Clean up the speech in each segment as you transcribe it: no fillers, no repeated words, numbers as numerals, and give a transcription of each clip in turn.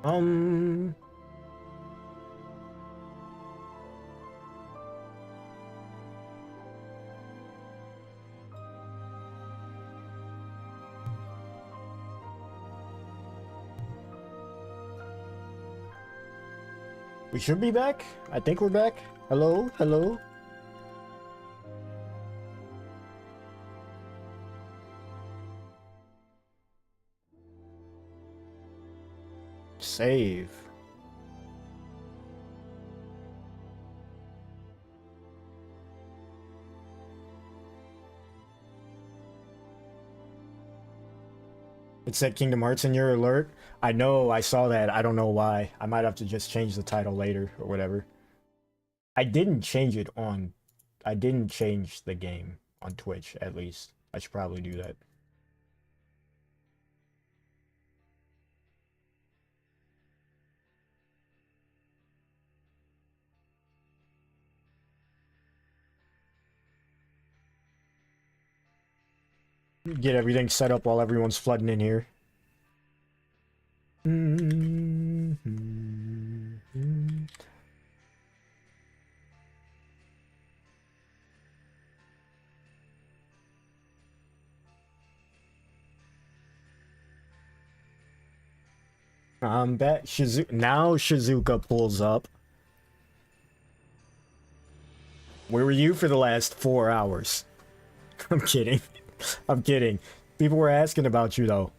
Um, we should be back. I think we're back. Hello, hello. Save. It said Kingdom Hearts in your alert. I know, I saw that. I don't know why. I might have to just change the title later or whatever. I didn't change it on... I didn't change the game on Twitch, at least. I should probably do that. Get everything set up while everyone's flooding in here. I'm back. Now Shizuka pulls up. Where were you for the last 4 hours? I'm kidding. I'm kidding. People were asking about you, though.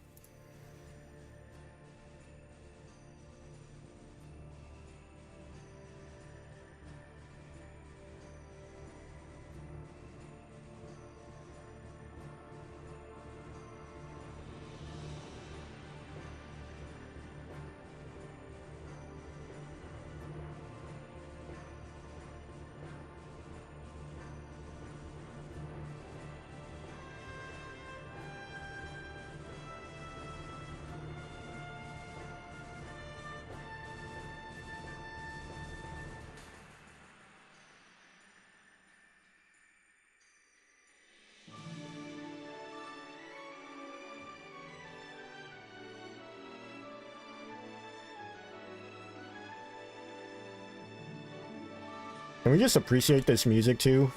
Can we just appreciate this music, too?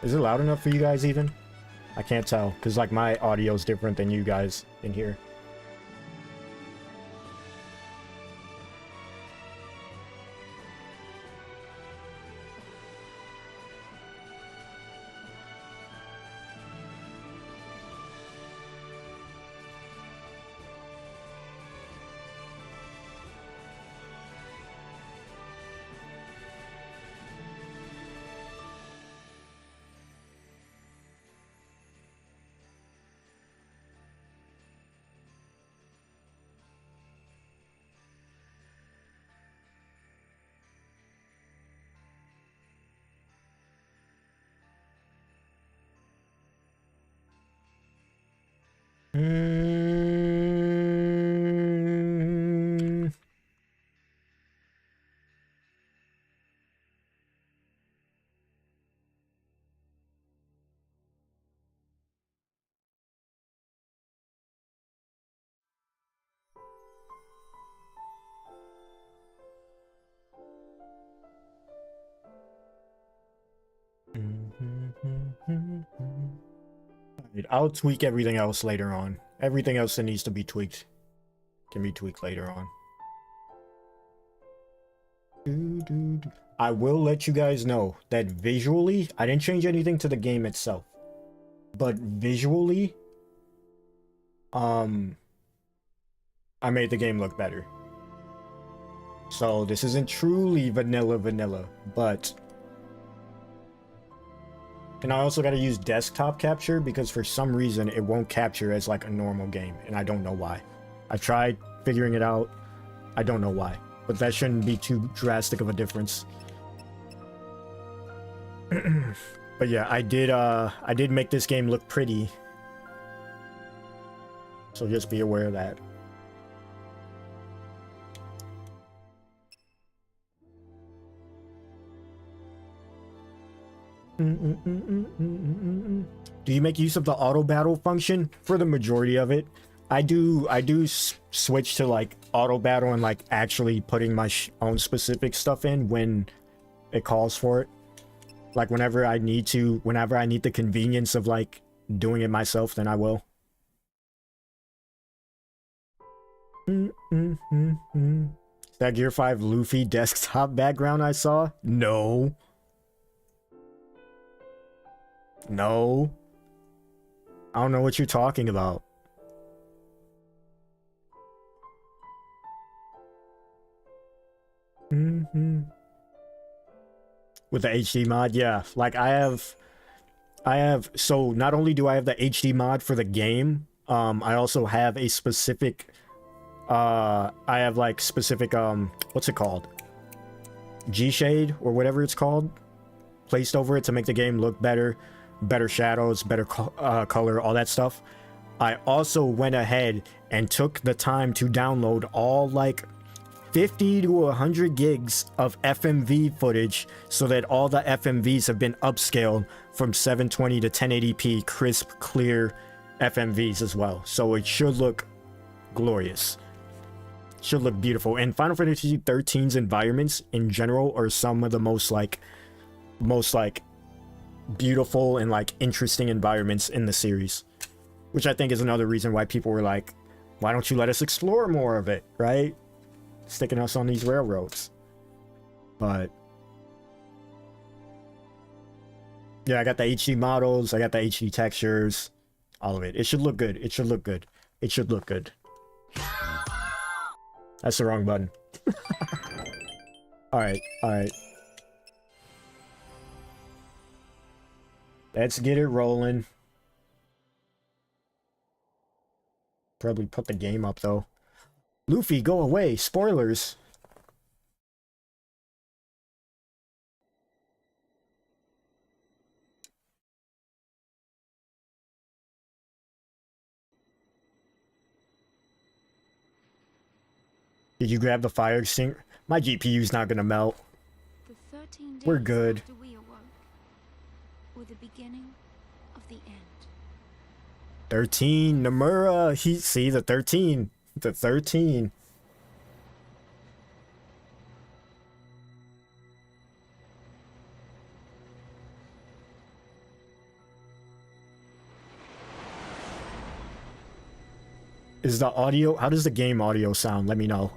Is it loud enough for you guys, even? I can't tell, because, like, my audio is different than you guys in here. I'll tweak everything else later on. Everything else that needs to be tweaked can be tweaked later on. I will let you guys know that visually, I didn't change anything to the game itself. But visually, I made the game look better. So this isn't truly vanilla, but... And I also gotta use desktop capture because for some reason it won't capture as like a normal game, and I don't know why. I've tried figuring it out. I don't know why, but that shouldn't be too drastic of a difference. But yeah, I did make this game look pretty. So just be aware of that. Do you make use of the auto battle function? For the majority of it, switch to like auto battle and like actually putting my own specific stuff in when it calls for it. Like whenever I need the convenience of like doing it myself, then I will. Is that Gear 5 Luffy desktop background I saw? No. No. I don't know what you're talking about. With the HD mod, yeah. Like I have, so not only do I have the HD mod for the game, I also have a specific, I have like specific, what's it called? G-shade or whatever it's called, placed over it to make the game look better, better shadows, better color, all that stuff. I also went ahead and took the time to download all like 50 to 100 gigs of FMV footage so that all the FMVs have been upscaled from 720 to 1080p crisp, clear FMVs as well. So it should look glorious. Should look beautiful. And Final Fantasy XIII's environments in general are some of the most beautiful and like interesting environments in the series. Which I think is another reason why people were like, why don't you let us explore more of it, right? Sticking us on these railroads. But yeah, I got the HD models, I got the HD textures, all of it. It should look good. It should look good. It should look good. That's the wrong button. Alright, alright. Let's get it rolling. Probably put the game up though. Luffy, go away! Spoilers! Did you grab the fire extinguisher? My GPU's not gonna melt. We're good. We awoke, were the beginning of the end. 13, Nomura! See, the 13. The 13. Is the audio, how does the game audio sound? Let me know.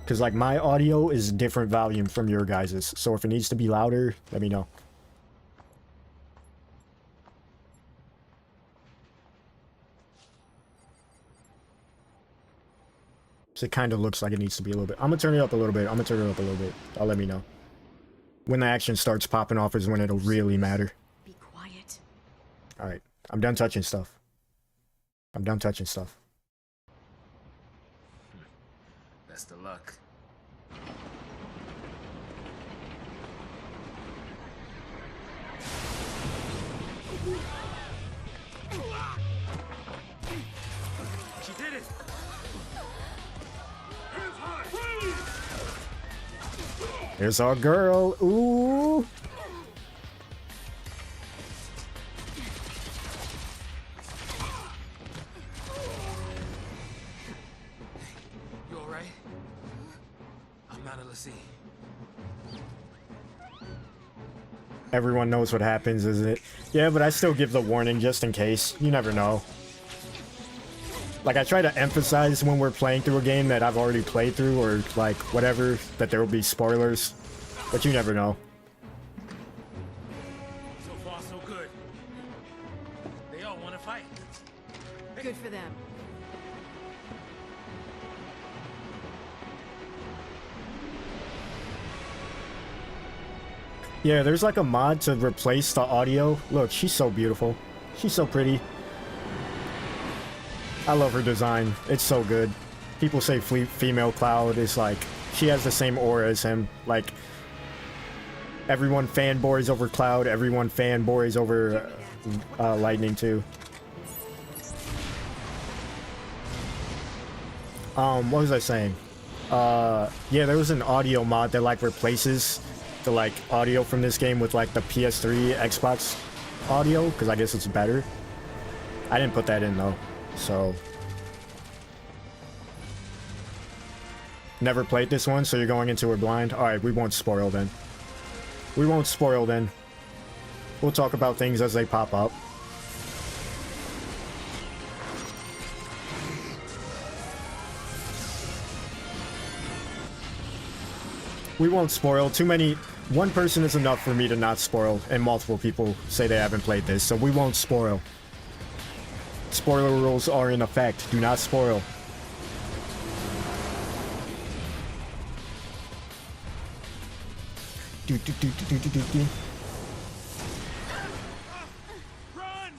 Because like my audio is different volume from your guys's. So if it needs to be louder, let me know. So it kind of looks like it needs to be a little bit. I'm gonna turn it up a little bit. I'll let me know. When the action starts popping off is when it'll really matter. Be quiet. Alright. I'm done touching stuff. Best of luck. She did it! Here's our girl. Ooh. You alright? I'm not a Lassie. Everyone knows what happens, isn't it? Yeah, but I still give the warning just in case. You never know. Like, I try to emphasize when we're playing through a game that I've already played through, or, like, whatever, that there will be spoilers. But you never know. So far, so good. They all want to fight. Good for them. Yeah, there's like a mod to replace the audio. Look, she's so beautiful. She's so pretty. I love her design. It's so good. People say female Cloud is like, she has the same aura as him. Like, everyone fanboys over Cloud, everyone fanboys over Lightning too. What was I saying? Yeah, there was an audio mod that like replaces the like audio from this game with like the PS3, Xbox audio, because I guess it's better. I didn't put that in though, so Never played this one, so you're going into it blind? Alright, we won't spoil then. We won't spoil then. We'll talk about things as they pop up. We won't spoil. Too many... One person is enough for me to not spoil, and multiple people say they haven't played this, so we won't spoil. Spoiler rules are in effect. Do not spoil. Run!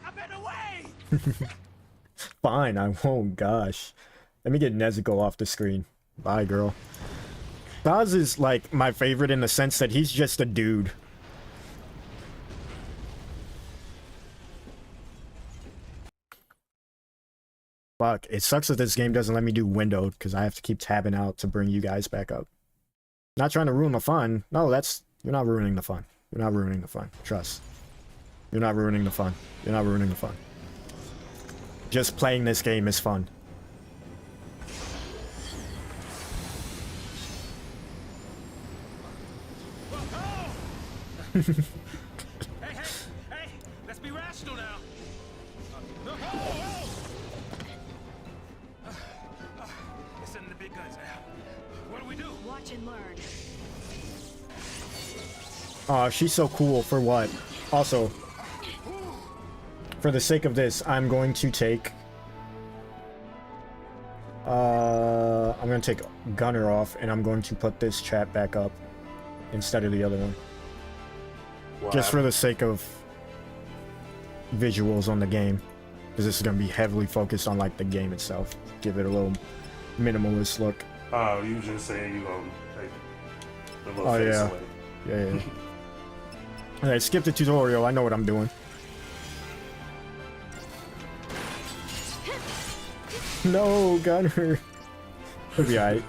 I've been away! Fine, I won't. Gosh. Let me get Nezuko off the screen. Bye, girl. Baz is, like, my favorite in the sense that he's just a dude. Fuck, it sucks that this game doesn't let me do windowed, because I have to keep tabbing out to bring you guys back up. Not trying to ruin the fun. No, that's... You're not ruining the fun. You're not ruining the fun. Trust. You're not ruining the fun. You're not ruining the fun. Just playing this game is fun. Hey, let's be rational now. It's sending the big guns now. What do we do? Watch and learn. Aw, she's so cool. For what? Also, for the sake of this, I'm going to take... I'm going to take Gunner off, and I'm going to put this chat back up instead of the other one. Just for the sake of visuals on the game. Because this is going to be heavily focused on, like, the game itself. Give it a little minimalist look. Oh, you just saying you gonna take the little Oh, face yeah. away. Yeah. Alright, skip the tutorial. I know what I'm doing. No, Gunner. It'll be alright.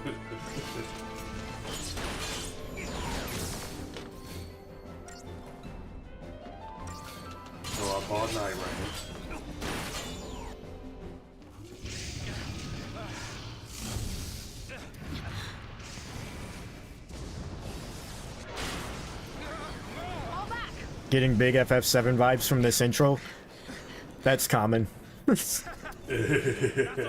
Go up all night, right? Getting big FF7 vibes from this intro. That's common.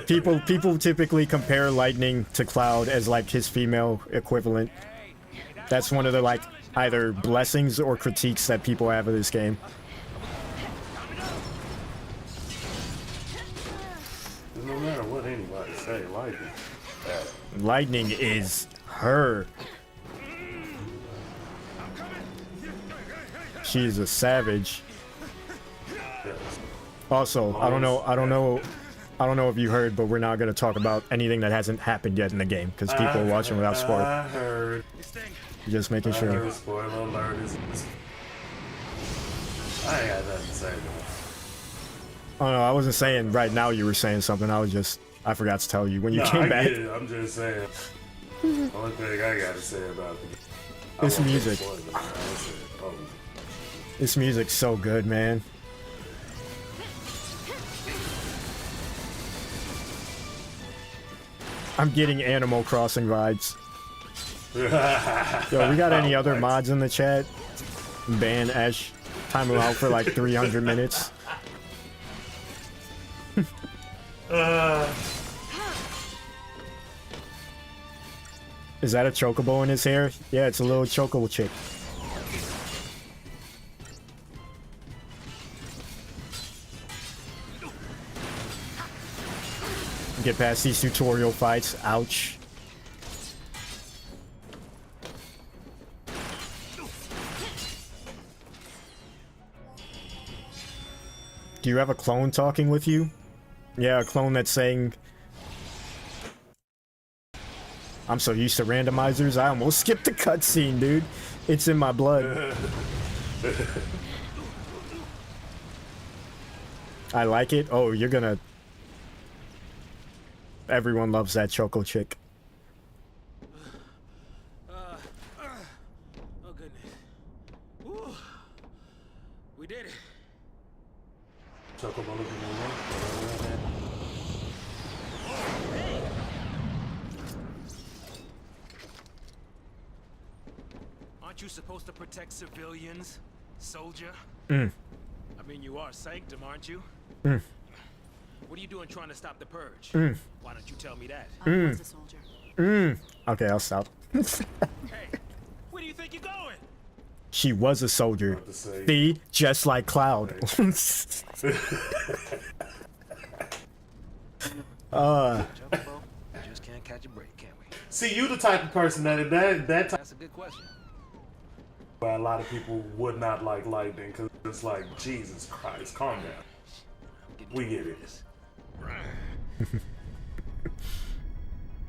People typically compare Lightning to Cloud as like his female equivalent. That's one of the like either blessings or critiques that people have of this game. No matter what anybody say, Lightning is her. She's a savage. Also, I don't know if you heard, but we're not going to talk about anything that hasn't happened yet in the game because people are watching without spoil. I heard. Just making I sure. heard spoiler alert is. I ain't got nothing to say though. Oh no, I wasn't saying right now you were saying something. I forgot to tell you when you came I back. get it. I'm just saying. Only thing I gotta say about it. This music. This music's so good, man. I'm getting Animal Crossing vibes. Yo, we got any other mods in the chat? Ban Ash. Time him out for like 300 minutes. Is that a chocobo in his hair? Yeah, it's a little chocobo chick. Get past these tutorial fights. Ouch. Do you have a clone talking with you? Yeah, a clone that's saying... I'm so used to randomizers, I almost skipped the cutscene, dude. It's in my blood. I like it. Oh, you're gonna... Everyone loves that choco chick. Oh goodness. Woo. We did it. Chocobo looking at me. Aren't you supposed to protect civilians, soldier? Mm. I mean, you are Sanctum, aren't you? Mm. What are you doing trying to stop the purge? Mm. Why don't you tell me that? I was a soldier. Okay, I'll stop. Hey, where do you think you're going? She was a soldier. About to say- See? Just like Cloud. Jumbo, just can't catch a break, can we? See, you the type of person that type That's a good question. why a lot of people would not like lightning, because it's like, Jesus Christ, calm down. We get it.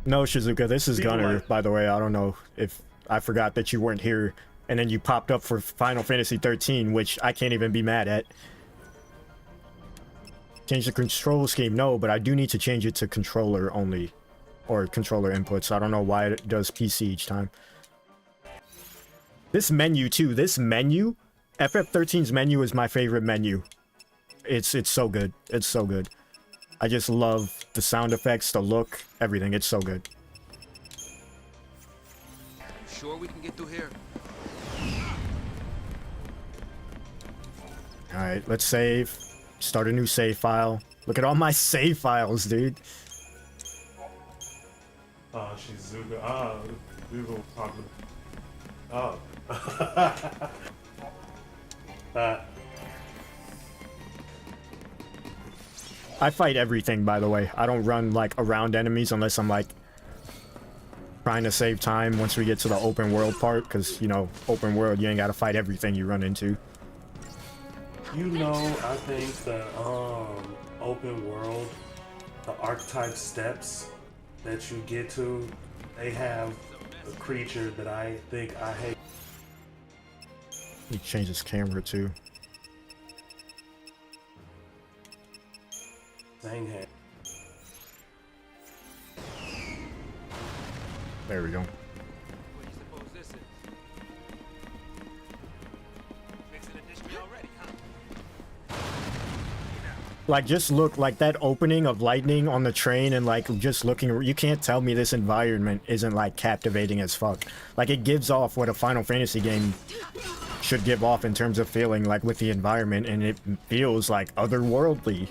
No, Shizuka, this is People Gunner, like- by the way. I don't know if I forgot that you weren't here, and then you popped up for Final Fantasy 13, which I can't even be mad at. Change the control scheme, no, but I do need to change it to controller only, or controller inputs. I don't know why it does PC each time. This menu too, this menu, FF13's menu is my favorite menu. It's so good. It's so good. I just love the sound effects, the look, everything. It's so good. Sure we can get through here? Alright, let's save. Start a new save file. Look at all my save files, dude. Shizuka. Ah, we will talk about. Oh. I fight everything, by the way. I don't run, like, around enemies unless I'm, like, trying to save time once we get to the open world part. Because, you know, open world, you ain't gotta fight everything you run into. You know, I think the open world, the archetype steps that you get to, they have a creature that I think I hate. He changed his camera, too. Zanghan. There we go. What do you suppose this is? Fixing a dish me already, huh? Like, just look, like, that opening of lightning on the train and, like, just looking, you can't tell me this environment isn't, like, captivating as fuck. Like, it gives off what a Final Fantasy game should give off in terms of feeling, like, with the environment, and it feels, like, otherworldly.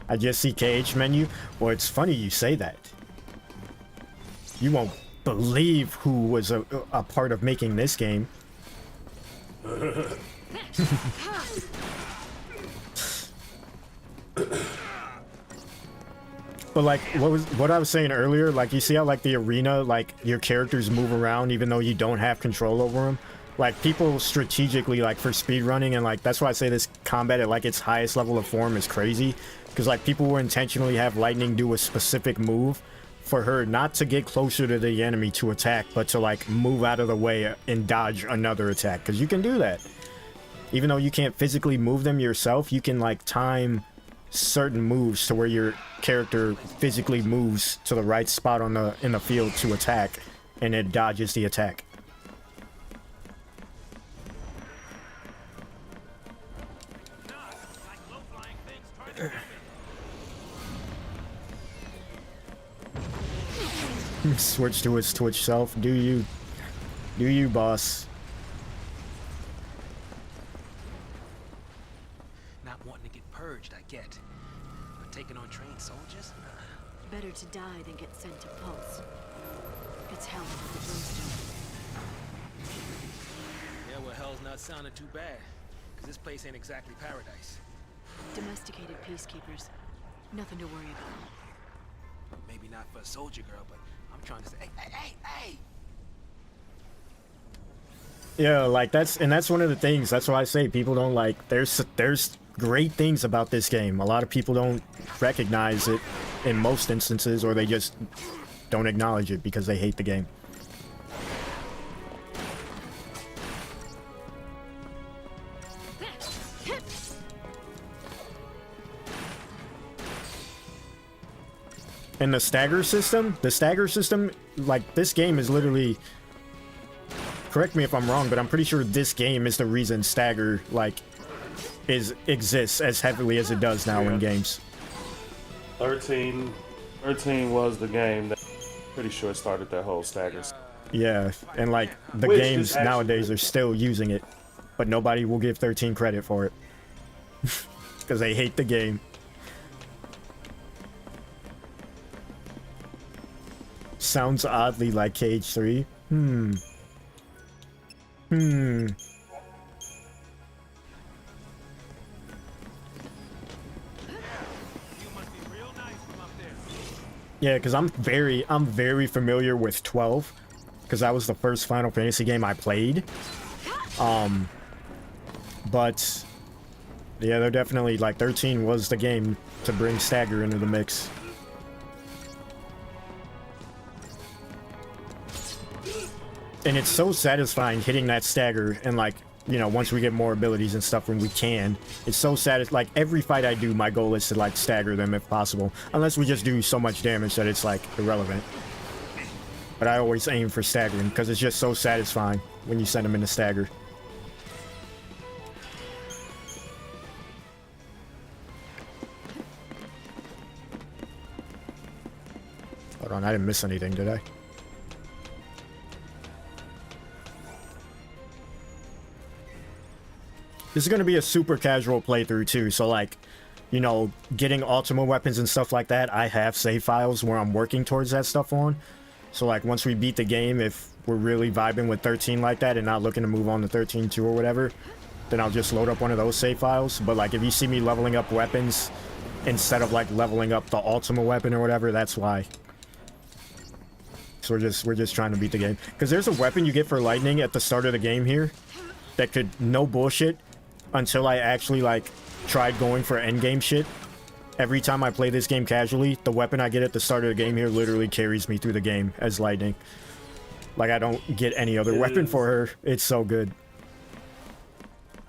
I just see KH menu. Well, it's funny you say that. You won't believe who was a part of making this game. But like what I was saying earlier, like you see how like the arena, like your characters move around even though you don't have control over them. Like people strategically, like for speedrunning, and like that's why I say this combat at like its highest level of form is crazy, because like people will intentionally have Lightning do a specific move for her not to get closer to the enemy to attack, but to like move out of the way and dodge another attack, because you can do that. Even though you can't physically move them yourself, you can like time certain moves to where your character physically moves to the right spot on the in the field to attack, and it dodges the attack. Switch to its Twitch self. Do you, boss? Not wanting to get purged, I get. But taking on trained soldiers? Better to die than get sent to Pulse. It's hell with the brimstone. Yeah, well, hell's not sounding too bad. Because this place ain't exactly paradise. Domesticated peacekeepers. Nothing to worry about. Maybe not for a soldier girl, but I'm trying to say, hey! Yeah, like that's one of the things. That's why I say people don't like. There's great things about this game. A lot of people don't recognize it in most instances, or they just don't acknowledge it because they hate the game. And the stagger system, like this game is literally, correct me if I'm wrong, but I'm pretty sure this game is the reason stagger like exists as heavily as it does now in games. 13 was the game that pretty sure started that whole staggers. Yeah, and like the Which games is actually nowadays good. are still using it, but nobody will give 13 credit for it because they hate the game. Sounds oddly like Cage 3. Hmm. Yeah, because I'm very familiar with 12, because that was the first Final Fantasy game I played. But yeah, they're definitely like 13 was the game to bring stagger into the mix. And it's so satisfying hitting that stagger, and like, you know, once we get more abilities and stuff when we can, it's so like every fight I do, my goal is to like stagger them if possible, unless we just do so much damage that it's like irrelevant. But I always aim for staggering because it's just so satisfying when you send them into stagger. Hold on, I didn't miss anything, did I? This is going to be a super casual playthrough too, so like, you know, getting ultimate weapons and stuff like that, I have save files where I'm working towards that stuff on. So like, once we beat the game, if we're really vibing with 13 like that and not looking to move on to 13-2 or whatever, then I'll just load up one of those save files. But like, if you see me leveling up weapons instead of like leveling up the ultimate weapon or whatever, that's why. So we're just trying to beat the game. Because there's a weapon you get for lightning at the start of the game here that could, no bullshit, until I actually like tried going for endgame shit. Every time I play this game casually, the weapon I get at the start of the game here literally carries me through the game as lightning. Like, I don't get any other weapon for her. It's so good.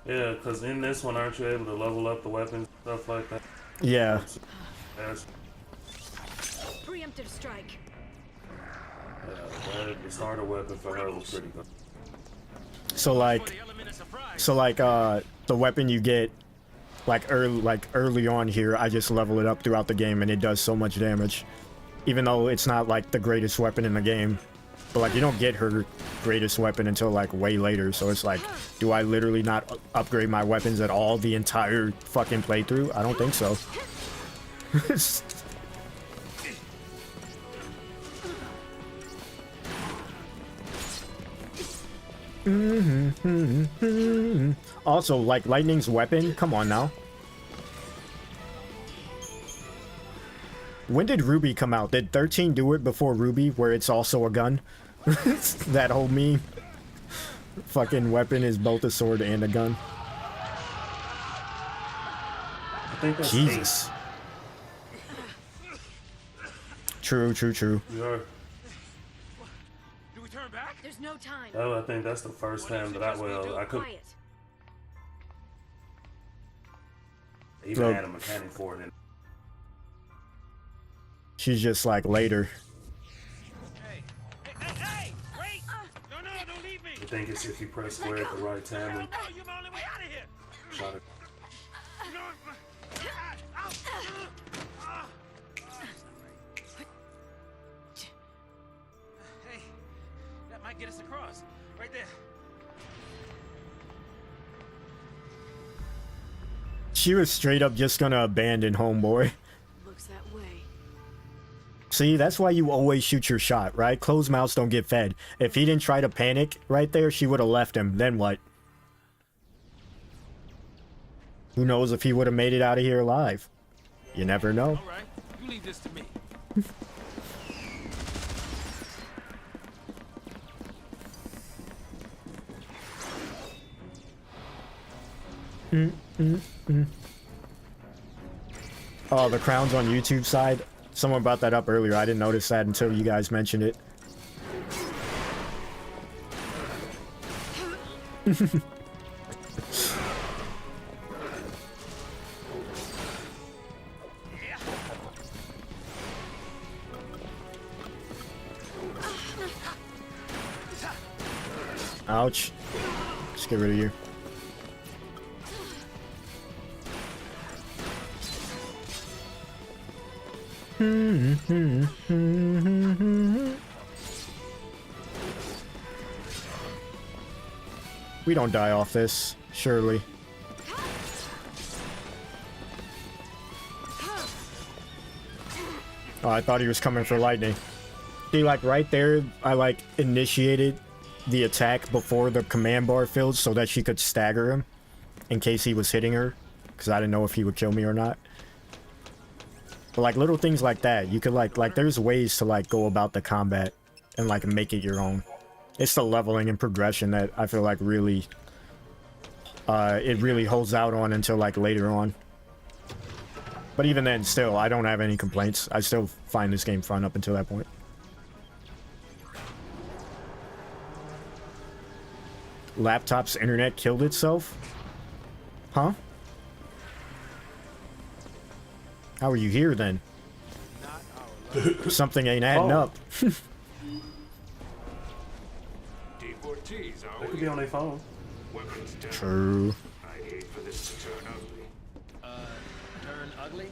Yeah, because in this one, aren't you able to level up the weapons, stuff like that? Yeah. Preemptive strike. Yeah, the starter weapon for her was pretty good. So like the weapon you get like early on here, I just level it up throughout the game and it does so much damage, even though it's not like the greatest weapon in the game. But like, you don't get her greatest weapon until like way later, so it's like, do I literally not upgrade my weapons at all the entire fucking playthrough? I don't think so. Also, like, lightning's weapon, come on now. When did Ruby come out? Did 13 do it before Ruby, where it's also a gun? That whole meme. Fucking weapon is both a sword and a gun. I think that's Jesus. 8. True. You're, Do we turn back? There's no time. oh, I think that's the first time that I could Quiet. even Look. add a mechanic for it. She's just like later. Hey! Wait! No, don't leave me! I think it's if you press square at the right time and No, you're my only way out of here! shot it. No, hey, that might get us across. Right there. She was straight up just gonna abandon homeboy. Looks that way. See, that's why you always shoot your shot, right? Closed mouths don't get fed. If he didn't try to panic right there, she would have left him. Then what? Who knows if he would have made it out of here alive? You never know. All right, you leave this to me. Oh, the crowns on YouTube side. Someone brought that up earlier. I didn't notice that until you guys mentioned it. Ouch. Let's get rid of you. We don't die off this, surely. Oh, I thought he was coming for lightning. See, like right there, I like initiated the attack before the command bar filled so that she could stagger him in case he was hitting her, because I didn't know if he would kill me or not. But like little things like that, you could like there's ways to like go about the combat and like make it your own. It's the leveling and progression that I feel like really it really holds out on until like later on. But even then, still, I don't have any complaints. I still find this game fun up until that point. Laptop's internet killed itself? Huh? How are you here then? Something ain't adding up. They could be on their phone. True. Turn ugly?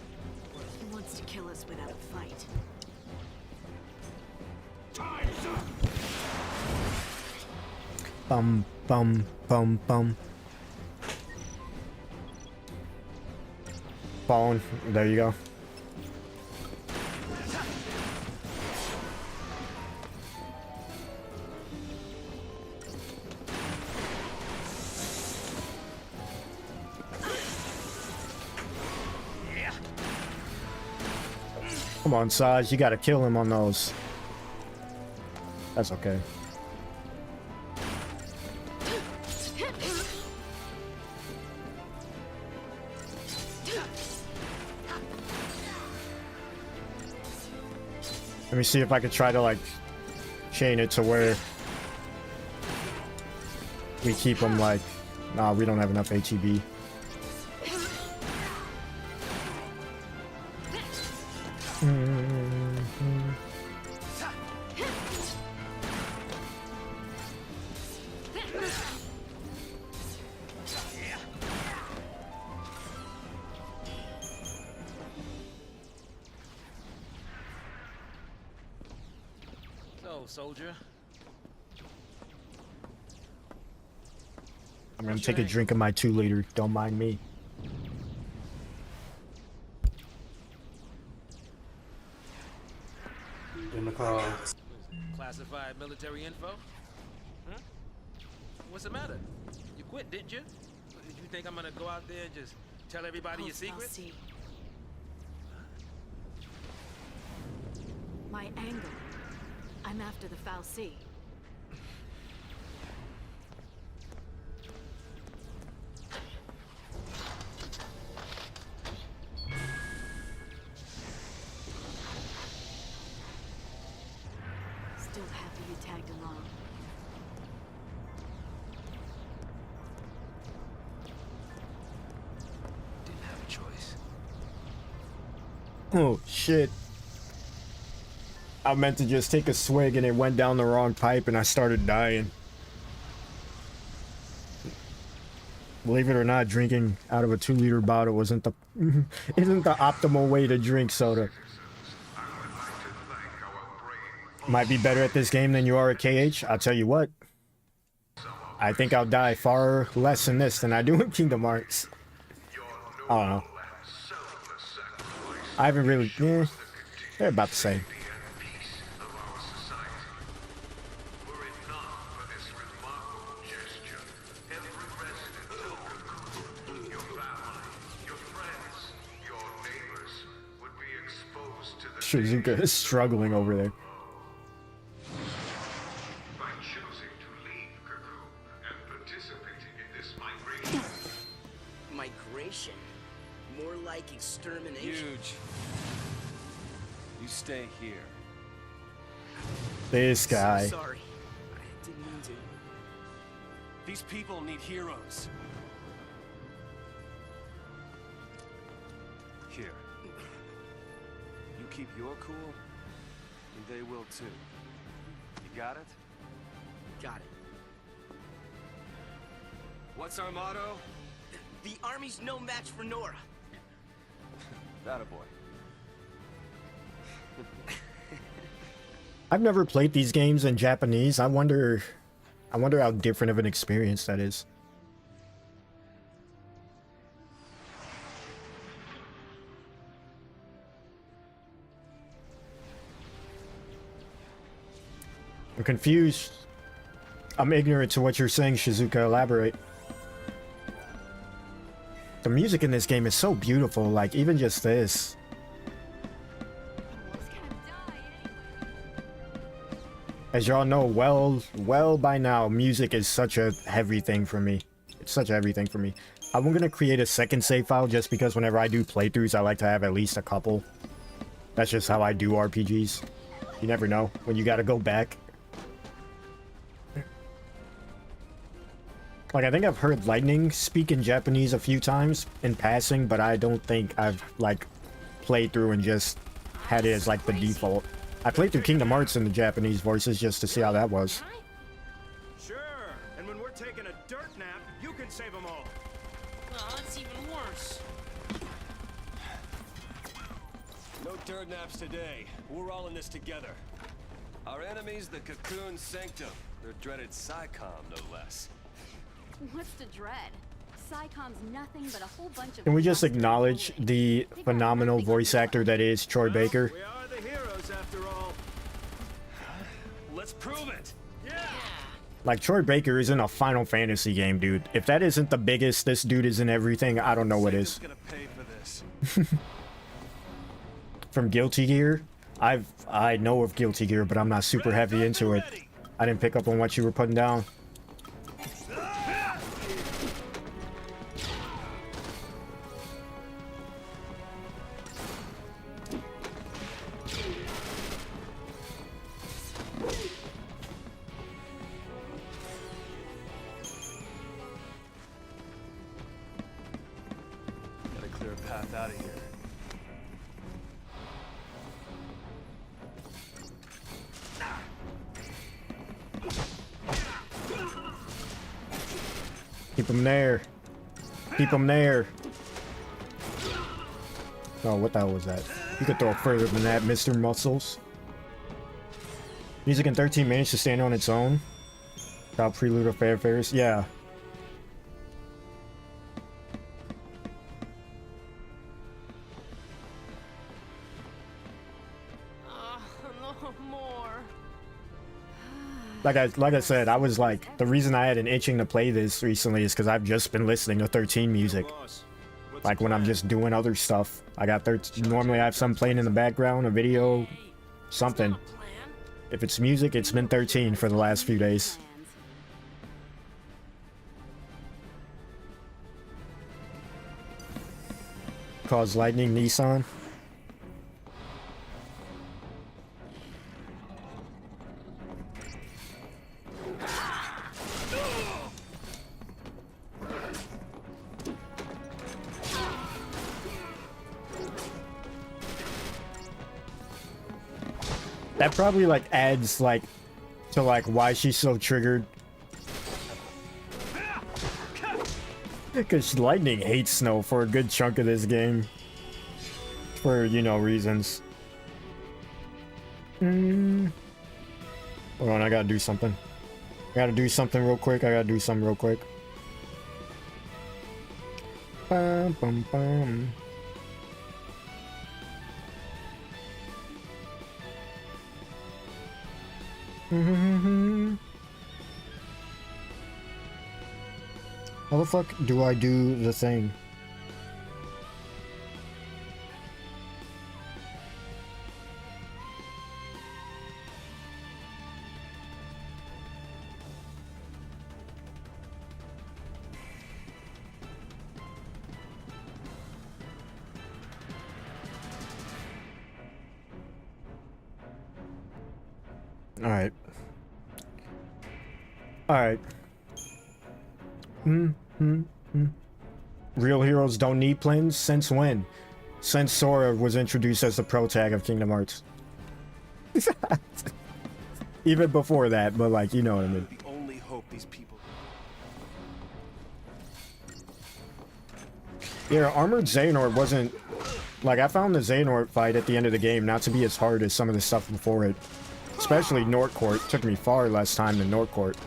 He wants to kill us without a fight. Bum, bum, bum, bum. Phone. There you go. Come on, Saj, you gotta kill him on those. That's okay. Let me see if I could try to like chain it to where we keep them like, nah, we don't have enough HEB. So, soldier. I'm gonna take a drink of my 2-liter. Don't mind me. In the car. Classified military info? Huh? What's the matter? You quit, didn't you? Did you think I'm gonna go out there and just tell everybody your secrets? See. My angle. I'm after the Foul Sea. Still happy you tagged along. Didn't have a choice. Oh, shit. I meant to just take a swig and it went down the wrong pipe and I started dying. Believe it or not, drinking out of a 2-liter bottle isn't the optimal way to drink soda. Might be better at this game than you are at KH. I'll tell you what. I think I'll die far less in this than I do in Kingdom Hearts. I don't know. I haven't really... they're about the same. Shizuka is struggling over there. By choosing to leave Cocoon and participating in this migration. Migration? More like extermination. Huge. You stay here. This guy. So sorry. I didn't mean to. These people need heroes. Here. You keep your cool, and they will too. You got it? Got it. What's our motto? The army's no match for Nora. That a boy. I've never played these games in Japanese. I wonder how different of an experience that is. I'm confused. I'm ignorant to what you're saying, Shizuka. Elaborate. The music in this game is so beautiful, like even just this. As y'all know well by now, music is such a heavy thing for me. It's such a heavy thing for me. I'm gonna create a second save file just because whenever I do playthroughs, I like to have at least a couple. That's just how I do RPGs. You never know when you gotta go back. Like, I think I've heard Lightning speak in Japanese a few times in passing, but I don't think I've, like, played through and just had it as, like, the default. I played through Kingdom Hearts in the Japanese voices just to see how that was. Sure. And when we're taking a dirt nap, you can save them all. Oh, that's even worse. No dirt naps today. We're all in this together. Our enemy's the Cocoon Sanctum. Their dreaded Psycom, no less. What's the dread? Psycom's nothing but a whole bunch of... Can we just acknowledge the phenomenal voice actor that is Troy Baker? We are the heroes after all. Let's prove it. Yeah. Like, Troy Baker is in a Final Fantasy game, dude. If that isn't the biggest this dude is in everything, I don't know what is. Gonna pay for this. From Guilty Gear? I know of Guilty Gear, but I'm not super heavy into it. I didn't pick up on what you were putting down. Gotta clear a path out of here. Keep him there. Keep him there. Oh, what the hell was that? You could throw further than that, Mr. Muscles. Music in 13 managed to stand on its own. Without prelude or fanfares. Yeah. No more. Like I said, I was like, the reason I had an itching to play this recently is because I've just been listening to 13 music. Boss, what's Like the when I'm plan? just doing other stuff. I got 13. Normally I have some playing in the background, a video, something. If it's music, it's been 13 for the last few days. Cause Lightning Nissan. That probably like adds like to like why she's so triggered. Because Lightning hates snow for a good chunk of this game. For, you know, reasons. Hold on, I gotta do something. I gotta do something real quick. Bum, bum, bum. How the fuck do I do the thing? Alright. Alright. Real heroes don't need plans? Since when? Since Sora was introduced as the pro tag of Kingdom Hearts. Even before that, but like, you know what I mean. The only hope these people. Yeah, Armored Xehanort wasn't Like, I found the Xehanort fight at the end of the game not to be as hard as some of the stuff before it. Especially Northcourt. Took me far less time than Northcourt.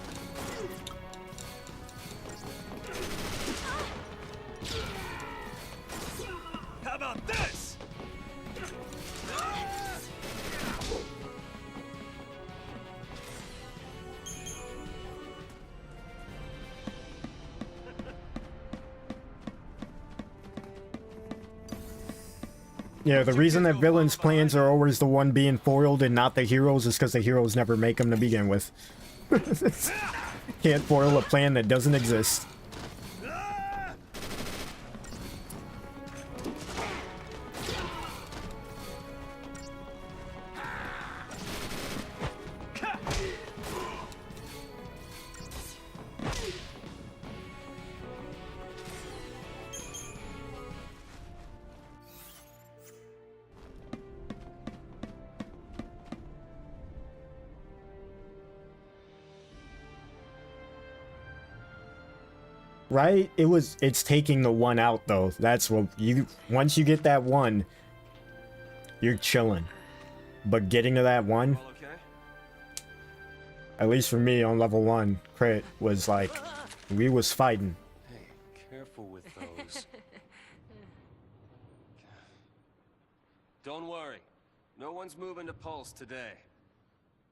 How about this? Yeah, the reason that villains' plans are always the one being foiled and not the heroes is because the heroes never make them to begin with. Can't foil a plan that doesn't exist. Right? It's taking the one out though. That's what once you get that one, you're chilling. But getting to that one, All okay? at least for me on level 1, crit was like, we was fighting. Hey, careful with those. Don't worry. No one's moving to Pulse today.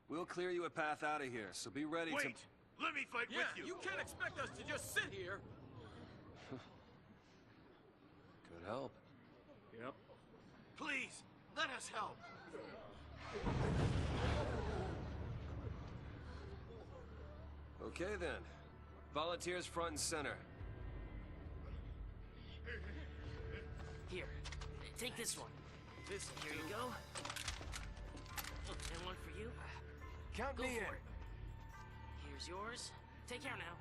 We'll clear you a path out of here, so be ready to... Wait! Let me fight Yeah, with you! you can't expect us to just sit here. Could help. Yep. Please, let us help! Okay then. Volunteers front and center. Here, take this one. Here you go. And one for you. Count Go me in. for it. Here's yours. Take care now.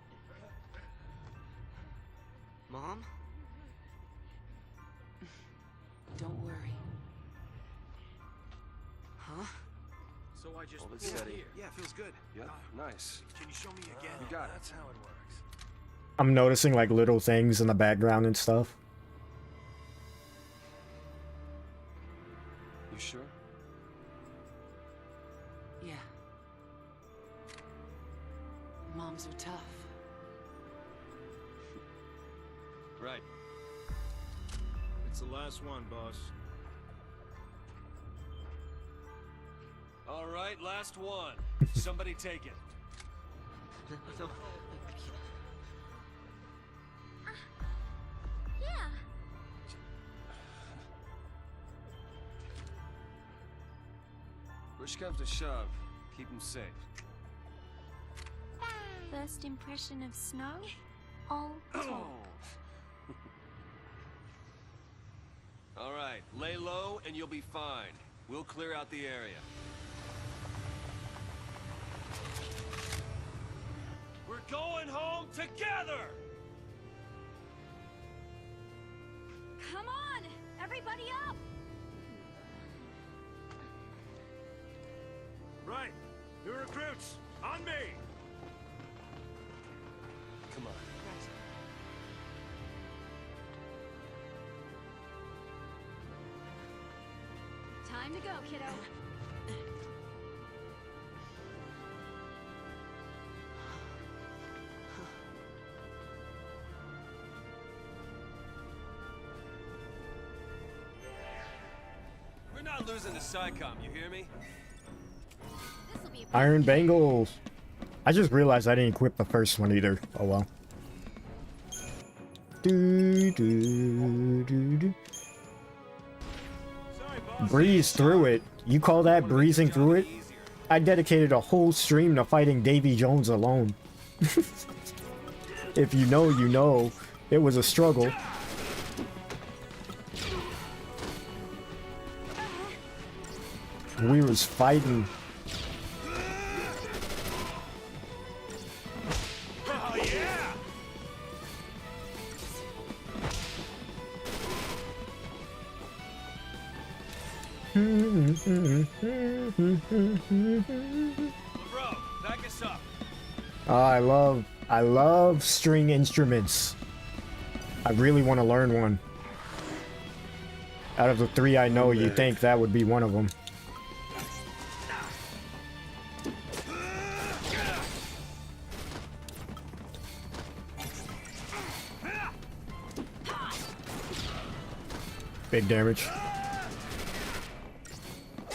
Mom? Don't worry. Huh? So I just Hold it pulled steady. here. Yeah, feels good. Yep, nice. Can you show me again? You got it. That's how it works. I'm noticing like little things in the background and stuff. You sure? Yeah. Moms are tough. Right. It's the last one, boss. All right, last one. Somebody take it. No. Yeah. Push comes to shove. Keep him safe. First impression of snow? All talk. All right, lay low and you'll be fine. We'll clear out the area. We're going home together! Come on! Everybody up! Right. New recruits, on me! Come on. Time to go, kiddo. We're not losing to SciComm, you hear me? This'll be a Iron Bangles. I just realized I didn't equip the first one either. Oh well. Breeze through it. You call that breezing through it? I dedicated a whole stream to fighting Davy Jones alone. If you know, you know. It was a struggle. We was fighting. Oh, yeah! Bro, back us up. Oh, I love string instruments. I really want to learn one. Out of the 3 I know, you think that would be one of them. Big damage.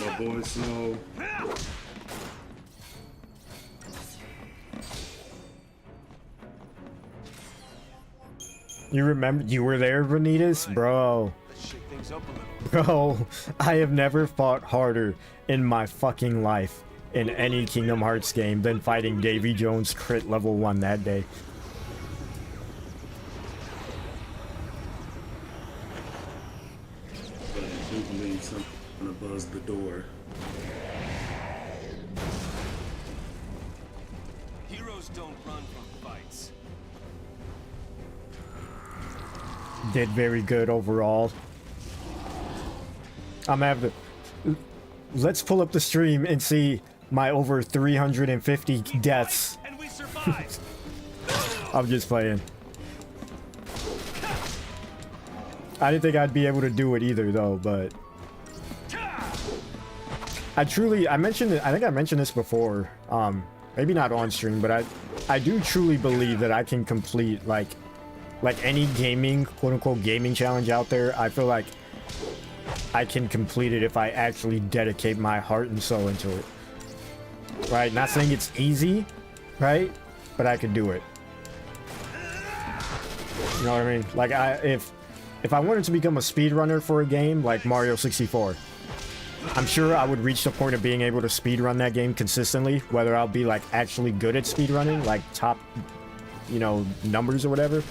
My boy Snow. You remember you were there, Vanitas? Bro. Let's shake things up a little. Bro, I have never fought harder in my fucking life in any Kingdom Hearts game than fighting Davy Jones crit level 1 that day. But I do believe something gonna buzz the door. Heroes don't run from fights. Did very good overall. I'm gonna have to... Let's pull up the stream and see my over 350 deaths. And we survived. I'm just playing. I didn't think I'd be able to do it either though, but... I mentioned it, I think I mentioned this before. Maybe not on stream, but I do truly believe that I can complete like any gaming, quote unquote gaming challenge out there. I feel like I can complete it if I actually dedicate my heart and soul into it. Right? Not saying it's easy, right? But I could do it. You know what I mean? Like if I wanted to become a speedrunner for a game like Mario 64, I'm sure I would reach the point of being able to speedrun that game consistently. Whether I'll be like actually good at speedrunning, like top, you know, numbers or whatever,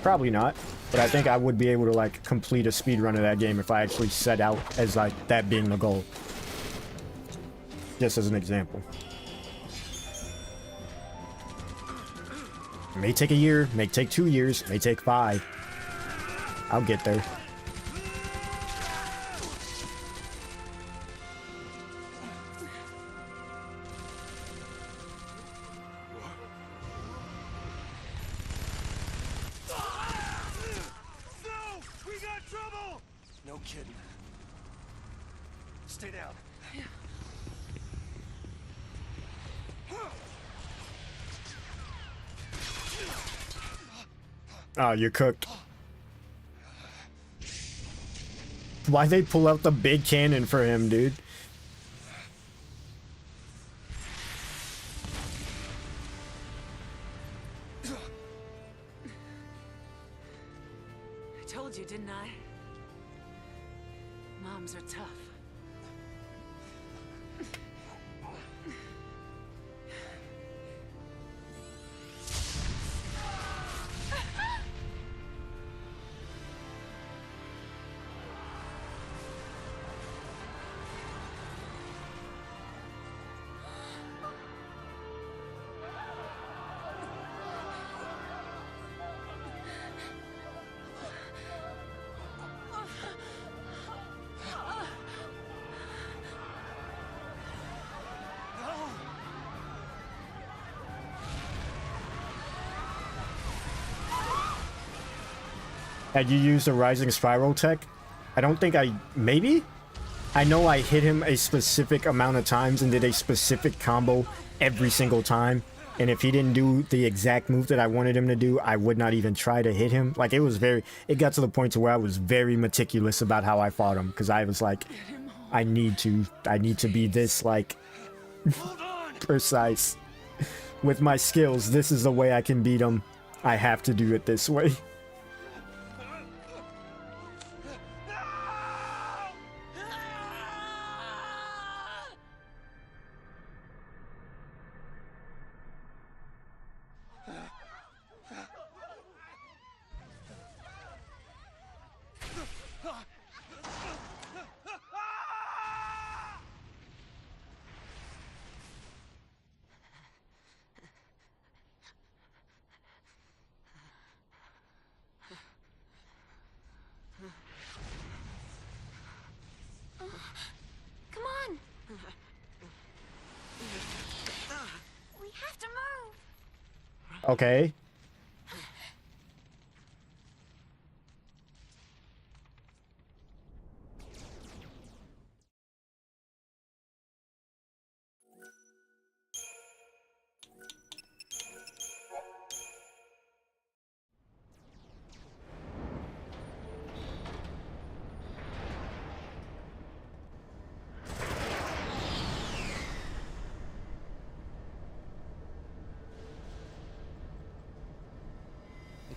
probably not. But I think I would be able to like complete a speedrun of that game if I actually set out as like that being the goal. Just as an example. It may take a year, may take 2 years, may take 5. I'll get there. No kidding. Stay down. Oh, you're cooked. Why'd they pull out the big cannon for him, dude? I told you, didn't I? Moms are tough. Had you used the Rising Spiral tech? I don't think maybe? I know I hit him a specific amount of times and did a specific combo every single time. And if he didn't do the exact move that I wanted him to do, I would not even try to hit him. Like it got to the point to where I was very meticulous about how I fought him. Cause I was like, I need to be this like precise with my skills. This is the way I can beat him. I have to do it this way. Come on. We have to move. Okay.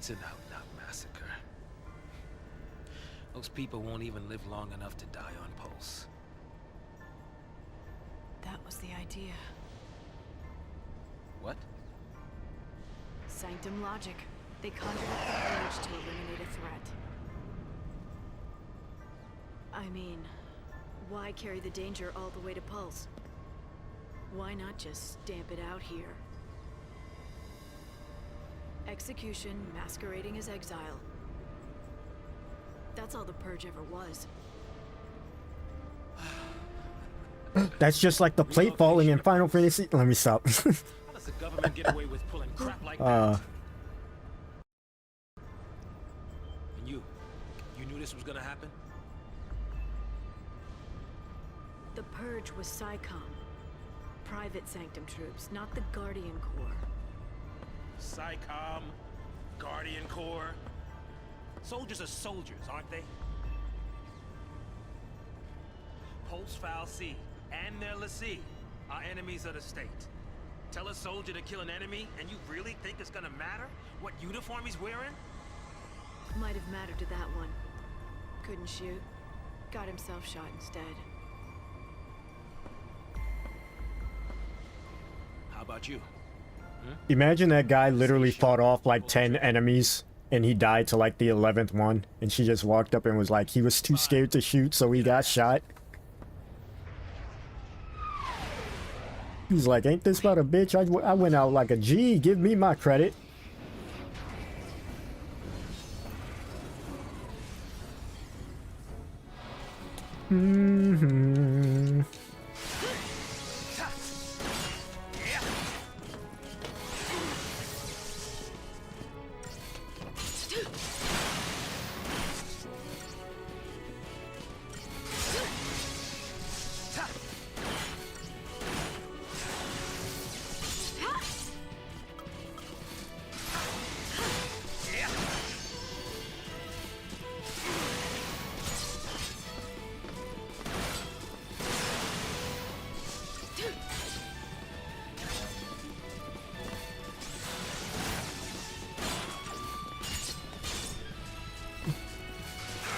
It's an out-and-out massacre. Those people won't even live long enough to die on Pulse. That was the idea. What? Sanctum logic. They conjured up the urge to eliminate a threat. I mean, why carry the danger all the way to Pulse? Why not just stamp it out here? Execution masquerading as exile. That's all the Purge ever was. That's just like the plate falling in Final Fantasy. Let me stop. How does the government get away with pulling crap like that? And you knew this was gonna happen? The Purge was SciComm. Private Sanctum troops, not the Guardian Corps. SciComm, Guardian Corps. Soldiers are soldiers, aren't they? Pulse Foul C and their lessee are enemies of the state. Tell a soldier to kill an enemy, and you really think it's gonna matter what uniform he's wearing? Might have mattered to that one. Couldn't shoot. Got himself shot instead. How about you? Imagine that guy literally fought off like 10 enemies and he died to like the 11th one, and she just walked up and was like, he was too scared to shoot, so he got shot. He's like, ain't this about a bitch? I went out like a G. Give me my credit. Mm-hmm.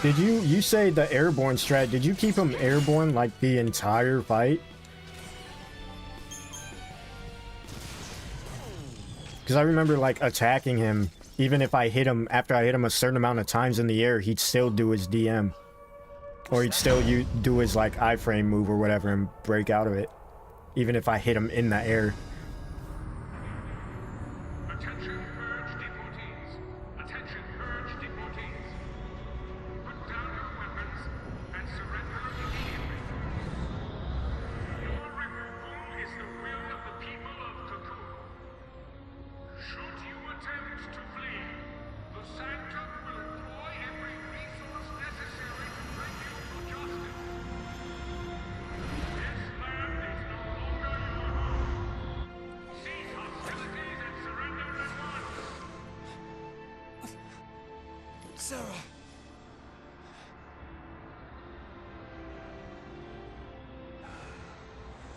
Did you say the airborne strat, did you keep him airborne like the entire fight? Because I remember like attacking him, even if I hit him, after I hit him a certain amount of times in the air, he'd still do his DM. Or he'd still do his like iframe move or whatever and break out of it. Even if I hit him in the air. Attention Purge deportees! Attention Purge deportees! Put down your weapons and surrender immediately. Your removal is the will of the people of Cocoon. Should you attempt to flee, the Sanctum will employ every resource necessary to bring you to justice. This land is no longer your home. Cease hostilities and surrender at once. Sarah!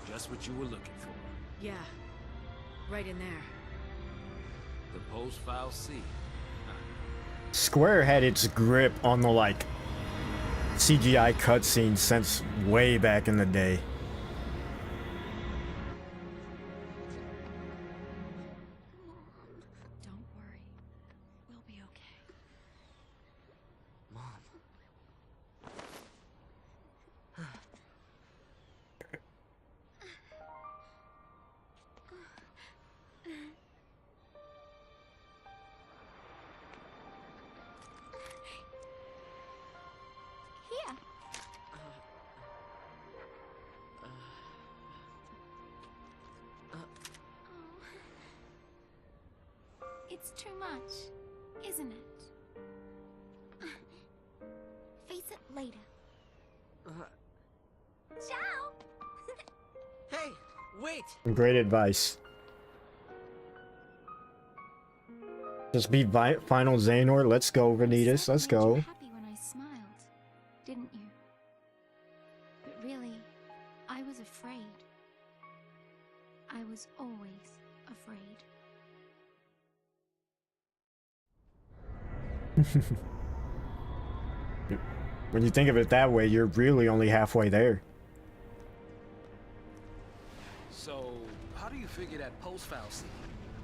Just what you were looking for. Yeah. Right in there. The Pulse Foul C. Square had its grip on the like CGI cutscenes since way back in the day. Don't worry. We'll be okay. Mom. Here. It's too much, isn't it? Face it later. Ciao! Hey, wait! Great advice. Just be final Xehanort. Let's go, Vanitas. Let's You made go. you happy when I smiled, didn't you? But really, I was afraid. I was always afraid. When you think of it that way, you're really only halfway there. So, how do you figure that post-fallacy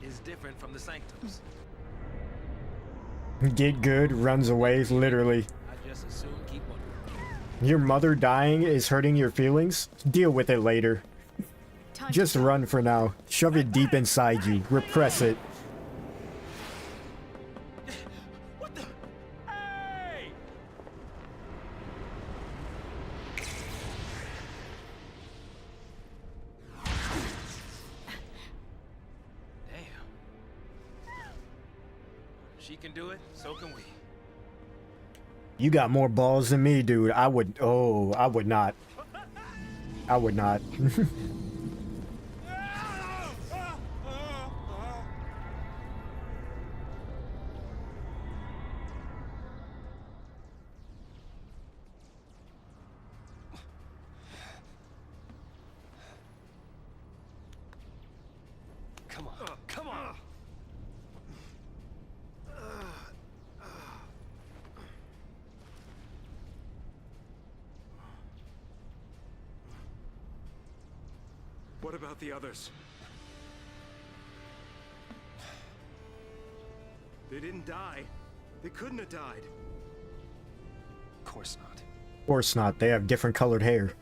is different from the sanctums? Get good, runs away, literally. I just assume keep wondering. Your mother dying is hurting your feelings? Deal with it later. Time Just to run for now. Shove it deep inside you. Repress it. What the? Hey! Damn. She can do it, so can we. You got more balls than me, dude. I would not. I would not. Come on, come on. What about the others? They didn't die. They couldn't have died. Of course not. Of course not. They have different colored hair.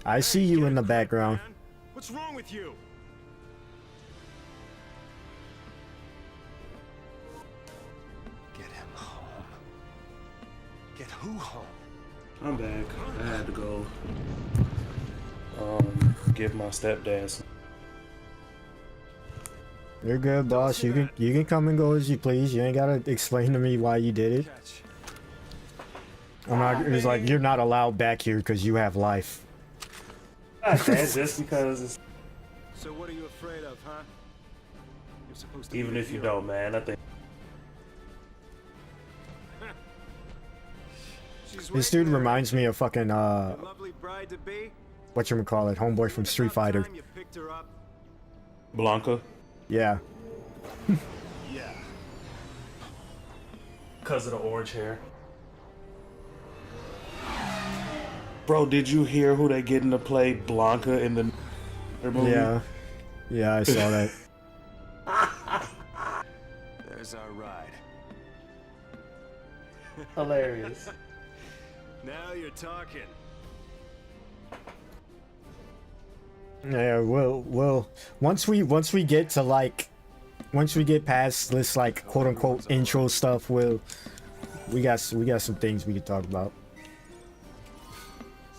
I see you in the background. Man. What's wrong with you? Get him home. Get who home? I'm back. I had to go give my stepdad some. You're good, boss. You can come and go as you please. You ain't gotta explain to me why you did it. Catch. I'm not. It's like you're not allowed back here because you have life. That's just because it's, So what are you afraid of, huh? You're supposed to even be a if you hero. don't, man, I think She's This waiting dude there. reminds me of fucking Your lovely bride to be. whatchamacallit, homeboy from Street About Fighter. time you picked her up. Blanca, Yeah. Yeah. because of the orange hair. Bro, did you hear who they getting to play Blanca in the movie? Yeah. Yeah, I saw that. There's our ride. Hilarious. Now you're talking. Yeah, we'll once we get to like once we get past this like quote unquote intro stuff, we got some things we can talk about.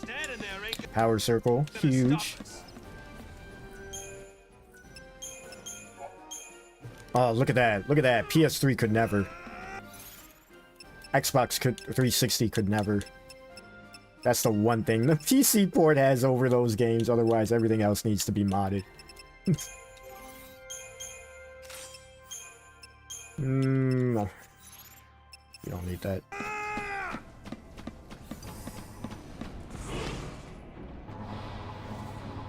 Standing there ain't Power circle, gonna huge. stop us. Oh, look at that. Look at that. PS3 could never. Xbox 360 could never. That's the one thing the PC port has over those games. Otherwise, everything else needs to be modded. No. You don't need that.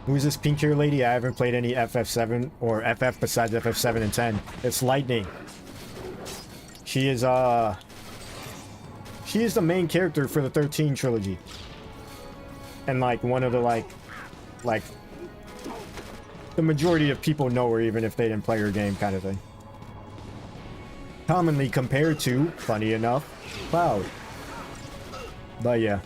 Who's this pink hair lady? I haven't played any FF7 or FF besides FF7 and 10. It's Lightning. She is the main character for the 13 trilogy. And like one of the like the majority of people know her even if they didn't play her game kind of thing. Commonly compared to, funny enough, Cloud. But yeah.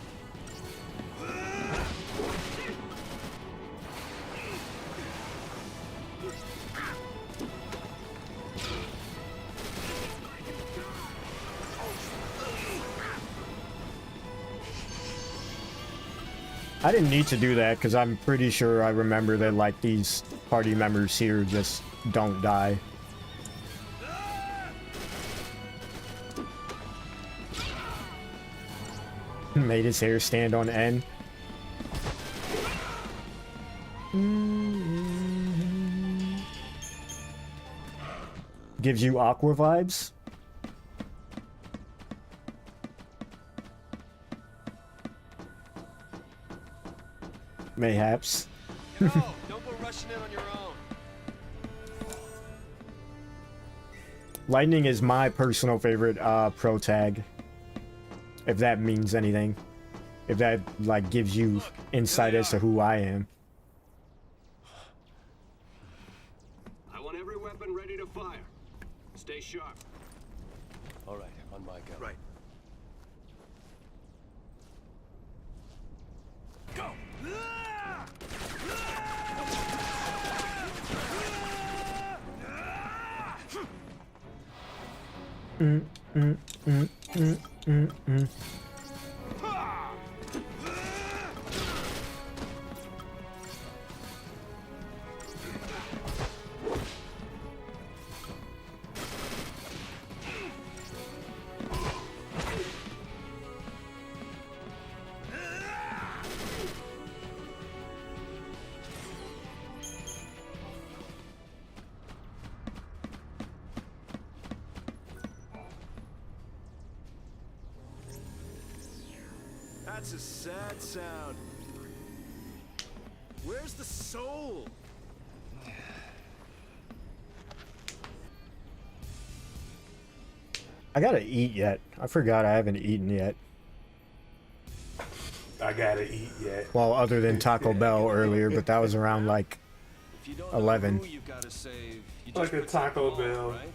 I didn't need to do that because I'm pretty sure I remember that like these party members here just don't die. Made his hair stand on end. Gives you Aqua vibes. Mayhaps. No, don't go rushing in on your own. Lightning is my personal favorite pro tag. If that means anything. If that like gives you insight as to who I am. I want every weapon ready to fire. Stay sharp. All right, on my go. Right. Go! That's a sad sound. Where's the soul? I gotta eat yet. I forgot I haven't eaten yet. I gotta eat yet. Well, other than Taco Bell earlier, but that was around like If you don't 11. know who you've got to save, you Like just a protect Taco them all, Bell. right?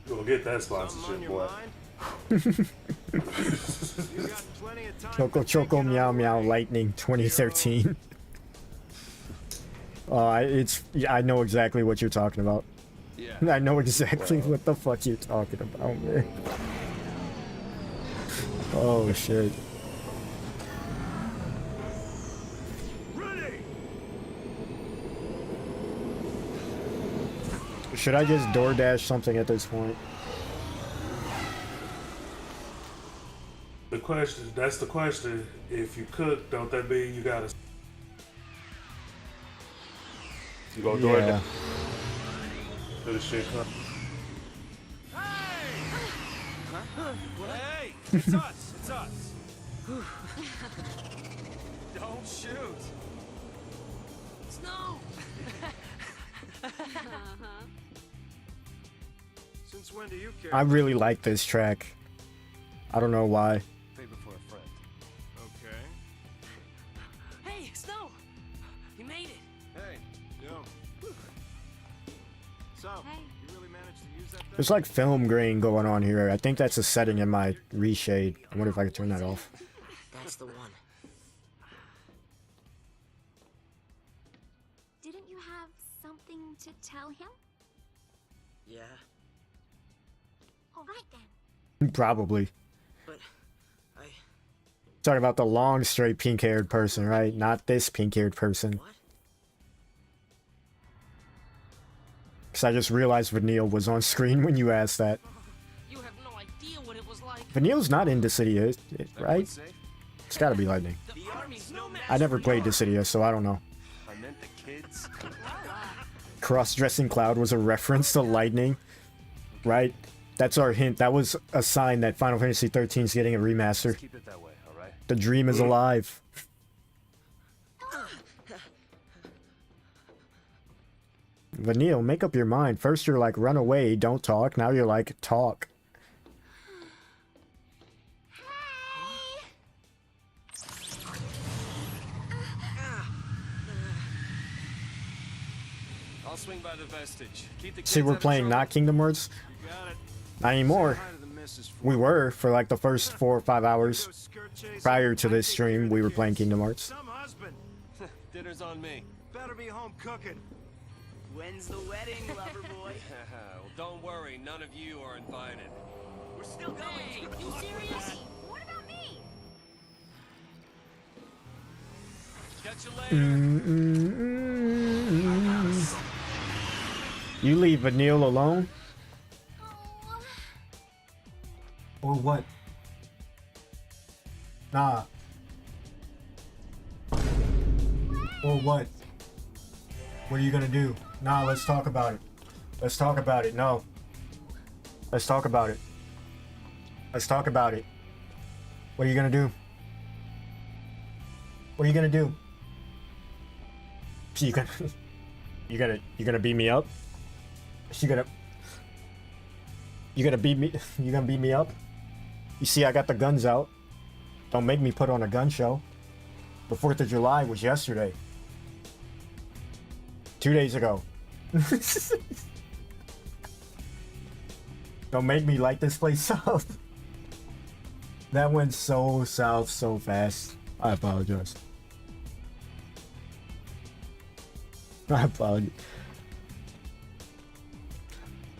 You gonna get that Something on sponsorship, your boy. mind? You got plenty of time Choco to Choco think it Meow all Meow right. Lightning 2013. I know exactly what you're talking about. Yeah. I know exactly what the fuck you're talking about, man. Oh shit. Ready. Should I just DoorDash something at this point? The question, that's the question. If you cook, don't that mean you gotta... You gonna do Yeah. it? Do the shit come? Hey, it's us. It's us. Don't shoot. Snow! Since when do you care? I really like this track. I don't know why. Favor for a friend. Okay. Hey, Snow! You made it! Hey. Yo. So, Hey. you really managed to use that thing? There's like film grain going on here. I think that's a setting in my reshade. I wonder if I could turn that off. That's the one. Didn't you have something to tell him? Yeah, All right then. Probably. but I... Talking about the long, straight, pink-haired person, right? Not this pink-haired person. What? Because I just realized Vanille was on screen when you asked that. You have no idea what it was like. Vanille's not in Dissidia, right? Safe? It's gotta be Lightning. The army's no match I never for played yours. Dissidia, so I don't know. I meant the kids. Cross-dressing Cloud was a reference to Lightning, right? That's our hint. That was a sign that Final Fantasy 13 is getting a remaster. Keep it that way, all right? The dream is alive. Vanille, make up your mind. First you're like, run away, don't talk. Now you're like, talk. I'll swing by the vestige. Keep the kids See, we're out of playing trouble. not Kingdom Hearts. You got it. Not anymore. Hi to the missus for We were for like the first 4 or 5 hours. Go skirt chasing. Prior to this I take stream, care of we the were playing kids. Kingdom Hearts. Some husband. Dinner's on me. Better be home cooking. When's the wedding, lover boy? Well, don't worry. None of you are invited. We're still going. Hey, you serious? What about me? Catch you later. You leave Vanille alone? Oh, Or what? Nah. Or what? What are you gonna do? Nah, let's talk about it. Let's talk about it. No. Let's talk about it. Let's talk about it. What are you gonna do? What are you gonna do? You gonna You gonna beat me up? You gonna beat me? You gonna beat me up? You see, I got the guns out. Don't make me put on a gun show. The 4th of July was yesterday. 2 days ago. Don't make me light this place up. That went so south so fast. I apologize. I apologize.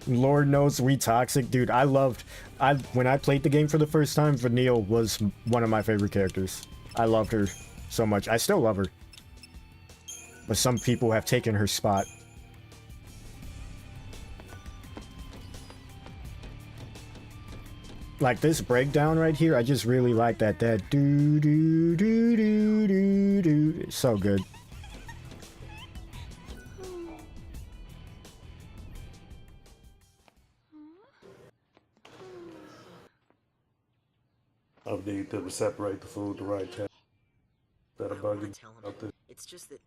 Lord knows we toxic, dude. When I played the game for the first time, Vanille was one of my favorite characters. I loved her so much. I still love her. But some people have taken her spot. Like this breakdown right here, I just really like that. That do do do do do do. It's so good. I need them to separate the food the right time. That a bug out there. It's just that.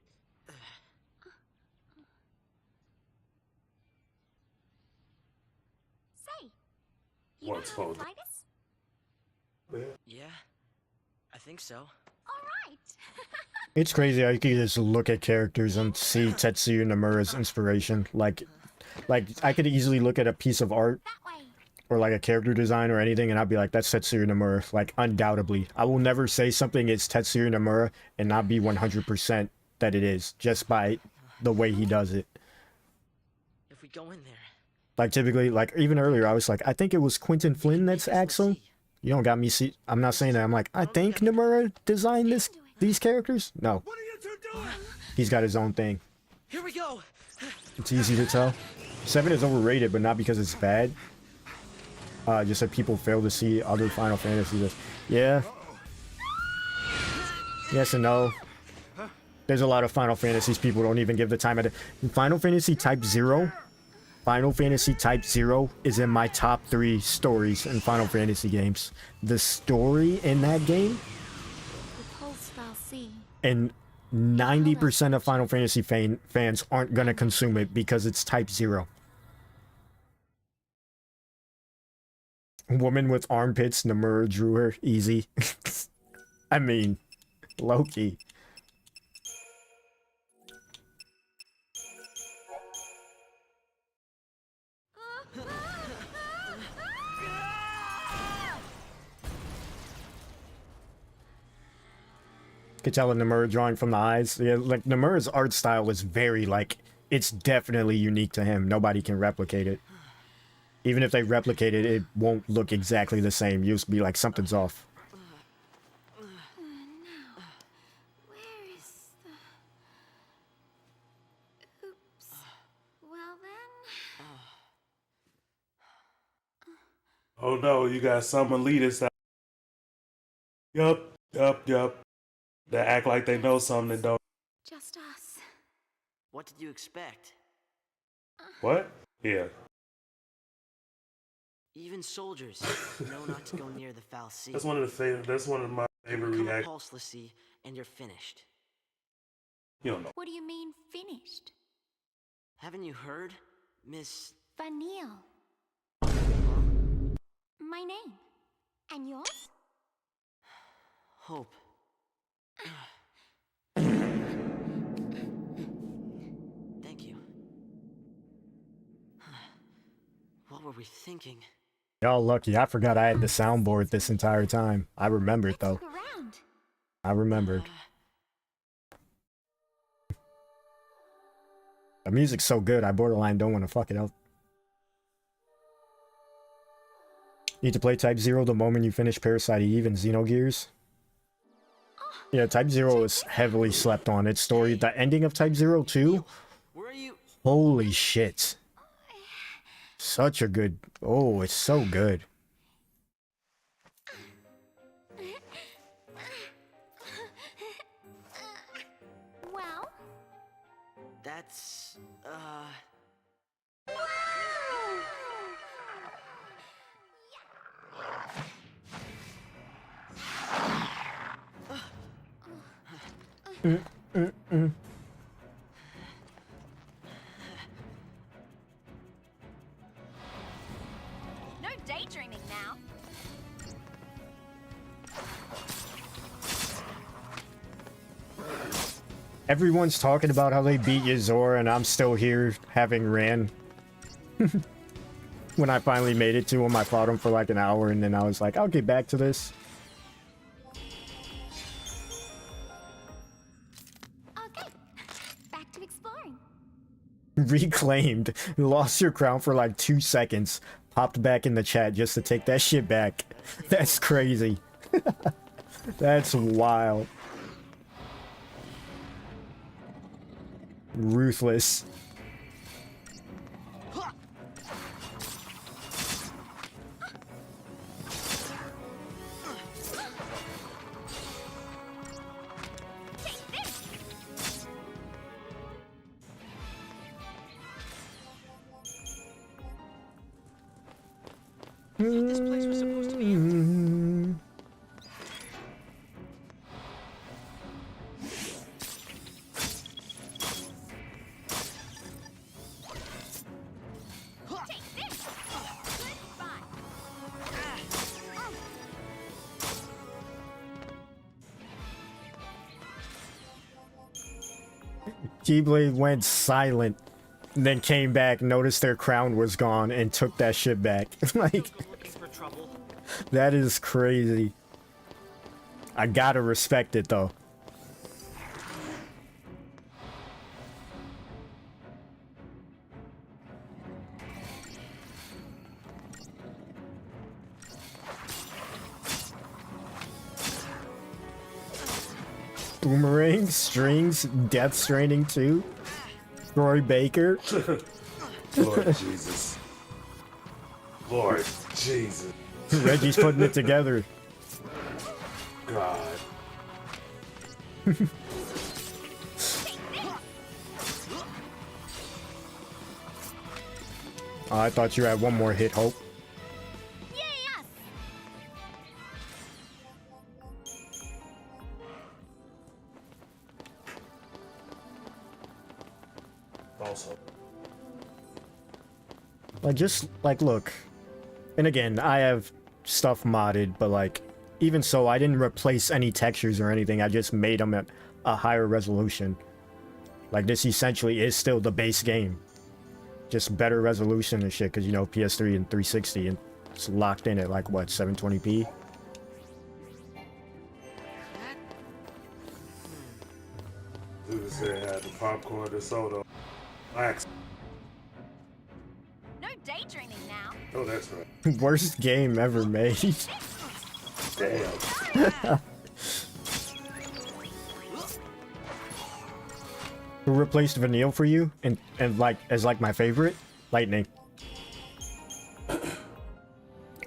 Say, What's supposed to? Yeah, I think so. All right. It's crazy how you can just look at characters and see Tetsuya Nomura's inspiration. Like I could easily look at a piece of art That way. or like a character design or anything, and I'd be like, that's Tetsuya Nomura. Like, undoubtedly. I will never say something is Tetsuya Nomura and not be 100% that it is, just by the way he does it. If we go in there. Like, typically, like, even earlier, I was like, I think it was Quentin Flynn that's Axel. You don't got me see. I'm not saying that. I'm like, I think Nomura designed these characters. No. What are you two doing? He's got his own thing. Here we go. It's easy to tell. 7 is overrated, but not because it's bad. Just that people fail to see other Final Fantasies. Yeah. Yes and no. There's a lot of Final Fantasies people don't even give the time of it. Final Fantasy Type 0. Final Fantasy Type 0 is in my top 3 stories in Final Fantasy games. The story in that game, The pulse file C. and 90% of Final Fantasy fans aren't gonna consume it because it's Type 0. Woman with armpits, Nomura drew her. Easy. I mean, low-key. Could tell a Nomura drawing from the eyes. Yeah, like Nomura's art style is very like, it's definitely unique to him. Nobody can replicate it. Even if they replicate it, it won't look exactly the same. You'll be like, something's off. Now, where is the... Oops. Well then... Oh no, you got some elitists out. Yup. They act like they know something they don't. Just us. What did you expect? What? Yeah. Even soldiers know not to go near the foul sea. That's one of my favorite Become a reactions. pulseless sea, and you're finished. You don't know. What do you mean, finished? Haven't you heard, Miss? Vanille. My name. And yours? Hope. Thank you. What were we thinking? Y'all lucky. I forgot I had the soundboard this entire time. I remembered though. Look around. I remembered. The music's so good, I borderline don't want to fuck it up. Need to play Type 0 the moment you finish Parasite Eve and Xenogears. Yeah, Type 0 is heavily slept on. Its story, the ending of Type 0 too. Where are you? Holy shit. Such a good... Oh, it's so good. Well? That's, Everyone's talking about how they beat Ysor, and I'm still here having ran. When I finally made it to him, I fought him for like an hour, and then I was like, I'll get back to this. Okay, back to exploring. Reclaimed. Lost your crown for like 2 seconds. Popped back in the chat just to take that shit back. That's crazy. That's wild. Ruthless. This place was supposed to be empty. Keyblade went silent, and then came back, noticed their crown was gone, and took that shit back. Like, Looking for trouble. that is crazy. I gotta respect it, though. Boomerang, Strings, Death Stranding 2, Roy Baker. Lord Jesus. Lord Jesus. Reggie's putting it together. God. Oh, I thought you had one more hit, Hope. Yes! Also. Like, just, like, look. And again, I have stuff modded, but, like, even so, I didn't replace any textures or anything. I just made them at a higher resolution. Like, this essentially is still the base game. Just better resolution and shit, because, you know, PS3 and 360, and it's locked in at, like, what, 720p? Dude said had the popcorn, the soda. Wax. No daydreaming now. Oh, that's right. Worst game ever made. Damn. Who replaced Vanille for you? And like, as like my favorite? Lightning.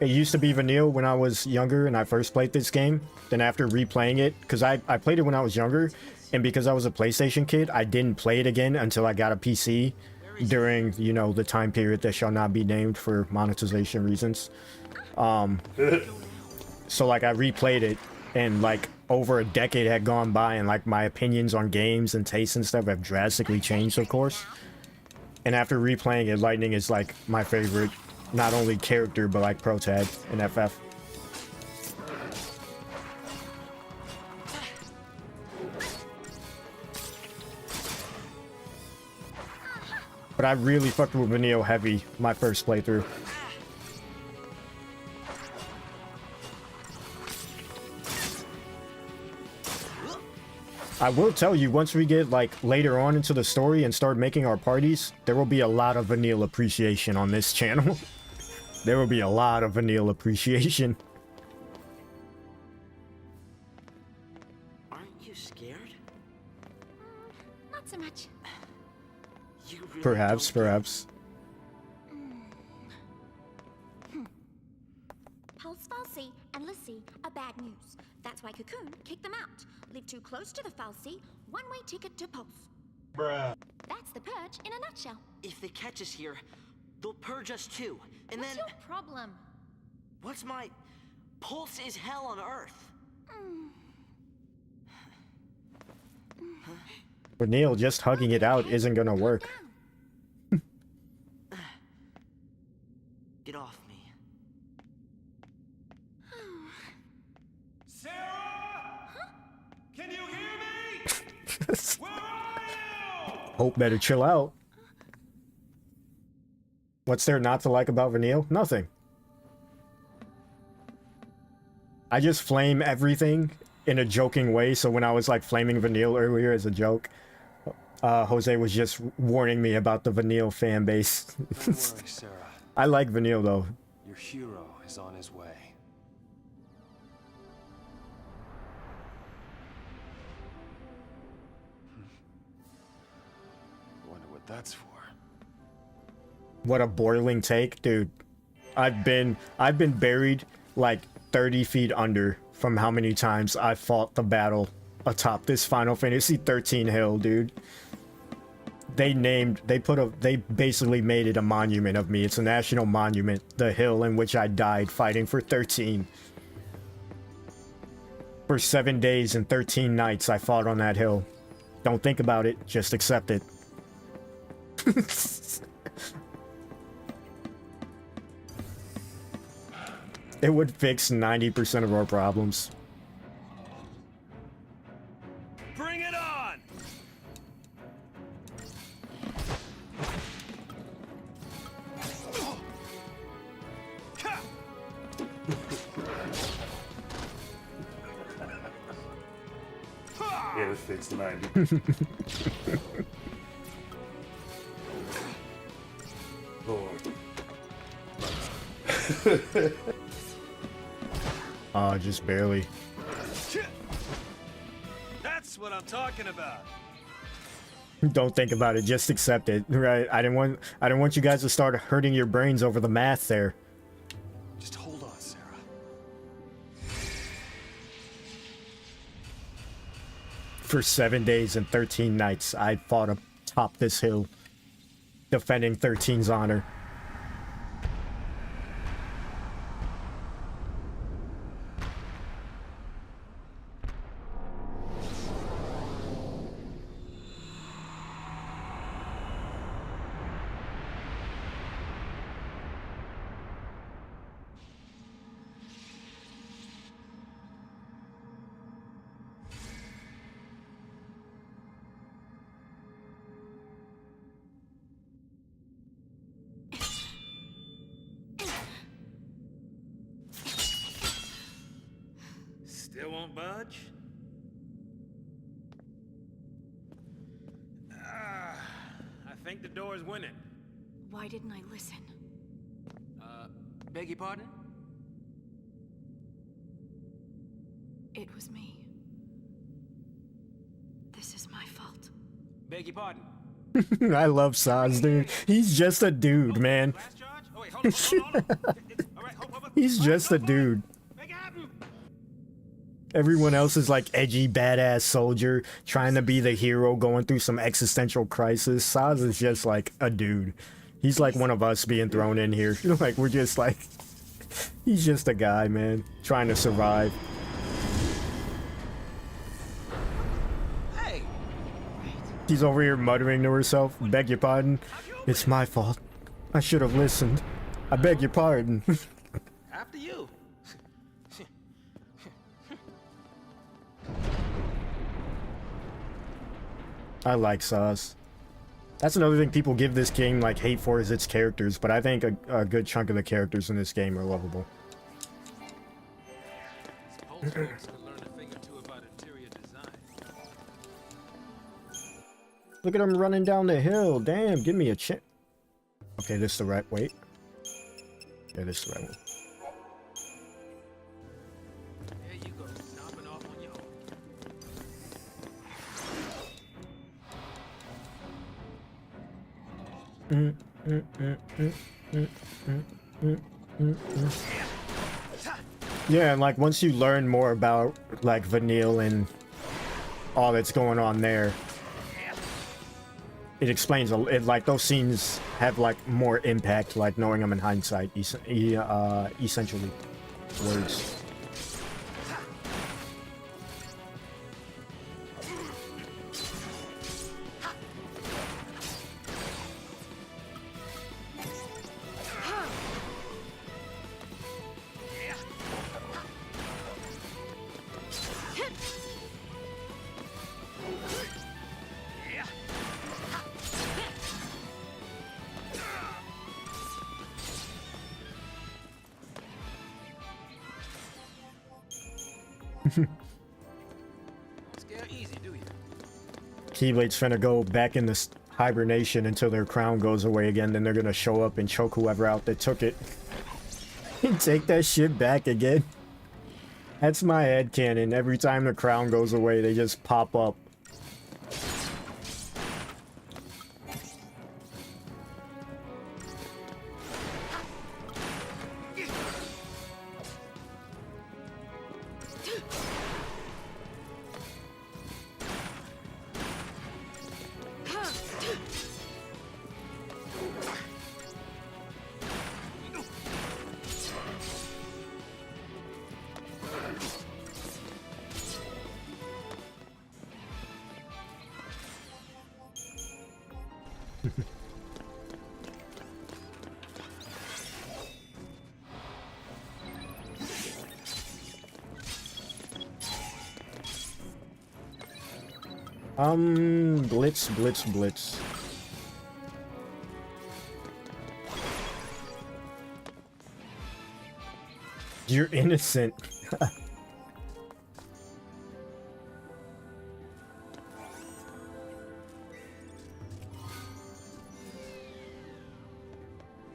It used to be Vanille when I was younger and I first played this game. Then after replaying it, because I played it when I was younger, and because I was a PlayStation kid, I didn't play it again until I got a PC during, you know, the time period that shall not be named for monetization reasons. So like I replayed it, and like over a decade had gone by, and like my opinions on games and tastes and stuff have drastically changed, of course. And after replaying it, Lightning is like my favorite, not only character, but like protag in FF. But I really fucked with Vanille heavy my first playthrough. I will tell you, once we get like later on into the story and start making our parties, there will be a lot of Vanille appreciation on this channel. There will be a lot of Vanille appreciation. Aren't you scared? Not so much. You really Perhaps, don't perhaps. Pulse Falsey and Lissy are bad news. That's why Cocoon kicked them out. Live too close to the Falsey, one-way ticket to Pulse. Bruh. That's the purge in a nutshell. If they catch us here, they'll purge us too. And What's then... your problem? What's my... Pulse is hell on Earth. Vanille just hugging it out isn't gonna work. Get off me. Sarah? Can you hear me? Where are Hope better chill out. What's there not to like about Vanille? Nothing. I just flame everything in a joking way, so when I was like flaming Vanille earlier as a joke, Jose was just warning me about the Vanille fan base. Don't worry, Sarah. I like Vanille though. Your hero is on his way. Wonder what that's for. What a boiling take, dude. I've been buried like 30 feet under from how many times I fought the battle atop this Final Fantasy 13 hill, dude. They basically made it a monument of me. It's a national monument, the hill in which I died fighting for 13. For 7 days and 13 nights I fought on that hill. Don't think about it, just accept it. It would fix 90% of our problems. Bring it on! Yeah, it fixed 90. Lord. Just barely. That's what I'm talking about. Don't think about it, just accept it, right? I didn't want you guys to start hurting your brains over the math there. Just hold on, Sarah. For 7 days and 13 nights, I fought atop this hill, defending 13's honor. Still won't budge? I think the door's winning. Why didn't I listen? Beg your pardon? It was me. This is my fault. Beg your pardon? I love Saz, dude. He's just a dude, man. Last charge? Oh, wait, hold on. All right, hold. He's just a dude. Make it happen. Everyone else is like edgy, badass soldier trying to be the hero, going through some existential crisis. Saz is just like a dude. He's like one of us being thrown in here. Like, we're just like... He's just a guy, man, trying to survive. Hey! She's over here muttering to herself. Beg your pardon. It's my fault. I should have listened. I beg your pardon. After you. I like Saz. That's another thing people give this game like hate for, is its characters, but I think a good chunk of the characters in this game are lovable. Pulse folks could learn a thing or two about interior design. Look at him running down the hill. Damn, give me a chip. Okay, this is the right way. Yeah, this is the right one. There you go, stomping off on your Yeah, and like once you learn more about like Vanille and all that's going on there, it explains it, like those scenes have like more impact, like knowing them in hindsight, essentially. Words. Scare easy, do you? Keyblade's finna go back in this hibernation until their crown goes away again. Then they're gonna show up and choke whoever out that took it. And take that shit back again. That's my headcanon. Every time the crown goes away, they just pop up. Blitz, blitz, blitz. You're innocent.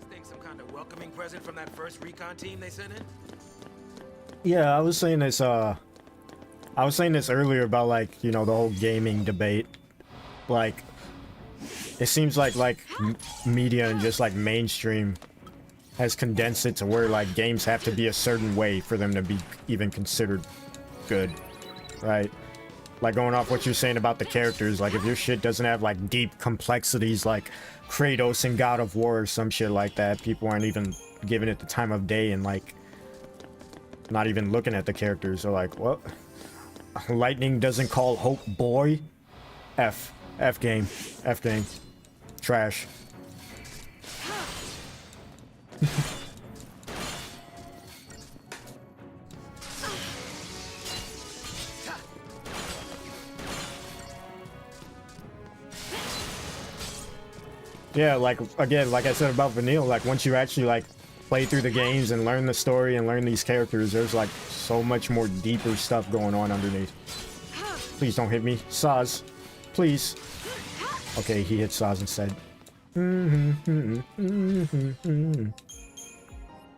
Think some kind of welcoming present from that first recon team they sent in? Yeah, I was saying this earlier about, like, you know, the whole gaming debate. Like, it seems like media and just like mainstream has condensed it to where like games have to be a certain way for them to be even considered good, right? Like, going off what you're saying about the characters, like if your shit doesn't have like deep complexities like Kratos in God of War or some shit like that, people aren't even giving it the time of day and like not even looking at the characters. They're like, what? Lightning doesn't call hope boy? F game. Trash. Yeah, like, again, like I said about Vanille, like, once you actually, like, play through the games and learn the story and learn these characters, there's, like, so much more deeper stuff going on underneath. Please don't hit me. Saz. Please. Okay, he hit Saz instead.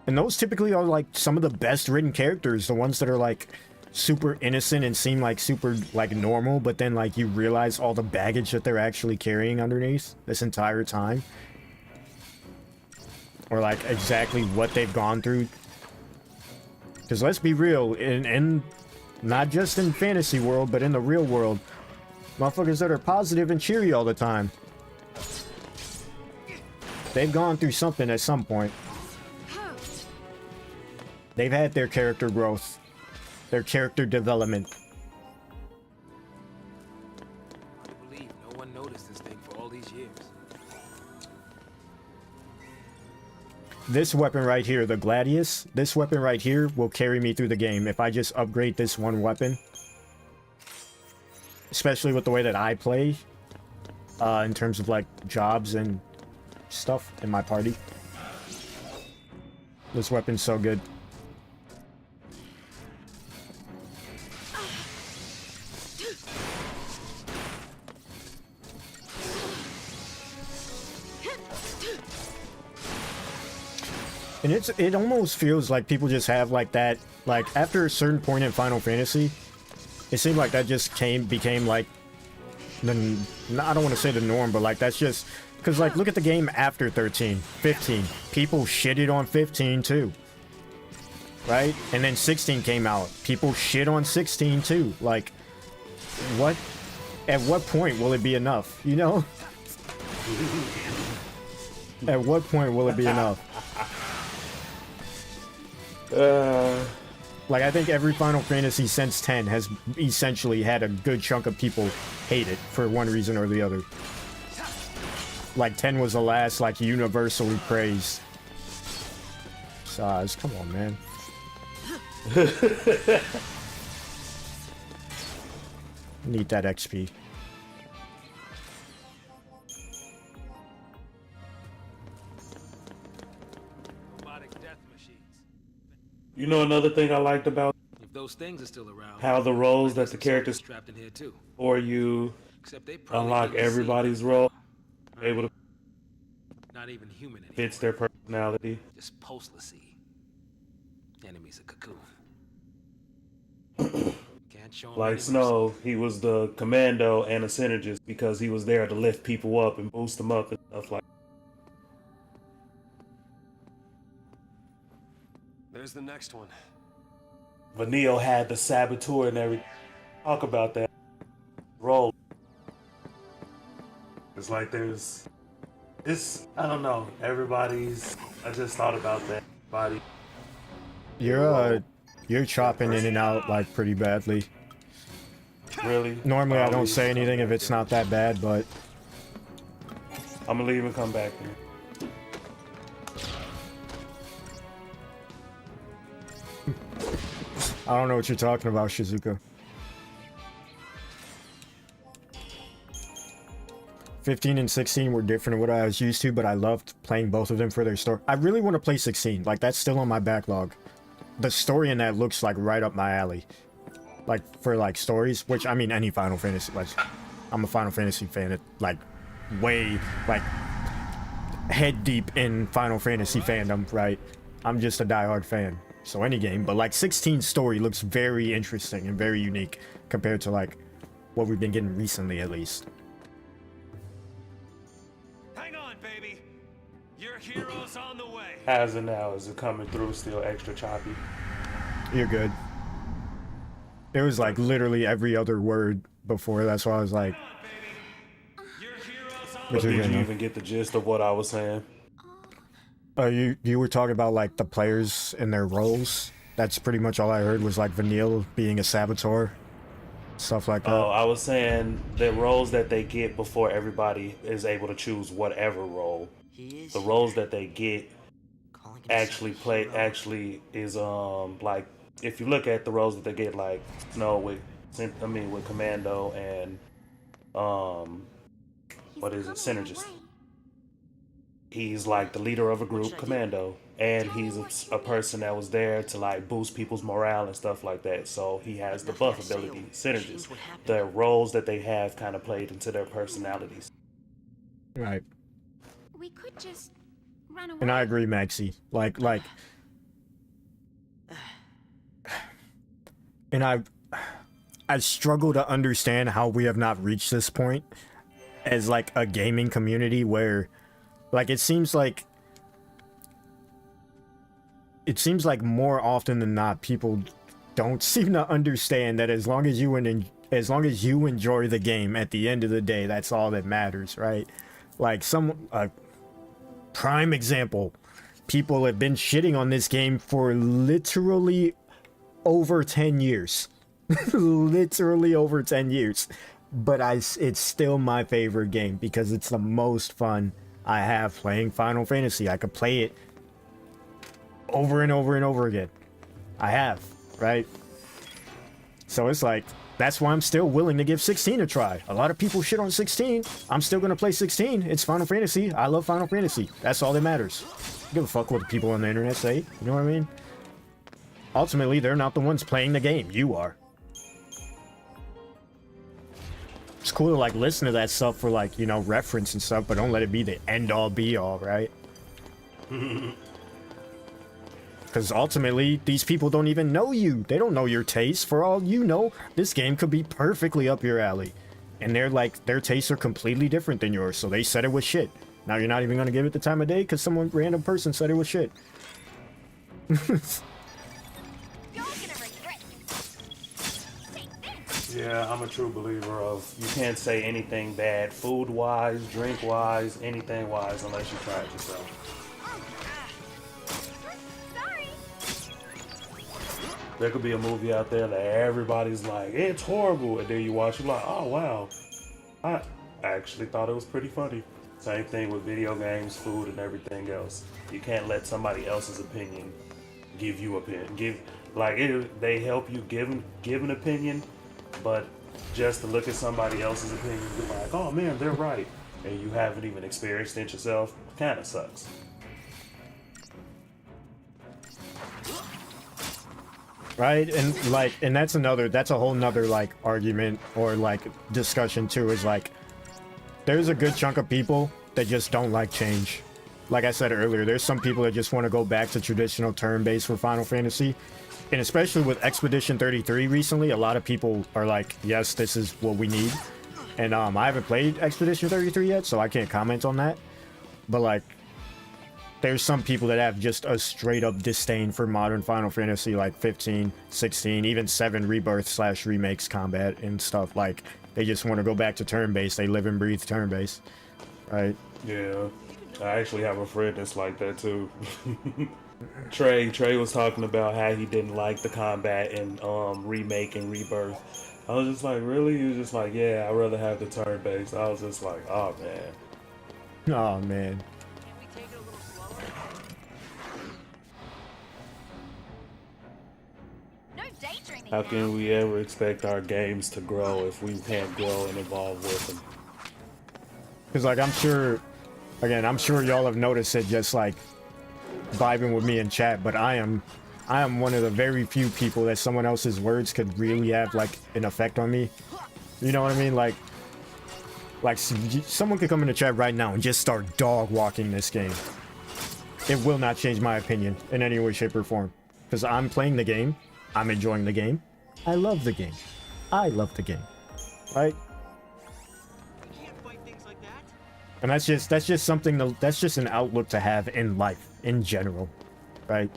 And those typically are, like, some of the best written characters. The ones that are, like, super innocent and seem, like, super, like, normal, but then, like, you realize all the baggage that they're actually carrying underneath this entire time. Or, like, exactly what they've gone through. Because let's be real, in not just in fantasy world, but in the real world, motherfuckers that are positive and cheery all the time, they've gone through something at some point. They've had their character growth, their character development. I believe no one noticed this thing for all these years. This weapon right here, the Gladius, this weapon right here will carry me through the game if I just upgrade this one weapon. Especially with the way that I play, in terms of, like, jobs and stuff in my party. This weapon's so good. And it almost feels like people just have like that, like after a certain point in Final Fantasy, it seemed like that just became like the, I don't want to say the norm, but like that's just, because like look at the game after 13, 15. People shitted on 15 too. Right? And then 16 came out. People shit on 16 too. Like, what? At what point will it be enough? You know? At what point will it be enough? Like, I think every Final Fantasy since 10 has essentially had a good chunk of people hate it for one reason or the other. Like, 10 was the last, like, universally praised. Saz, come on, man. Need that XP. You know another thing I liked about If those things are still around, how the roles that the some characters soldiers trapped in here too. or you Except they probably unlock can't be seen everybody's right role, now. able to Not even human anymore. fits their personality. Just postlessy. Enemies of Cocoon. Can't show 'em any Like mercy. Snow, he was the commando and a synergist because he was there to lift people up and boost them up and stuff like. There's the next one. Vanille had the saboteur and everything. Talk about that role. It's like I don't know. Everybody's. I just thought about that. Body. You're chopping in and out like pretty badly. Really? Normally I I'll don't leave say and come anything if back it's then. not that bad, but I'm gonna leave and come back then. I don't know what you're talking about, Shizuka. 15 and 16 were different than what I was used to, but I loved playing both of them for their story. I really want to play 16. Like, that's still on my backlog. The story in that looks like right up my alley. Like, for like stories, which I mean any Final Fantasy, like I'm a Final Fantasy fan. It like way like head deep in Final Fantasy fandom, right? I'm just a diehard fan. So any game, but like 16's story looks very interesting and very unique compared to like what we've been getting recently at least. Hang on, baby. Your hero's on the way. As of now, is it coming through still extra choppy? You're good. It was like literally every other word before, that's why I was like, Your hero's on but Did you're good you now. even get the gist of what I was saying? You were talking about like the players and their roles. That's pretty much all I heard was like Vanille being a saboteur, stuff like that. Oh, I was saying the roles that they get before everybody is able to choose whatever role. The roles that they get actually is like if you look at the roles that they get, like Snow with Commando and what is it, Synergist. He's like the leader of a group, Commando, and he's a person that was there to like boost people's morale and stuff like that. So he has the buff ability, Synergist. The roles that they have kind of played into their personalities. Right. We could just run away. And I agree, Maxie. Like, and I struggle to understand how we have not reached this point as like a gaming community where, like, it seems like more often than not people don't seem to understand that as long as you enjoy the game, at the end of the day, that's all that matters, right? Like prime example, people have been shitting on this game for literally over 10 years. Literally over 10 years. But it's still my favorite game because it's the most fun I have playing Final Fantasy. I could play it over and over and over again. I have, right? So it's like, that's why I'm still willing to give 16 a try. A lot of people shit on 16. I'm still gonna play 16. It's Final Fantasy. I love Final Fantasy. That's all that matters. Give a fuck what the people on the internet say. You know what I mean? Ultimately, they're not the ones playing the game. You are. It's cool to like listen to that stuff for like, you know, reference and stuff, but don't let it be the end all be all, right? Because ultimately, these people don't even know you. They don't know your taste. For all you know, this game could be perfectly up your alley. And they're like, their tastes are completely different than yours, so they said it was shit. Now you're not even going to give it the time of day because some random person said it was shit. Yeah, I'm a true believer of you can't say anything bad food-wise, drink-wise, anything-wise unless you try it yourself. There could be a movie out there that everybody's like, it's horrible, and then you watch, you're like, oh wow, I actually thought it was pretty funny. Same thing with video games, food, and everything else. You can't let somebody else's opinion give you opinion. They help you give an opinion, but just to look at somebody else's opinion and be like, oh man, they're right, and you haven't even experienced it yourself, kind of sucks. Right? And like, and that's a whole nother like argument or like discussion too, is like there's a good chunk of people that just don't like change. Like I said earlier, there's some people that just want to go back to traditional turn-based for Final Fantasy. And especially with Expedition 33 recently, a lot of people are like, yes, this is what we need. And I haven't played Expedition 33 yet, so I can't comment on that. But like, there's some people that have just a straight up disdain for modern Final Fantasy, like 15, 16, even 7 rebirth / remakes combat and stuff. Like, they just want to go back to turn-based. They live and breathe turn-based, right? Yeah, I actually have a friend that's like that too. Trey was talking about how he didn't like the combat in remake and rebirth. I was just like, really? He was just like, yeah, I'd rather have the turn-based. I was just like, oh man. Oh man. No daydreaming. How can we ever expect our games to grow if we can't grow and evolve with them? Because like, I'm sure, again, I'm sure y'all have noticed it just like vibing with me in chat, but I am one of the very few people that someone else's words could really have like an effect on me. You know what I mean? Like someone could come in the chat right now and just start dog walking this game. It will not change my opinion in any way, shape, or form. Because I'm playing the game. I'm enjoying the game. I love the game. I love the game. Right? And that's just something that's just an outlook to have in life in general, right?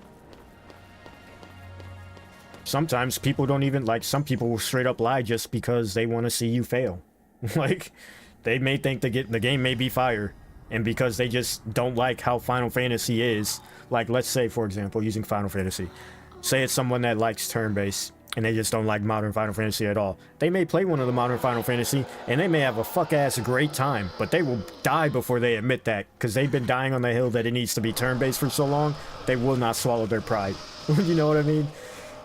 Sometimes people don't even like, some people will straight up lie just because they want to see you fail. Like, they may think the game may be fire, and because they just don't like how Final Fantasy is, like, let's say, for example, using Final Fantasy, say it's someone that likes turn-based and they just don't like modern Final Fantasy at all. They may play one of the modern Final Fantasy and they may have a fuck-ass great time, but they will die before they admit that, because they've been dying on the hill that it needs to be turn-based for so long, they will not swallow their pride. You know what I mean?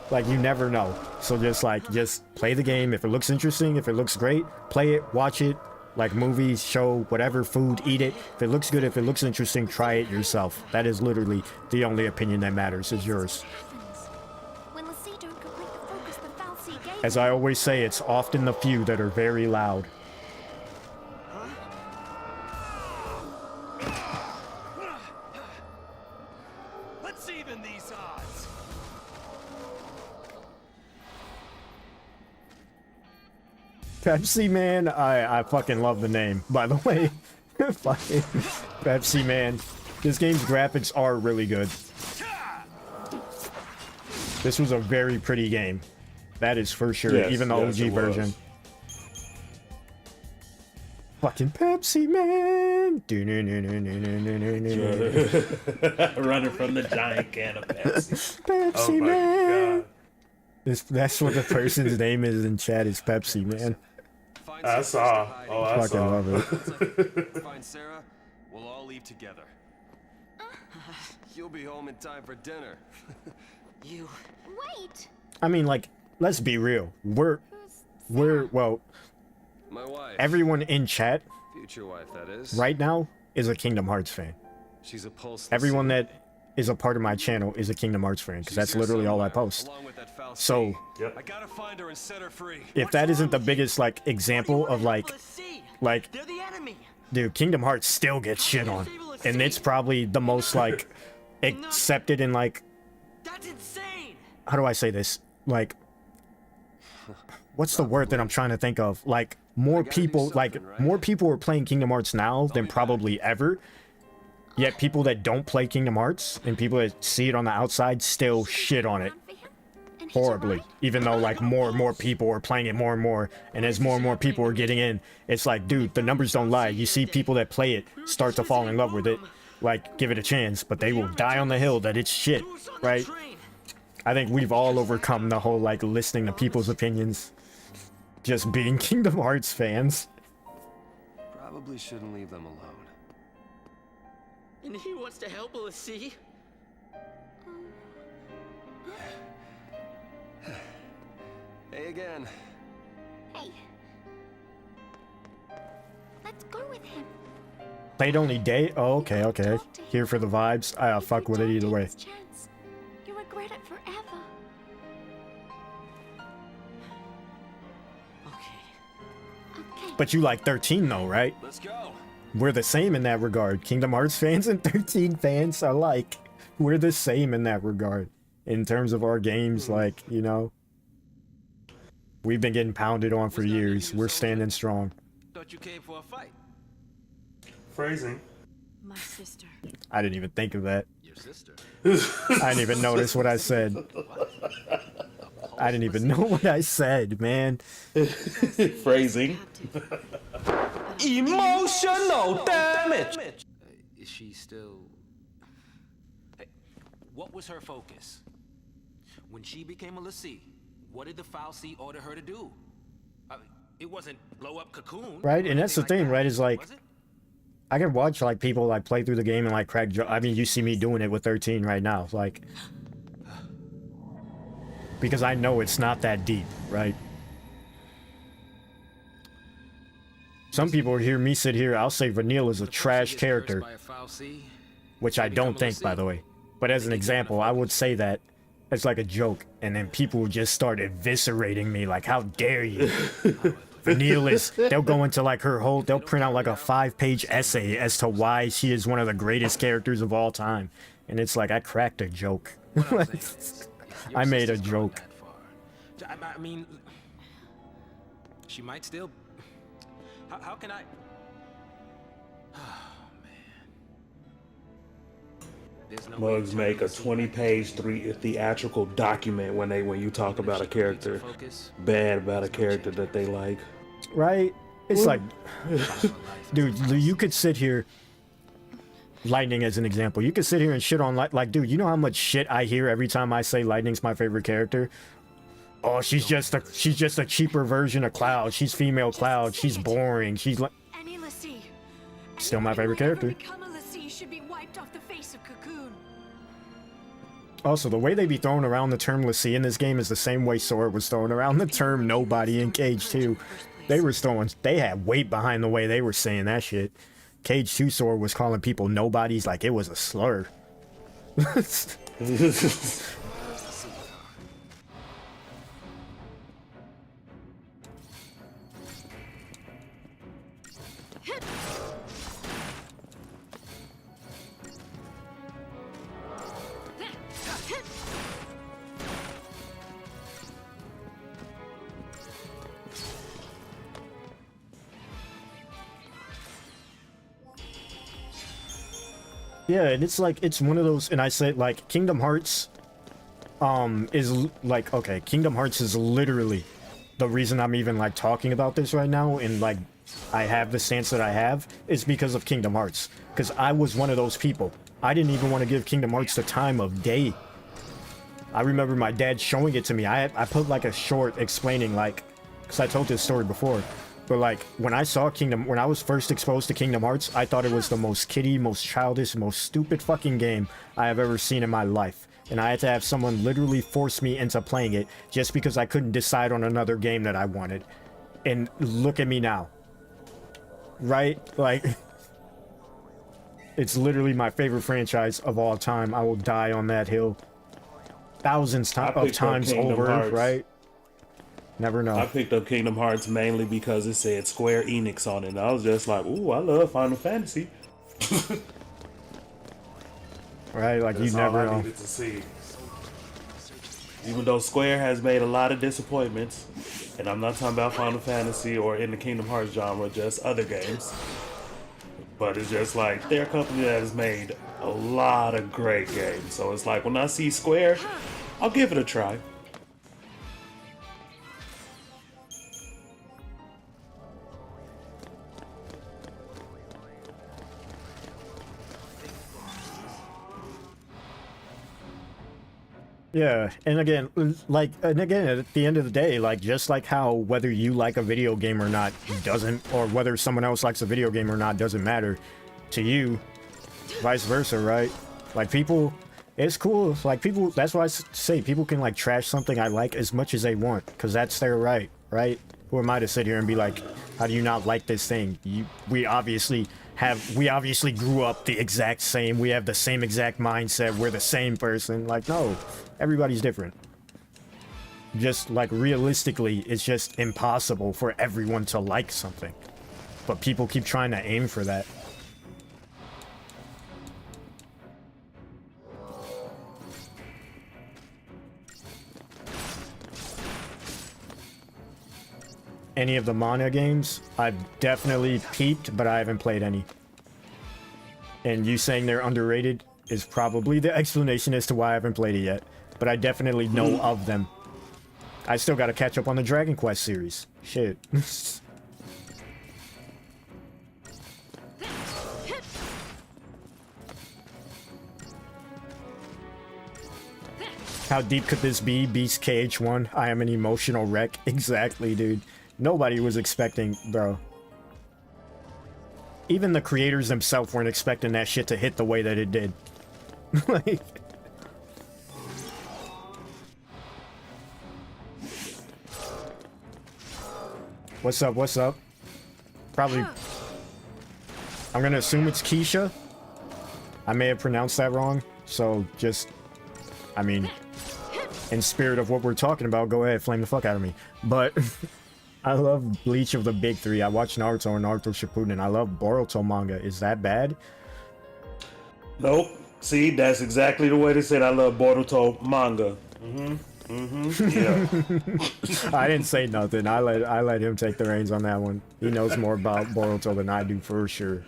Like, you never know. So just play the game. If it looks interesting, if it looks great, play it, watch it. Like movies, show, whatever, food, eat it. If it looks good, if it looks interesting, try it yourself. That is literally the only opinion that matters, is yours. As I always say, it's often the few that are very loud. Let's even these odds. Pepsi Man, I fucking love the name, by the way. Fucking Pepsi Man. This game's graphics are really good. This was a very pretty game. That is for sure, yes, even the yes, OG version. Fucking Pepsi Man! Running from the giant can of Pepsi. Pepsi Oh my Man! God. That's what the person's name is in chat, is Pepsi Man. I saw. Oh, I Fucking saw. love it. Find Sarah. We'll all leave together. You'll be home in time for dinner. You. Wait. I mean, like, let's be real. Well, My wife. everyone in chat Future wife, that is. right now is a Kingdom Hearts fan. She's a pulse. Everyone that is a part of my channel is a Kingdom Hearts fan, because that's literally all I post. So, I gotta find her and set her free. if that isn't the biggest, like, example of, like, They're the enemy. dude, Kingdom Hearts still gets shit on. And it's probably the most, like, accepted and, like, That's insane. how do I say this? Like, what's the word that I'm trying to think of? Like, more people are playing Kingdom Hearts now than probably ever. Yet people that don't play Kingdom Hearts and people that see it on the outside still shit on it horribly. Even though, like, more and more people are playing it more and more, and as more and more people are getting in, it's like, dude, the numbers don't lie. You see people that play it start to fall in love with it, like, give it a chance, but they will die on the hill that it's shit, right? I think we've all overcome the whole, like, listening to people's opinions, just being Kingdom Hearts fans. Probably shouldn't leave them alone. And he wants to help Lucy. Hey again. Hey. Let's go with him. Played only day? Oh, okay, okay. Here for the vibes. I'll fuck with it either way. You regret it forever. But you like 13 though, right? Let's go. We're the same in that regard. Kingdom Hearts fans and 13 fans are like, we're the same in that regard. In terms of our games, like, you know, we've been getting pounded on for years. We're standing strong. Thought you came for a fight. Phrasing. My sister. I didn't even think of that. Your sister. I didn't even notice what I said. I didn't even know what I said, man. Phrasing. Emotional damage. Is she still... Hey, what was her focus? When she became a lessee, what did the fal'Cie order her to do? It wasn't blow up Cocoon. Right, and that's the anything thing, like right, that, is like, was it? I can watch like people like play through the game and like crack I mean, you see me doing it with 13 right now, like, because I know it's not that deep, right? Some people hear me sit here, I'll say Vanille is a trash character, which I don't think, by the way. But as an example, I would say that it's like a joke, and then people just start eviscerating me, like, how dare you? Vanille is, they'll go into like her whole, they'll print out like a 5-page essay as to why she is one of the greatest characters of all time. And it's like, I cracked a joke. I made a joke. I mean, she might still... How can I... Oh, man. There's no Mugs make a 20-page theatrical document when you talk about a character, bad about a character that they like. Right? It's like, dude, you could sit here, Lightning as an example, you could sit here and shit on, like, dude, you know how much shit I hear every time I say Lightning's my favorite character? Oh, she's just a cheaper version of Cloud. She's female Cloud. She's boring. She's like, Any lessee. Still my favorite character. Become a lessee should be wiped off the face of Cocoon. also, the way they be throwing around the term lessee in this game is the same way Sora was throwing around the term nobody in Cage 2. They had weight behind the way they were saying that shit. Cage 2 Sora was calling people nobodies like it was a slur. Yeah, and it's like, it's one of those, and I said, like, Kingdom Hearts, is, like, okay, Kingdom Hearts is literally the reason I'm even, like, talking about this right now, and, like, I have the stance that I have, is because of Kingdom Hearts. Because I was one of those people. I didn't even want to give Kingdom Hearts the time of day. I remember my dad showing it to me. I put, like, a short explaining, like, because I told this story before. But, like, when I was first exposed to Kingdom Hearts, I thought it was the most kiddie, most childish, most stupid fucking game I have ever seen in my life. And I had to have someone literally force me into playing it just because I couldn't decide on another game that I wanted. And look at me now. Right? Like, it's literally my favorite franchise of all time. I will die on that hill thousands of times over, right? Never know. I picked up Kingdom Hearts mainly because it said Square Enix on it. And I was just like, ooh, I love Final Fantasy. Right, like, that's you never all I know. needed to see. Even though Square has made a lot of disappointments, and I'm not talking about Final Fantasy or in the Kingdom Hearts genre, just other games. But it's just like, they're a company that has made a lot of great games. So it's like, when I see Square, I'll give it a try. Yeah, and again, at the end of the day, like, just like how whether you like a video game or not doesn't, or whether someone else likes a video game or not doesn't matter to you, vice versa, right? Like, people, it's cool. Like, people, that's why I say people can, like, trash something I like as much as they want, because that's their right, right? Who am I to sit here and be like, how do you not like this thing? We obviously grew up the exact same. We have the same exact mindset. We're the same person. Like, no, everybody's different. just like realistically, it's just impossible for everyone to like something. But people keep trying to aim for that. Any of the Mana games, I've definitely peeped, but I haven't played any. And you saying they're underrated is probably the explanation as to why I haven't played it yet. But I definitely know of them. I still gotta catch up on the Dragon Quest series. Shit. How deep could this be? Beast KH1. I am an emotional wreck. Exactly, dude. Nobody was expecting, bro. Even the creators themselves weren't expecting that shit to hit the way that it did. Like... What's up, what's up? Probably... I'm gonna assume it's Keisha. I may have pronounced that wrong, so just... I mean... In spirit of what we're talking about, go ahead, flame the fuck out of me. But... I love Bleach of the big three. I watch Naruto and Naruto Shippuden. I love Boruto manga. Is that bad? Nope. See, that's exactly the way they said I love Boruto manga. Yeah. I didn't say nothing. I let him take the reins on that one. He knows more about Boruto than I do for sure.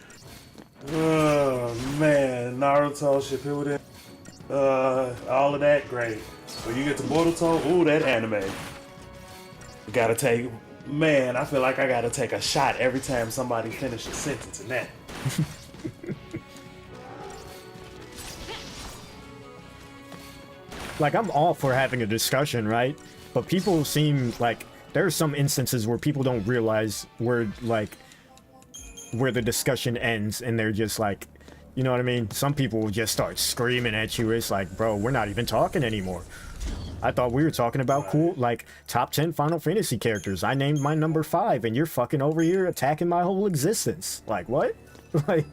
Oh man, Naruto Shippuden, all of that great. When you get to Boruto, ooh, that anime. You gotta take. Man, I feel like I gotta take a shot every time somebody finishes a sentence in that. Like, I'm all for having a discussion, right? But people seem like there are some instances where people don't realize where the discussion ends, and they're just like, you know what I mean? Some people will just start screaming at you. It's like, bro, we're not even talking anymore. I thought we were talking about cool, like, top 10 Final Fantasy characters. I named my number 5, and you're fucking over here attacking my whole existence. Like, what? Like...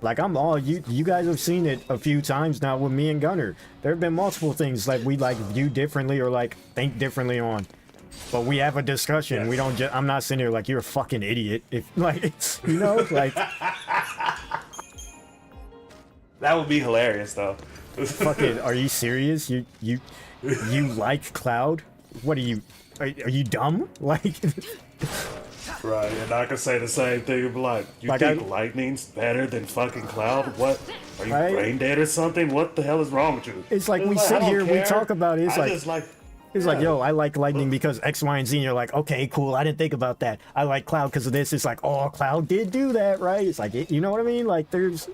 Like, I'm all... You guys have seen it a few times now with me and Gunner. There have been multiple things, like, we, like, view differently or, like, think differently on. But we have a discussion. Yes. We don't just... I'm not sitting here like, you're a fucking idiot. If, like, you know, like... That would be hilarious, though. Fucking, are you serious? You like Cloud? What are you dumb? Like, right? And I could say the same thing. Be like, you like think lightning's better than fucking Cloud? What? Are you brain dead or something? What the hell is wrong with you? It's like we sit here, we talk about it. It's like. It's like, yo, I like lightning because X, Y, and Z, and you're like, okay, cool, I didn't think about that. I like Cloud because of this. It's like, oh, Cloud did do that, right? It's like, you know what I mean? Like, there's...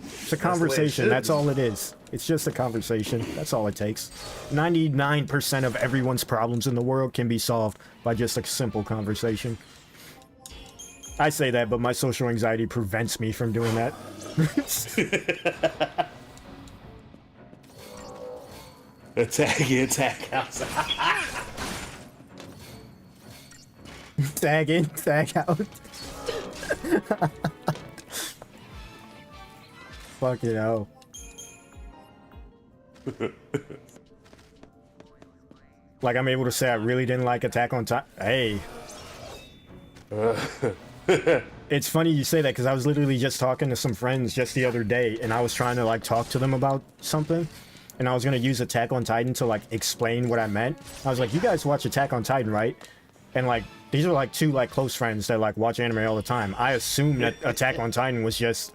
It's a conversation. That's all it is. It's just a conversation. That's all it takes. 99% of everyone's problems in the world can be solved by just a simple conversation. I say that, but my social anxiety prevents me from doing that. Attack outside. Tag in, tag out. Fucking hell. Like, I'm able to say I really didn't like Attack on Titan. Hey. It's funny you say that because I was literally just talking to some friends just the other day, and I was trying to, like, talk to them about something, and I was gonna use Attack on Titan to, like, explain what I meant. I was like, you guys watch Attack on Titan, right? And, like, these are, like, two, like, close friends that, like, watch anime all the time. I assumed that Attack on Titan was just...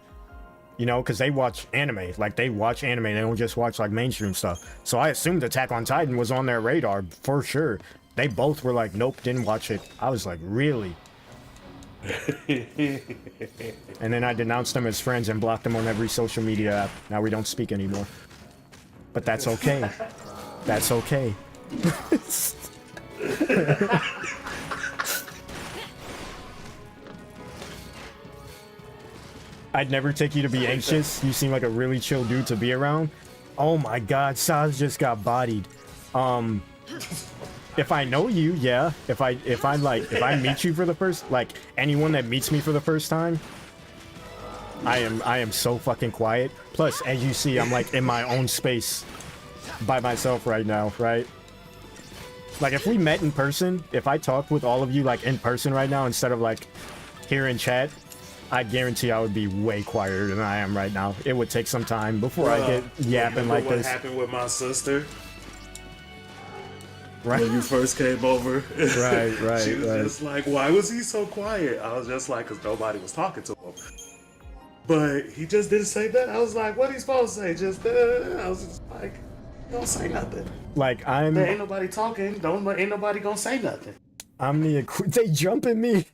You know, because they watch anime. Like, they watch anime. They don't just watch, like, mainstream stuff. So I assumed Attack on Titan was on their radar, for sure. They both were like, nope, didn't watch it. I was like, really? And then I denounced them as friends and blocked them on every social media app. Now we don't speak anymore. But that's okay. That's okay. I'd never take you to be anxious. You seem like a really chill dude to be around. Oh my god, Saz just got bodied. If I know you, yeah. If I meet you for the first, like, anyone that meets me for the first time, I am so fucking quiet. Plus, as you see, I'm like in my own space by myself right now, right? Like if we met in person, if I talked with all of you like in person right now instead of like here in chat, I guarantee I would be way quieter than I am right now. It would take some time before I get yapping like what this. What happened with my sister? Right. When you first came over. Right, She was right. just like, why was he so quiet? I was just like, because nobody was talking to him. But he just didn't say that. I was like, what are you supposed to say? Just, I was just like, don't say nothing. Like There ain't nobody talking. Ain't nobody gonna say nothing. I'm the they jumping me.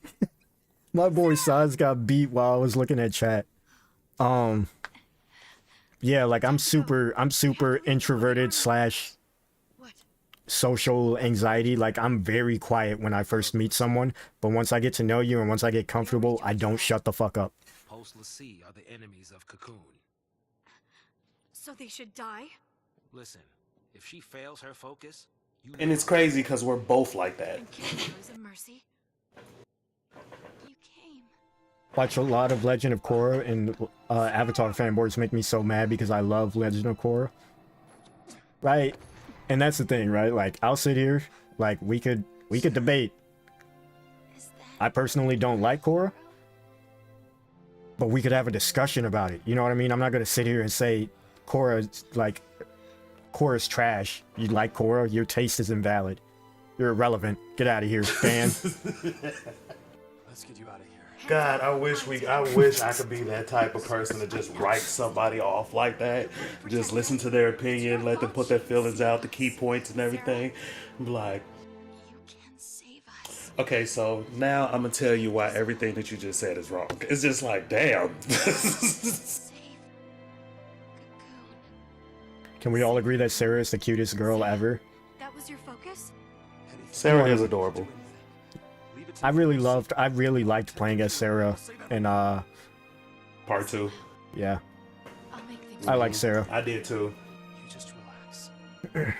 My boy Saz got beat while I was looking at chat. Yeah, like I'm super introverted slash social anxiety. Like I'm very quiet when I first meet someone, but once I get to know you and once I get comfortable, I don't shut the fuck up. Post-Lassie are the enemies of Cocoon. So they should die? Listen, if she fails her focus, you And it's crazy because we're both like that. of mercy. You came. Watch a lot of Legend of Korra, and Avatar fanboys make me so mad because I love Legend of Korra. Right? And that's the thing, right? Like I'll sit here, like we could debate. I personally don't like Korra, but we could have a discussion about it. You know what I mean? I'm not gonna sit here and say Korra's trash. You like Korra? Your taste is invalid. You're irrelevant. Get out of here, fan. Let's get you out of here. God, I wish I could be that type of person to just write somebody off like that. Just listen to their opinion, let them put their feelings out, the key points and everything. I'm like, okay, so now I'm gonna tell you why everything that you just said is wrong. It's just like, damn. Can we all agree that Sarah is the cutest girl ever? That was your focus? Sarah is adorable. I really liked playing as Sarah in Part 2. Yeah. I'll make things I like Sarah. I did too. You just relax.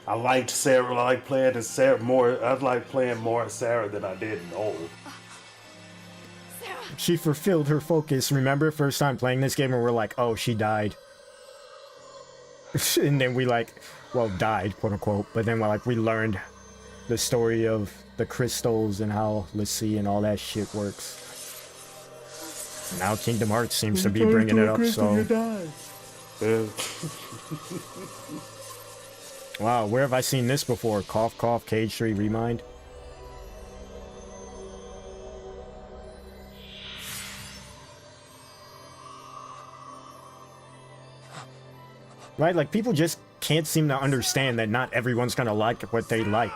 I liked Sarah. I like playing as Sarah more. I like playing more as Sarah than I did in old. She fulfilled her focus. Remember first time playing this game and we're like, oh, she died. And then we like, well, died, quote unquote. But then we learned the story of the crystals and how Lassie and all that shit works. Now Kingdom Hearts seems to be bringing it up, so... Wow, where have I seen this before? Cough Cough, Cage 3 Remind? Right, like people just can't seem to understand that not everyone's gonna like what they like.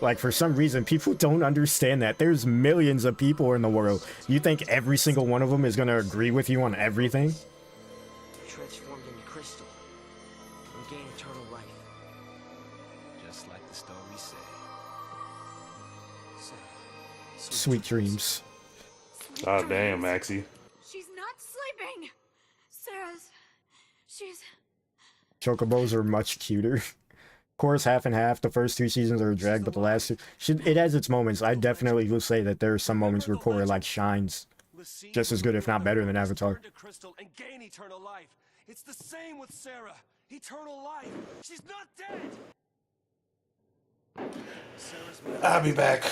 Like for some reason, people don't understand that. There's millions of people in the world. You think every single one of them is gonna agree with you on everything? Transformed into crystal and gain eternal life. just like the story said. Sweet dreams. Oh damn, Maxie. She's not sleeping! She's... Chocobos are much cuter. Korra's half and half. The first 2 seasons are a drag, but the last 2... it has its moments. I definitely will say that there are some moments where Korra, like, shines just as good, if not better, than Avatar. And gain eternal life. It's the same with Sarah. Eternal life. She's not dead. I'll be back.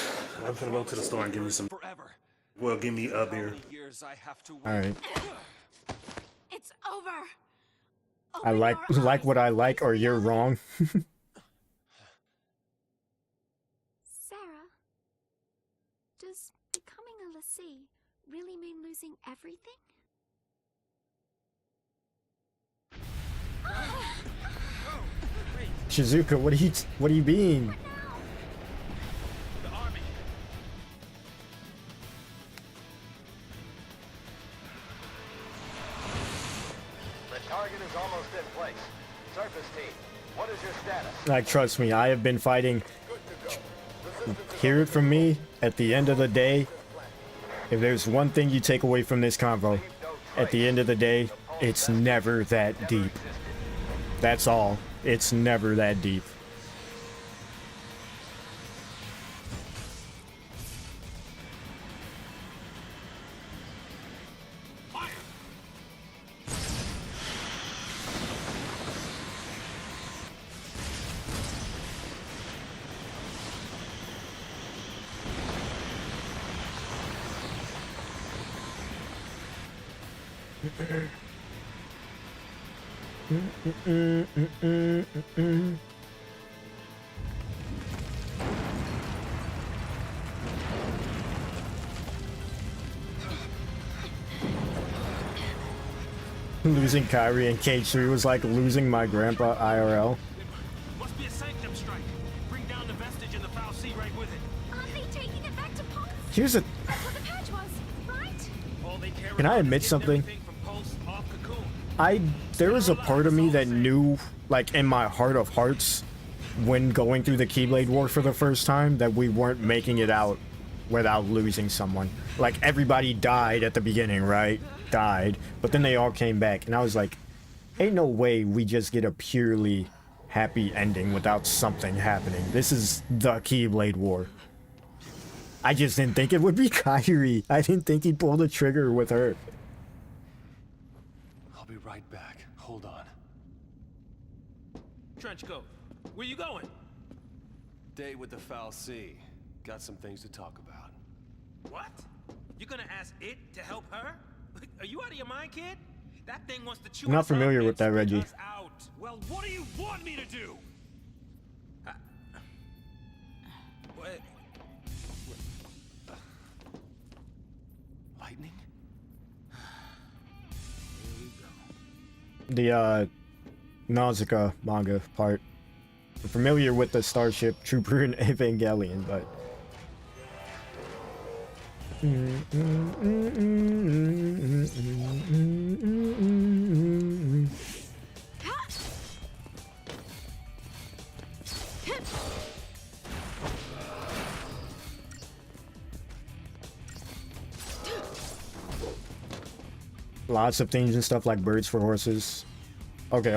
I'm gonna go to the store and give me some... Forever. Well, give me a beer. Years I have to wait. Alright. It's over! I like what I like, or you're wrong. Sarah, does becoming a Lassie really mean losing everything? Shizuka, what do you mean? Target is almost in place. Surface team, what is your status? Like, trust me, I have been fighting. Hear it from me, at the end of the day, if there's one thing you take away from this convo, at the end of the day, it's never that deep. That's all. It's never that deep. Losing Kyrie in Cage 3 was like losing my grandpa IRL. Must be a sanctum strike. Bring down the vestige and the foul sea right with it. Aren't they taking it back to Pulse? Here's a... That's what the patch was, right? All they care Can I about is admit getting something? everything from Pulse off Cocoon. There was a part of me that knew, like in my heart of hearts, when going through the Keyblade War for the first time, that we weren't making it out without losing someone. Like, everybody died at the beginning, right? Died. But then they all came back, and I was like, ain't no way we just get a purely happy ending without something happening. This is the Keyblade War. I just didn't think it would be Kyrie. I didn't think he'd pull the trigger with her. I'll be right back. Hold on. Trenchcoat, where you going? Date with the foul sea. Got some things to talk about. What? You gonna ask it to help her? Are you out of your mind, kid? That thing wants to chew I'm not us up familiar and with that, spit Reggie. us out. Well, what do you want me to do? What? Lightning? The Nausicaa manga part. I'm familiar with the Starship Trooper and Evangelion, but lots of things and stuff like birds for horses. Okay.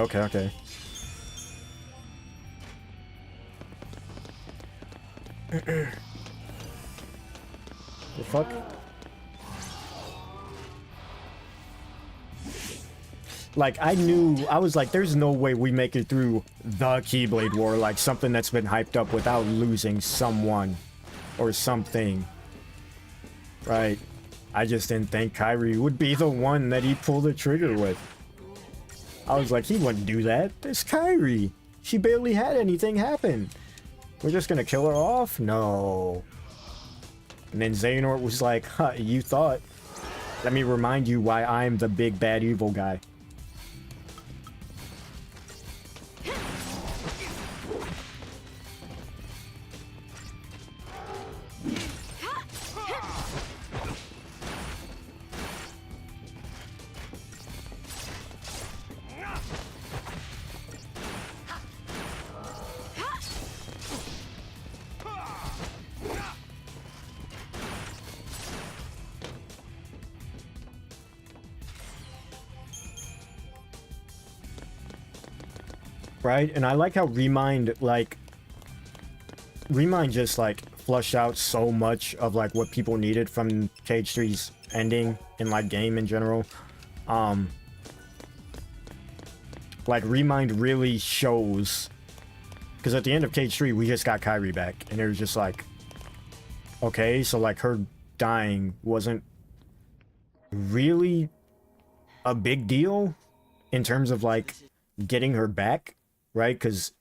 The fuck? Like, I was like, there's no way we make it through the Keyblade War, like something that's been hyped up without losing someone or something. Right? I just didn't think Kyrie would be the one that he'd pull the trigger with. I was like, he wouldn't do that. It's Kyrie. She barely had anything happen. We're just gonna kill her off? No. And then Xehanort was like, huh, you thought. Let me remind you why I'm the big bad evil guy. Right? And I like how Remind just like flushed out so much of like what people needed from Cage 3's ending and like game in general. Like Remind really shows, because at the end of Cage 3 we just got Kyrie back and it was just like, okay, so like her dying wasn't really a big deal in terms of like getting her back. Right, because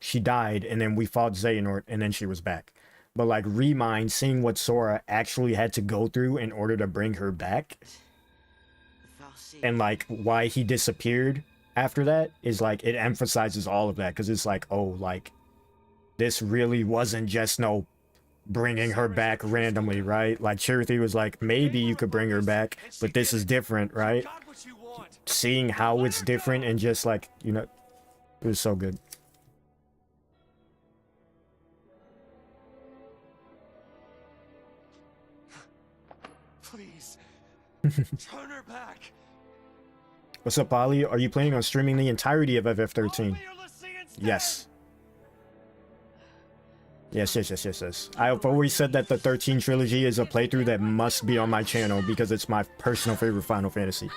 she died and then we fought Xehanort and then she was back. But like Remind, seeing what Sora actually had to go through in order to bring her back, and like why he disappeared after that, is like it emphasizes all of that, because it's like, oh, like this really wasn't just no bringing her back randomly, right? Like Charity was like, maybe you could bring her back, but this is different, right? Seeing how it's different and just like, you know. It was so good. Please. Turn her back. What's up, Ollie? Are you planning on streaming the entirety of FF13? Yes. Yes. I've always said that the 13 trilogy is a playthrough that must be on my channel because it's my personal favorite Final Fantasy.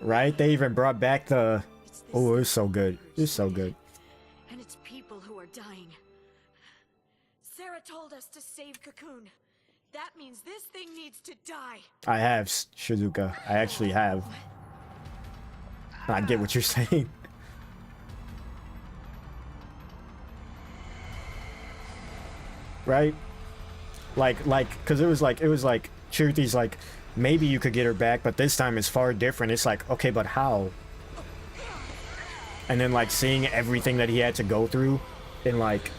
Right? They even brought back the... Oh, it was so good. It was so good. And it's people who are dying. Sarah told us to save Cocoon. That means this thing needs to die. I have, Shizuka. I actually have. I get what you're saying. Right? Like, cause it was like, Chiruti's like, maybe you could get her back, but this time it's far different. It's like, okay, but how? And then like seeing everything that he had to go through, and like,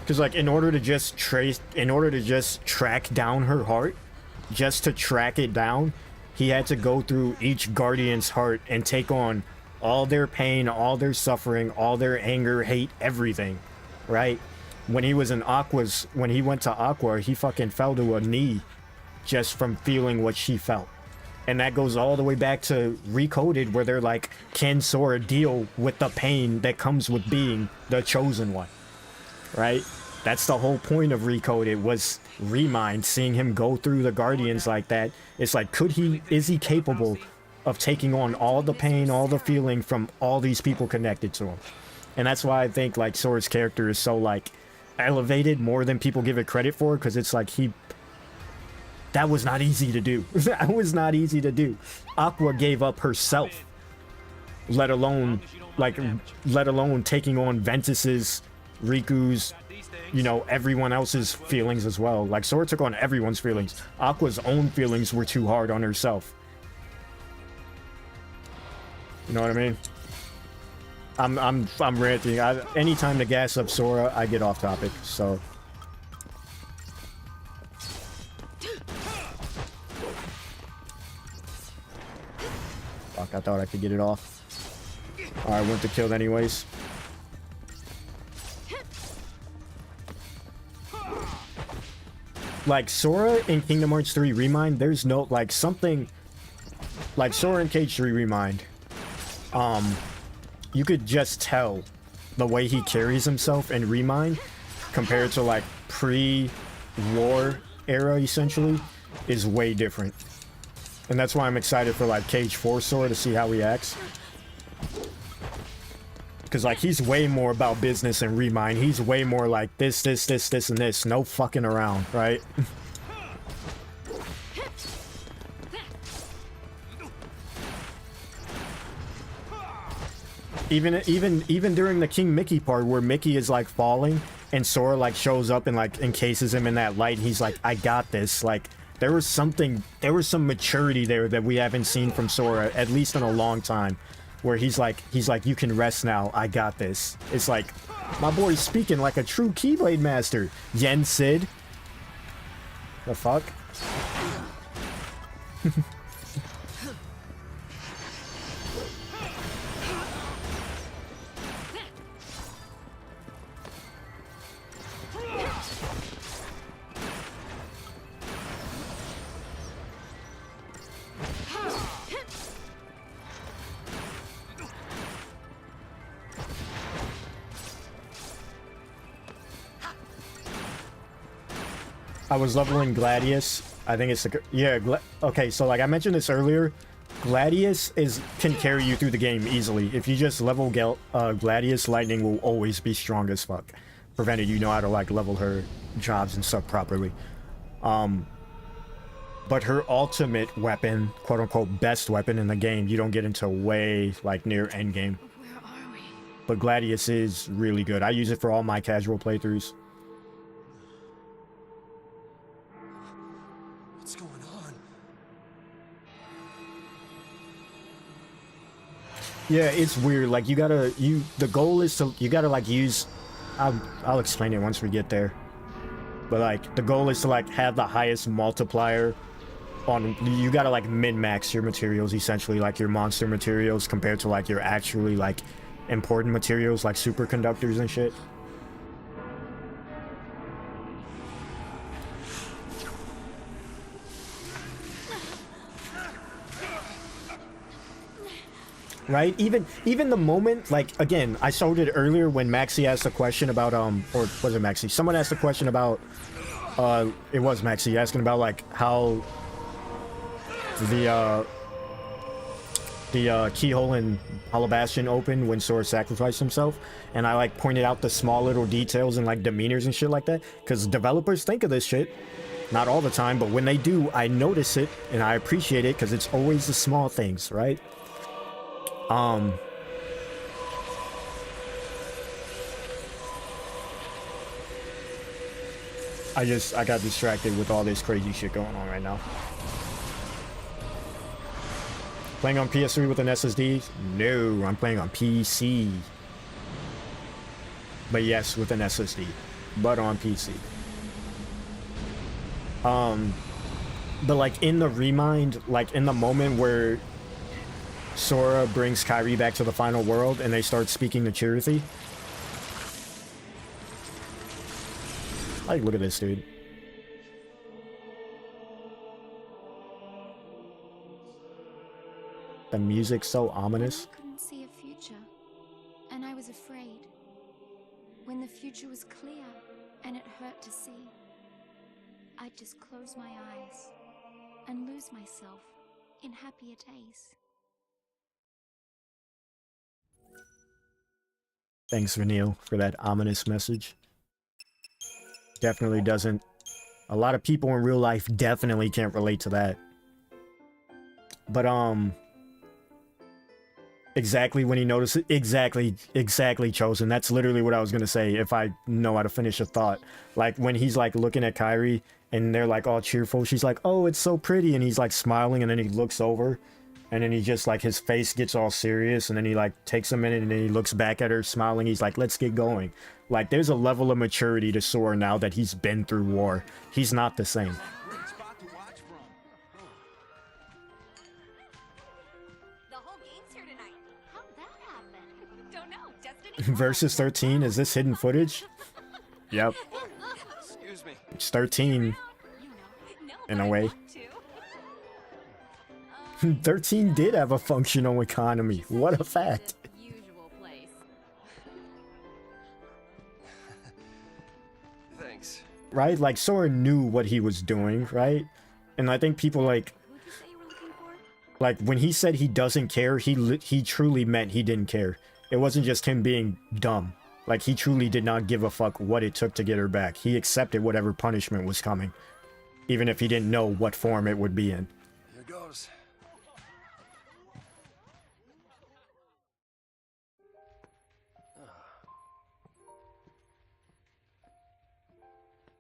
cause like in order to just track down her heart, just to track it down, he had to go through each Guardian's heart and take on all their pain, all their suffering, all their anger, hate, everything, right? When he was in Aqua's, when he went to Aqua, he fucking fell to a knee just from feeling what she felt. And that goes all the way back to Recoded, where they're like, can Sora deal with the pain that comes with being the chosen one, right? That's the whole point of Recoded, was Remind, seeing him go through the Guardians like that. It's like, is he capable of taking on all the pain, all the feeling from all these people connected to him? And that's why I think like Sora's character is so like elevated more than people give it credit for, because it's like that was not easy to do. That was not easy to do. Aqua gave up herself, let alone taking on Ventus's, Riku's, you know, everyone else's feelings as well. Like Sora took on everyone's feelings. Aqua's own feelings were too hard on herself. You know what I mean? I'm ranting. Anytime to gas up Sora, I get off topic. So. Fuck, I thought I could get it off. Alright, went to kill anyways. Like Sora in Kingdom Hearts 3 Remind, there's no like something like Sora in Cage 3 Remind. You could just tell the way he carries himself in Remind compared to like pre-war era essentially is way different. And that's why I'm excited for like Cage 4 Sora to see how he acts. Because like he's way more about business in Remind. He's way more like this, and this. No fucking around, right? Even during the King Mickey part where Mickey is like falling and Sora like shows up and like encases him in that light, and he's like, I got this. Like there was some maturity there that we haven't seen from Sora, at least in a long time, where he's like, you can rest now, I got this. It's like, my boy's speaking like a true Keyblade master. Yen Sid. The fuck? I was leveling Gladius. I think it's the... Yeah, okay, so like I mentioned this earlier, Gladius can carry you through the game easily. If you just level Gladius, Lightning will always be strong as fuck, provided you know how to like level her jobs and stuff properly. But her ultimate weapon, quote-unquote best weapon in the game, you don't get into way like near endgame. Where are we? But Gladius is really good. I use it for all my casual playthroughs. What's going on? Yeah, it's weird. Like you gotta like use, I'll explain it once we get there. But like the goal is to like have the highest multiplier on, you gotta like min-max your materials, essentially, like your monster materials compared to like your actually like important materials like superconductors and shit. Right? Even the moment, like, again, I showed it earlier when Maxie asked a question about, or was it Maxie? Someone asked a question about, it was Maxie asking about, like, how the, the keyhole in Hollow Bastion opened when Sora sacrificed himself, and I like pointed out the small little details and like demeanors and shit like that, because developers think of this shit. Not all the time, but when they do, I notice it and I appreciate it because it's always the small things, right? I got distracted with all this crazy shit going on right now. Playing on PS3 with an SSD? No, I'm playing on PC. But yes, with an SSD. But on PC. But like in the remind, like in the moment where Sora brings Kairi back to the final world and they start speaking to Chirithy. Like, look at this, dude. The music's so ominous. I couldn't see a future, and I was afraid. When the future was clear, and it hurt to see, I'd just close my eyes and lose myself in happier days. Thanks, Vanille, for that ominous message. Definitely doesn't. A lot of people in real life definitely can't relate to that. But, exactly when he noticed it. Exactly Chosen. That's literally what I was gonna say if I know how to finish a thought. Like, when he's, like, looking at Kairi, and they're, like, all cheerful. She's like, oh, it's so pretty. And he's, like, smiling, and then he looks over. And then he just, like, his face gets all serious. And then he, like, takes a minute, and then he looks back at her, smiling. He's like, let's get going. Like, there's a level of maturity to Sora now that he's been through war. He's not the same. Versus 13, is this hidden footage? Yep. Excuse me. It's 13 in a way. 13 did have a functional economy. What a fact. Thanks. Right? Like, Sora knew what he was doing, right? And I think people like when he said he doesn't care, he truly meant he didn't care. It wasn't just him being dumb. Like, he truly did not give a fuck what it took to get her back. He accepted whatever punishment was coming, even if he didn't know what form it would be in. Here goes.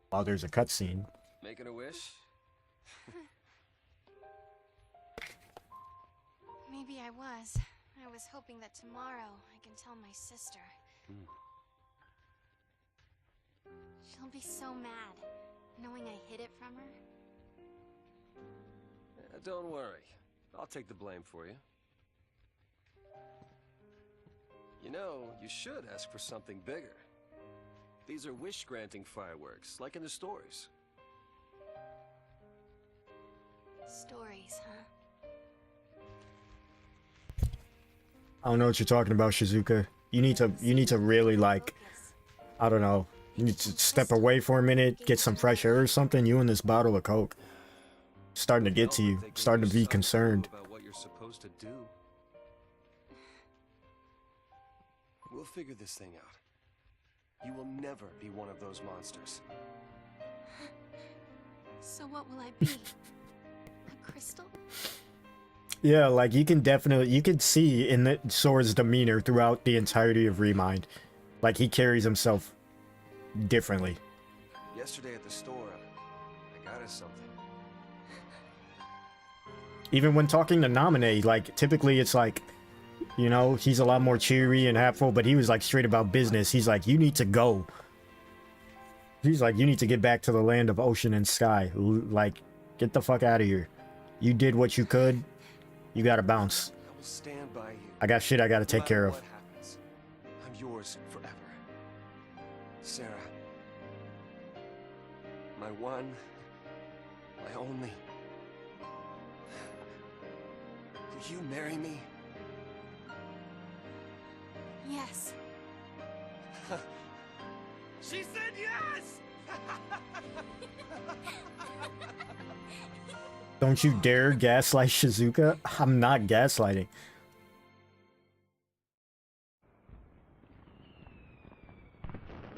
While there's a cutscene. Making a wish? Maybe I was. I was hoping that tomorrow I can tell my sister. She'll be so mad, knowing I hid it from her. Don't worry. I'll take the blame for you. You know, you should ask for something bigger. These are wish-granting fireworks, like in the stories. Stories, huh? I don't know what you're talking about, Shizuka. You need to really, like, I don't know. You need to step away for a minute, get some fresh air or something. You and this bottle of Coke. Starting to get to you. Starting to be concerned. About what you're supposed to do. We'll figure this thing out. You will never be one of those monsters. So what will I be? A crystal? Yeah, like, you can see in Sora's demeanor throughout the entirety of Remind. Like, he carries himself differently. Yesterday at the store, I got us something. Even when talking to Naminé, like, typically it's like, you know, he's a lot more cheery and happy, but he was, like, straight about business. He's like, you need to go. He's like, you need to get back to the land of ocean and sky. Like, get the fuck out of here. You did what you could. You gotta bounce. I will stand by you. I got shit I gotta take care of. What happens, I'm yours forever. Sarah. My one, my only. Will you marry me? Yes. She said yes! Don't you dare gaslight Shizuka. I'm not gaslighting.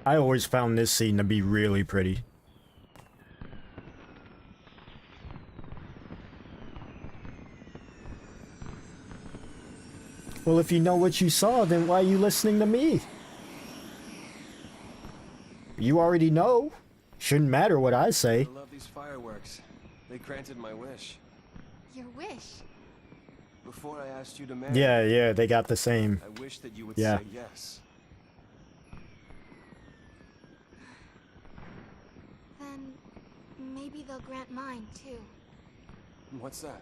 I always found this scene to be really pretty. Well, if you know what you saw, then why are you listening to me? You already know. Shouldn't matter what I say. I love these fireworks. They granted my wish. Your wish. Before I asked you to marry, Yeah, they got the same. I wish that you would Yeah. say yes. Then maybe they'll grant mine too. What's that?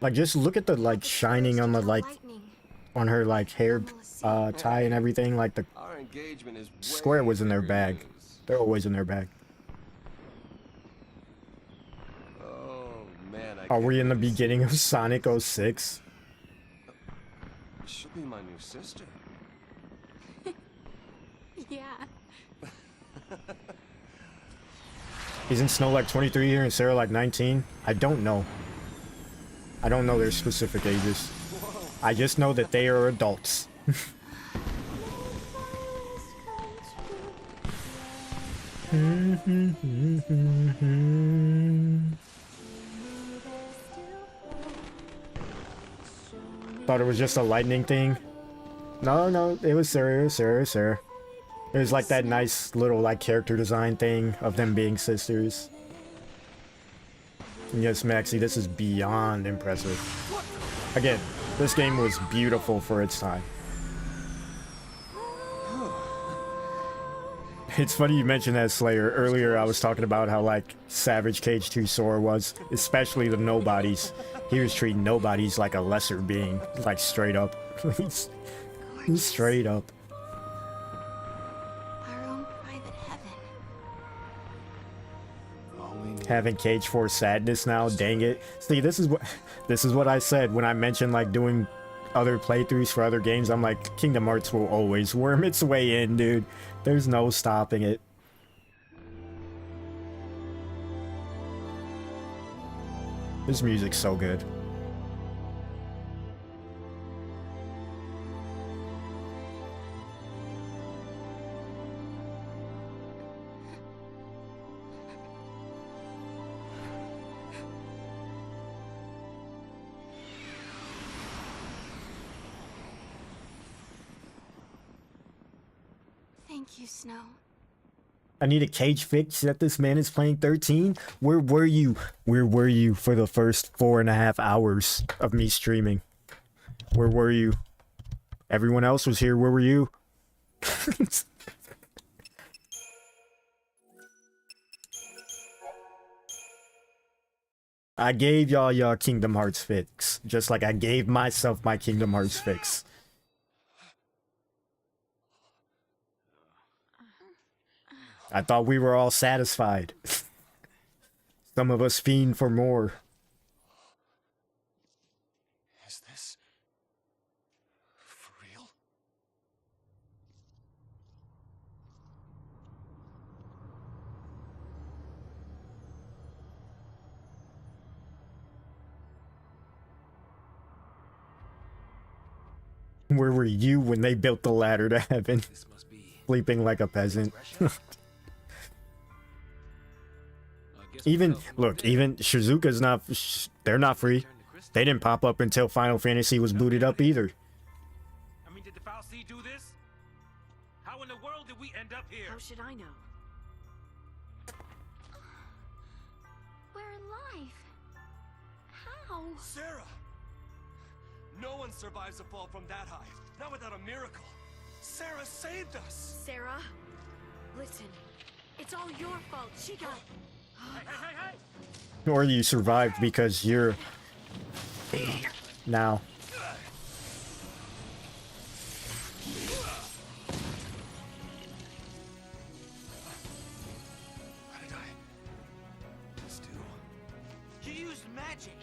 Like, just look at the, like, shining on the, like, on her, like, hair tie and everything. Like, the Our engagement is square way was in their bigger bag. news. They're always in their bag. Oh man, I Are we can't in the wait to see beginning of her. Sonic 06? She'll be my new sister. Yeah. Isn't Snow like 23 here and Sarah like 19? I don't know. I don't know their specific ages. I just know that they are adults. Thought it was just a lightning thing. No, it was Sarah, Sarah. It was like that nice little like character design thing of them being sisters. And yes, Maxie, this is beyond impressive. Again, this game was beautiful for its time. It's funny you mentioned that, Slayer. Earlier I was talking about how like savage Cage 2 Sora was, especially the nobodies. He was treating nobodies like a lesser being, like straight up. He's straight up. Our own private heaven. Having Cage 4 sadness now, dang it. See, this is what I said when I mentioned like doing other playthroughs for other games. I'm like, Kingdom Hearts will always worm its way in, dude. There's no stopping it. This music's so good. Thank you, Snow. I need a cage fix that this man is playing 13? Where were you? Where were you for the first 4.5 hours of me streaming? Where were you? Everyone else was here. Where were you? I gave y'all Kingdom Hearts fix, just like I gave myself my Kingdom Hearts fix. I thought we were all satisfied. Some of us fiend for more. Is this for real? Where were you when they built the ladder to heaven? This must be Sleeping like a peasant. I guess we Even, fell from look, there. even Shizuka's not, they're not free. Turn to crystal. They didn't pop up until Final Fantasy was booted up either. I mean, did the Foul Sea do this? How in the world did we end up here? How should I know? We're alive. How? Sarah! No one survives a fall from that high, not without a miracle. Sarah saved us! Sarah, listen. It's all your fault. She got... Or you survived because you're... now. What did I just do? You used magic.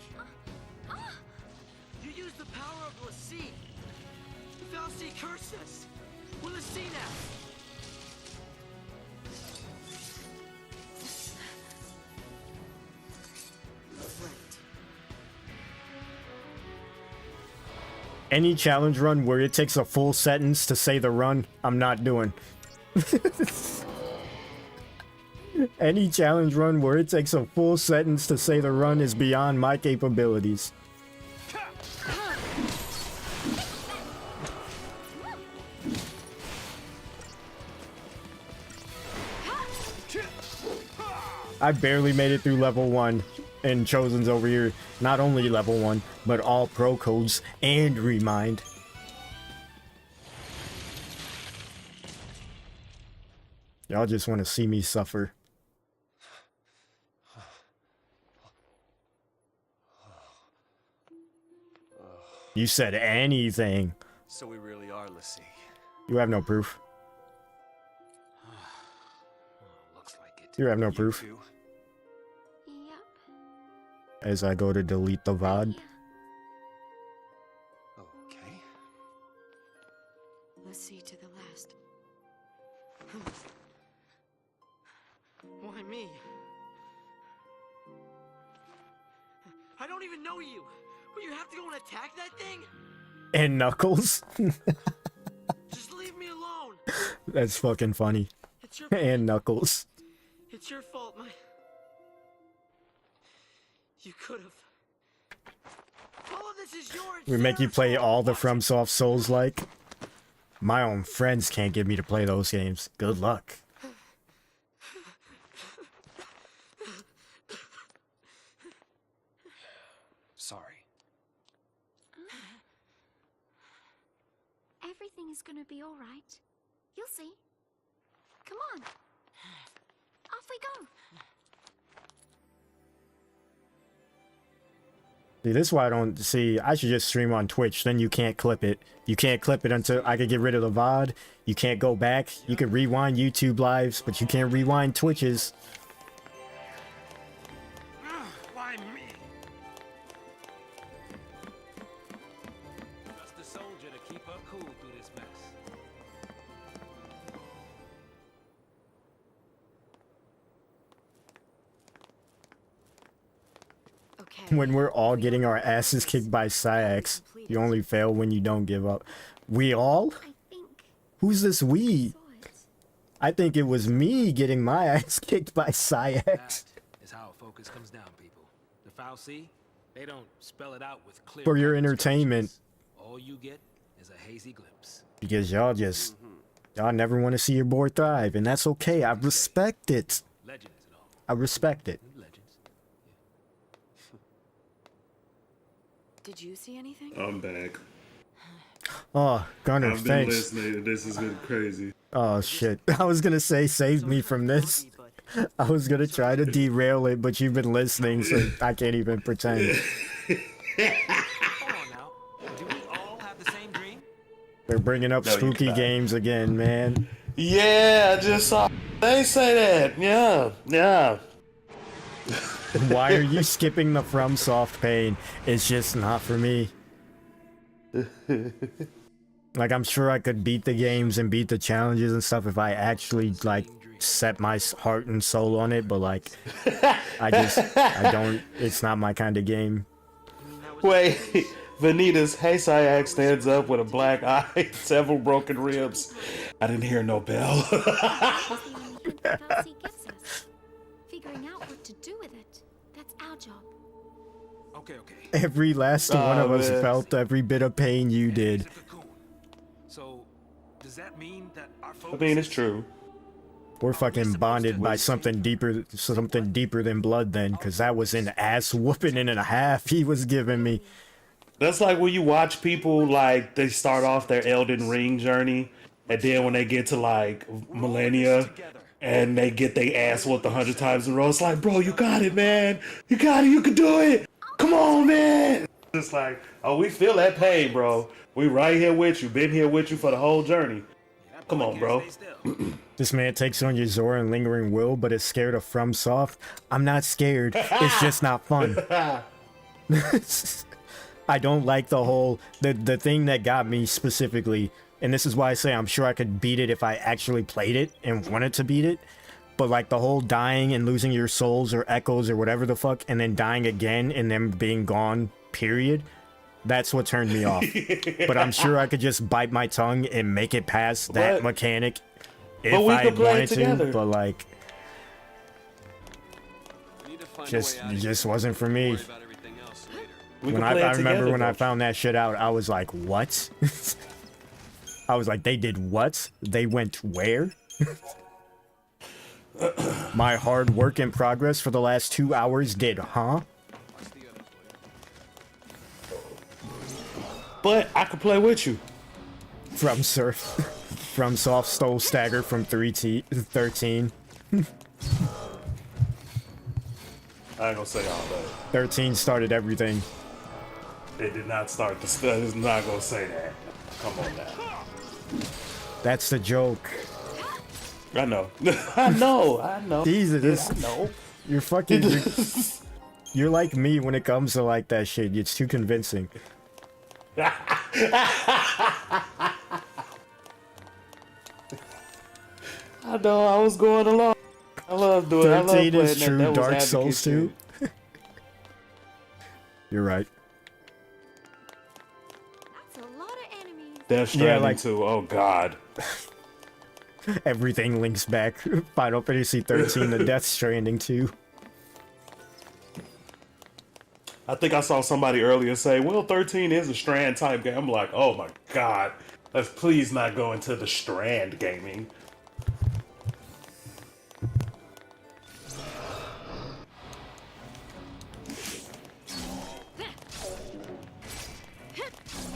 You used the power of Lassie. The Fal'Cie cursed us. We're Lassie now. Any challenge run where it takes a full sentence to say the run, I'm not doing. Any challenge run where it takes a full sentence to say the run is beyond my capabilities. I barely made it through level 1, and Chosen's over here. Not only level 1, but all pro codes and remind. Y'all just want to see me suffer. You said anything. So we really are Lassie. You have no proof. Looks like it. You have no proof. Too? Yep. As I go to delete the VOD. Okay. Let's see to the last. Why me? I don't even know you. But you have to go and attack that thing? And Knuckles. Just leave me alone. That's fucking funny. It's your And Knuckles. It's your fault, my. You could have. All of this is yours. We make you play all the FromSoft Souls like. My own friends can't get me to play those games. Good luck. Sorry. Everything is gonna be all right. You'll see. Come on. Off we go. See, this is why I don't see. I should just stream on Twitch. Then you can't clip it. You can't clip it until I can get rid of the VOD. You can't go back. You can rewind YouTube lives, but you can't rewind Twitches. Why me? Trust the soldier to keep her cool through this mess. Okay. When we're all getting our asses kicked by Syax, you only fail when you don't give up. We all? I think Who's this we? saw it. I think it was me getting my ass kicked by Syax. That is how focus comes down, people. The Foul Sea, they don't spell it out with clear. For your cut entertainment. instructions. All you get is a hazy glimpse. Because y'all just... Y'all never want to see your boy thrive, and that's okay. I respect it. Legends and all. I respect it. Legends. Did you see anything? I'm back. Oh, Gunner, I've been thanks. listening. This has been crazy. Oh, shit. I was gonna say, save me from this. I was gonna try to derail it, but you've been listening, so I can't even pretend. Hold on now. Do we all have the same dream? They're bringing up No, you spooky cannot. games again, man. Yeah, I just saw they say that. Yeah, yeah. Why are you skipping the FromSoft pain? It's just not for me. Like, I'm sure I could beat the games and beat the challenges and stuff if I actually, like, set my heart and soul on it, but, like, I don't, it's not my kind of game. Wait, Vanita's Hey Syax stands up with a black eye, several broken ribs. I didn't hear no bell. That's the only hint the Falsey gives us. Figuring out what to do with it. That's our job. Okay. Every last one of us man. felt every bit of pain you did. It's a cocoon. So, does that mean that our I focus mean, it's is- true. We're fucking bonded by something deeper than blood then, because that was an ass whooping and a half he was giving me. That's like when you watch people, like, they start off their Elden Ring journey, and then when they get to, like, Millennia, and they get their ass whooped 100 times in a row, it's like, bro, you got it, man. You got it, you can do it. Come on, man. It's like, oh, we feel that pain, bro. We right here with you, been here with you for the whole journey. That Come boy on, can't bro. stay still. This man takes on your Zora and Lingering Will, but is scared of FromSoft. I'm not scared. It's just not fun. I don't like the whole... The thing that got me specifically, and this is why I say I'm sure I could beat it if I actually played it and wanted to beat it, but like the whole dying and losing your souls or echoes or whatever the fuck, and then dying again and then being gone, period. That's what turned me off. But I'm sure I could just bite my tongue and make it past that What? mechanic. if we I could play it wanted to, together. but like, We need to find a just way out it of just here. wasn't for me. Worry about everything else later. We When could play I it remember together, when I though. found that shit out, I was like, what? I was like, they did what? They went where? My hard work in progress for the last 2 hours did, huh? But I could play with you. From surf, from soft stole stagger from 13. I ain't gonna say all that. 13 started everything. It did not start the stuff. It's not gonna say that. Come on now. That's the joke. I know. I know. Jesus, I know. you're fucking. You're like me when it comes to like that shit. It's too convincing. I know. I was going along. I love doing. 13 is that. true. That was Dark advocate Souls shit. 2. You're right. That's a lot of enemies. Death Stranding like- 2. Oh God. Everything links back. Final Fantasy 13 to Death Stranding 2. I think I saw somebody earlier say, well, 13 is a Strand type game. I'm like, oh my God. Let's please not go into the Strand gaming.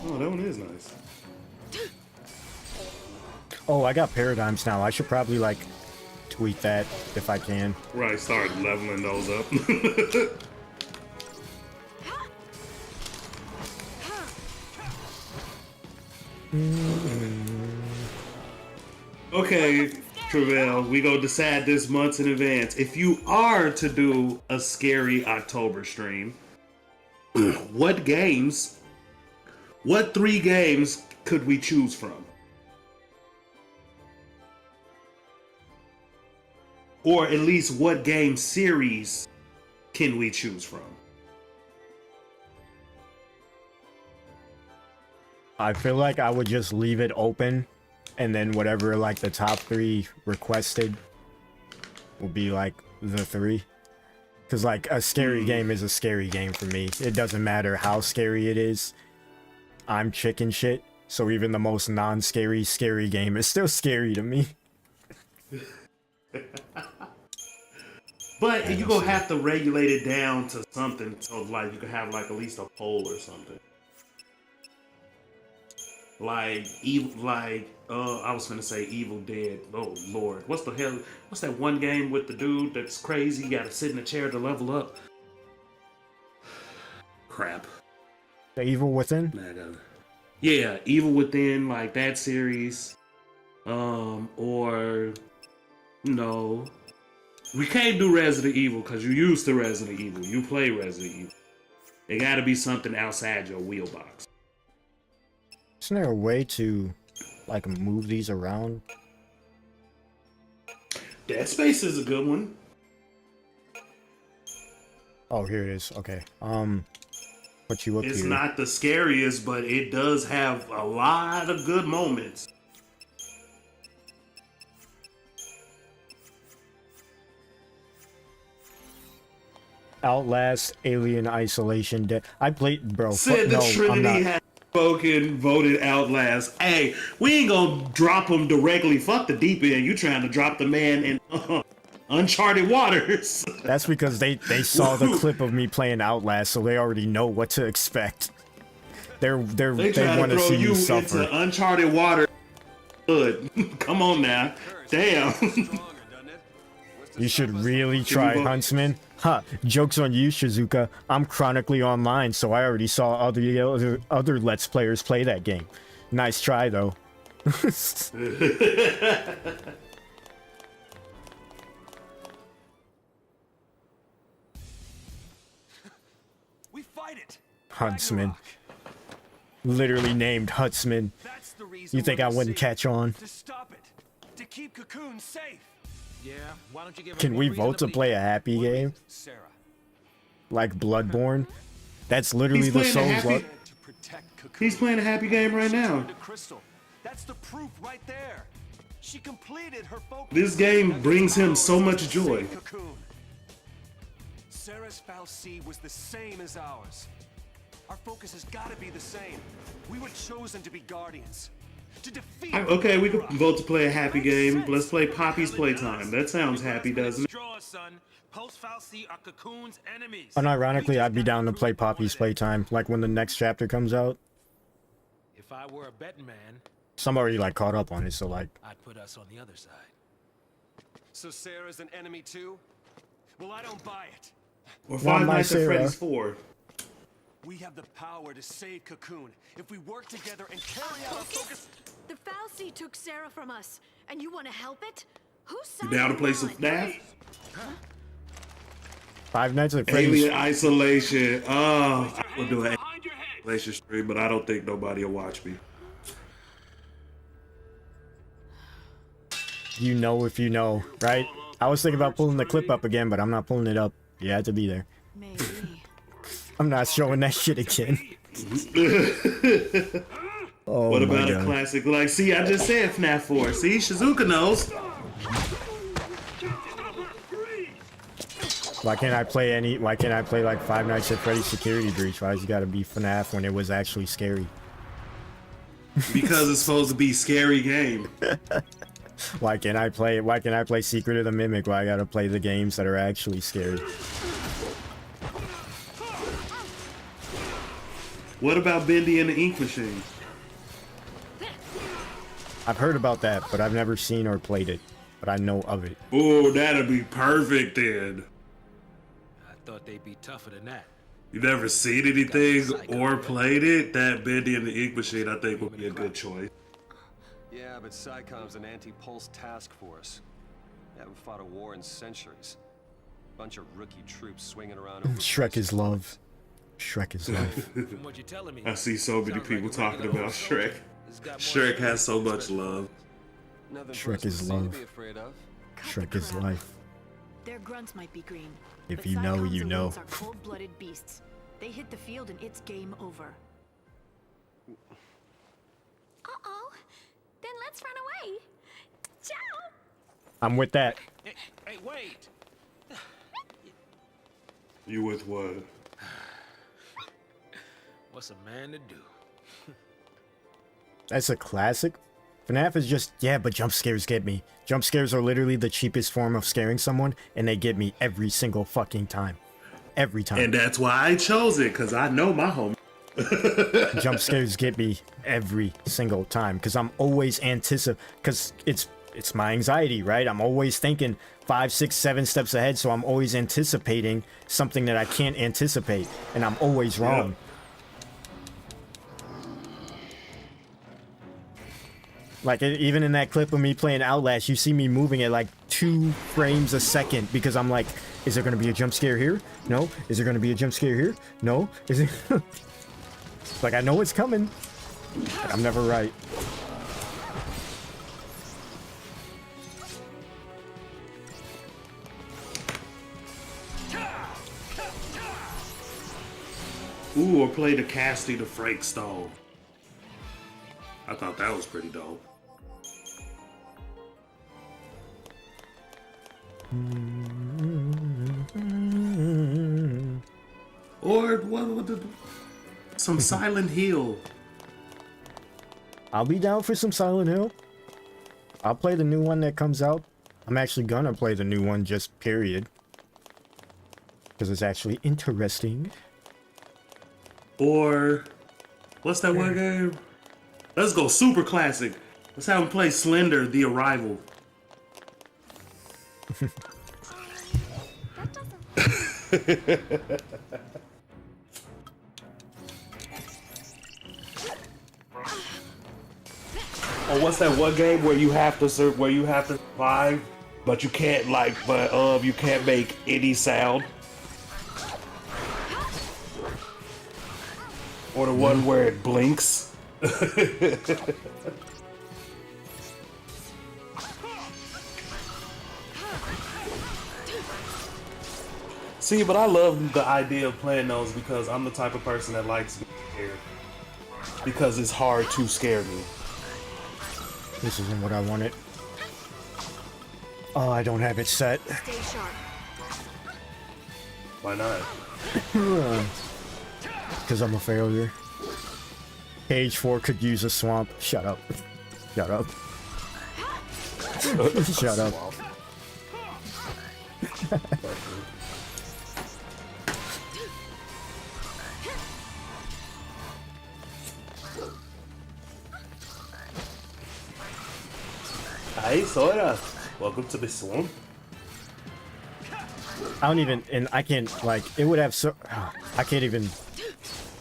Oh, that one is nice. Oh, I got paradigms now. I should probably like tweet that if I can. Right, start leveling those up. Okay, Travell, we gonna decide this months in advance. If you are to do a scary October stream, what 3 games could we choose from? Or at least what game series can we choose from? I feel like I would just leave it open, and then whatever like the top 3 requested will be like the 3. Because like a scary game is a scary game for me. It doesn't matter how scary it is. I'm chicken shit, so even the most non-scary scary game is still scary to me. But you're gonna have to regulate it down to something, so like you can have like at least a poll or something. Like I was gonna say Evil Dead. Oh Lord, what's the hell? What's that one game with the dude that's crazy? You gotta sit in a chair to level up. Crap. The Evil Within? Yeah, Evil Within, like that series. Or no. We can't do Resident Evil because you used to Resident Evil. You play Resident Evil. It gotta be something outside your wheelbox. Isn't there a way to like move these around? Dead Space is a good one. Oh, here it is. Okay. Put you up It's here. not the scariest, but it does have a lot of good moments. Outlast, Alien Isolation. I played, bro. Said the no, I'm Trinity not. had voted Outlast. Hey, we ain't gonna drop him directly. Fuck the deep end. You trying to drop the man in uncharted waters. That's because they saw the clip of me playing Outlast, so they already know what to expect. They They want trying to to throw see you you suffer. into uncharted water. Good. Come on now. Damn. You should really try vote? Huntsman. Huh, joke's on you, Shizuka. I'm chronically online, so I already saw other Let's Players play that game. Nice try, though. We fight it. Huntsman. Literally named Huntsman. That's the reason You think we're I the wouldn't Sea. catch on? To stop it. To keep Cocoon safe. Yeah, why don't you give her Can more we reason vote to believe play it? a happy game? Sarah. Like Bloodborne? That's literally He's the playing a Souls happy- luck. To protect Cocoon. He's playing a happy game right She now. turned to Crystal. That's the proof right there. She completed her focus. This game brings him so much joy. Cocoon. Sarah's fal'C was the same as ours. Our focus has got to be the same. We were chosen to be guardians. To defeat. Okay, we can vote to play a happy game. Let's play Poppy's Playtime. That sounds happy, doesn't it? Draw, son. Post fal'C are Cocoon's enemies. Unironically, I'd be down to play Poppy's Playtime, like when the next chapter comes out. If I were a betting man, So I'm already like caught up on it, so like I'd put us on the other side. So Sarah's an enemy too? Well, I don't buy it. Or One Five by Nights at Sarah. Freddy's 4. We have the power to save Cocoon if we work together and carry out our focus. The fal'C took Sarah from us, and you want to help it? Who's You down to play some FNAF? Five Nights at Freddy's. Alien Isolation. Oh, I will do an isolation stream, but I don't think nobody will watch me. You know if you know, right? I was thinking about pulling the clip up again, but I'm not pulling it up. You had to be there. Maybe. I'm not showing that shit again. Oh What my about a God. classic? Like, see, I just said FNAF 4. See, Shizuka knows. Why can't I play like Five Nights at Freddy's Security Breach? Why does it gotta be FNAF when it was actually scary? Because it's supposed to be a scary game. Why can't I play Secret of the Mimic? Why I gotta play the games that are actually scary? What about Bendy and the Ink Machine? I've heard about that, but I've never seen or played it. But I know of it. Oh, that'd be perfect then. I thought they'd be tougher than that. You never seen anything or played it? That Bendy and the Ink Machine, I think, would be a good choice. Yeah, but SciComm's an anti-pulse task force. They haven't fought a war in centuries. Bunch of rookie troops swinging around over Shrek is love. Shrek is life. From what you're telling me, I see so many sounds like people a talking regular about old soldier. Shrek. It's got more Shrek than has so much special. love. Nothing Shrek for us to is see to love. be afraid of. Cut Shrek the is crap. life. Their grunts might be green. If but you know, SciComm's you know. elites are cold-blooded beasts. They hit the field and it's game over. Uh-oh. Then let's run away. Ciao. I'm with that. Hey, wait! You with what? What's a man to do? That's a classic. FNAF is just, yeah, but jump scares get me. Jump scares are literally the cheapest form of scaring someone, and they get me every single fucking time. Every time. And that's why I chose it, because I know my home. Jump scares get me every single time, because I'm always because it's my anxiety, right? I'm always thinking 5, 6, 7 steps ahead, so I'm always anticipating something that I can't anticipate, and I'm always wrong. Like, even in that clip of me playing Outlast, you see me moving at like 2 frames a second because I'm like, is there going to be a jump scare here? No. Is there going to be a jump scare here? No. Is it? Like, I know it's coming. But I'm never right. Ooh, or play the Casty the Frank Stone. I thought that was pretty dope. Or some Silent Hill. I'll be down for some Silent Hill. I'll play the new one that comes out. I'm actually gonna play the new one, just period. Because it's actually interesting. Or what's that one game? Let's go super classic. Let's have him play Slender: The Arrival. Or what's that one game where you have to survive, but you can't you can't make any sound? Or the one where it blinks? See, but I love the idea of playing those because I'm the type of person that likes to be scared. Because it's hard to scare me. This isn't what I wanted. Oh, I don't have it set. Stay sharp. Why not? Because I'm a failure. Page 4 could use a swamp. Shut up. Shut up. Shut up. Hey, Sora. Welcome to the swamp. I don't even, and I can't, like, it would have so, I can't even,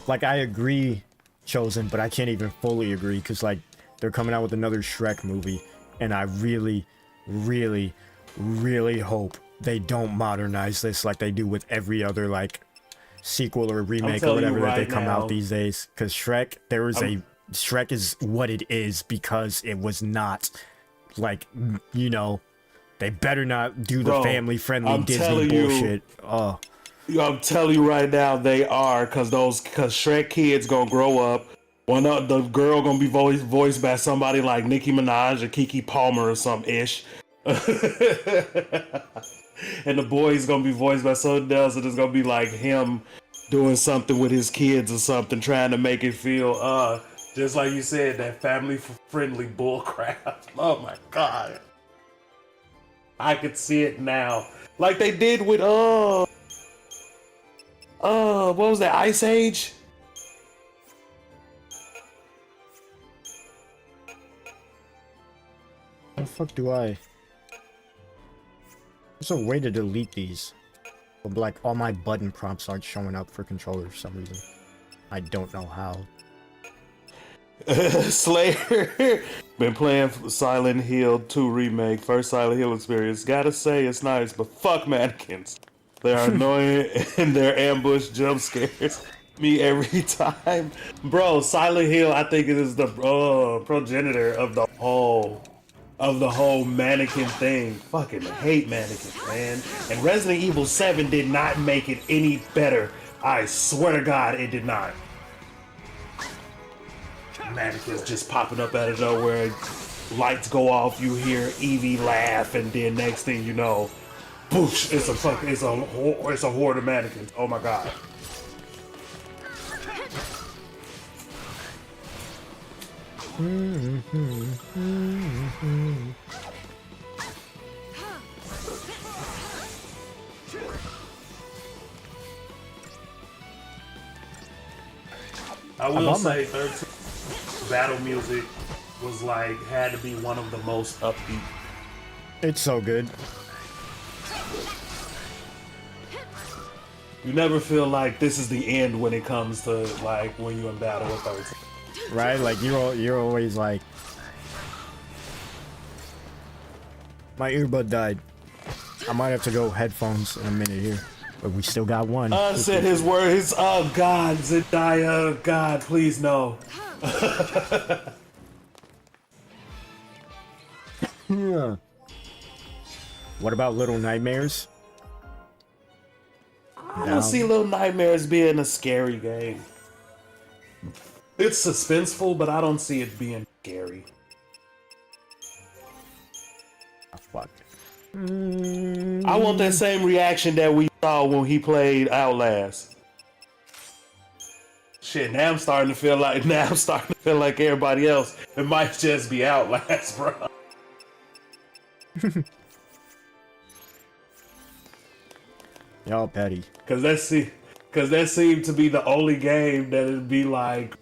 like, I agree, Chosen, but I can't even fully agree, because, like, they're coming out with another Shrek movie, and I really, really, really hope they don't modernize this like they do with every other, like, sequel or remake or whatever that they come out these days, because Shrek, Shrek is what it is because it was not, like, you know, they better not do the family-friendly Disney bullshit. Oh, I'm telling you right now, they are, cause Shrek kids gonna grow up. The girl gonna be voiced by somebody like Nicki Minaj or Keke Palmer or some ish, and the boy's gonna be voiced by someone else, and it's gonna be like him doing something with his kids or something, trying to make it feel just like you said, that family-friendly bullcrap. Oh my god. I could see it now. Like they did with what was that, Ice Age? how the fuck do I? There's a way to delete these. But like all my button prompts aren't showing up for controller for some reason. I don't know how. Slayer. Been playing Silent Hill 2 remake, first Silent Hill experience. Gotta say it's nice, but fuck mannequins. They are annoying and their ambush jump scares me every time. Bro, Silent Hill, I think it is the progenitor of the whole mannequin thing. Fucking hate mannequins, man. And Resident Evil 7 did not make it any better. I swear to God, it did not. Mannequins just popping up out of nowhere, lights go off, you hear Evie laugh, and then next thing you know, boosh! It's a horde of mannequins. Oh my god! I will say, 13 battle music was like, had to be one of the most upbeat. It's so good. You never feel like this is the end when it comes to like when you're in battle with 13. Right? Like you're always like, my earbud died. I might have to go headphones in a minute here, but we still got one. Said his words. Oh God, Zendaya. God, please no. Yeah. What about Little Nightmares? I don't see Little Nightmares being a scary game. It's suspenseful, but I don't see it being scary. Oh, fuck. I want that same reaction that we saw when he played Outlast. Shit, now I'm starting to feel like everybody else. It might just be Outlast, bro. Y'all petty. Cause that seemed to be the only game that it'd be like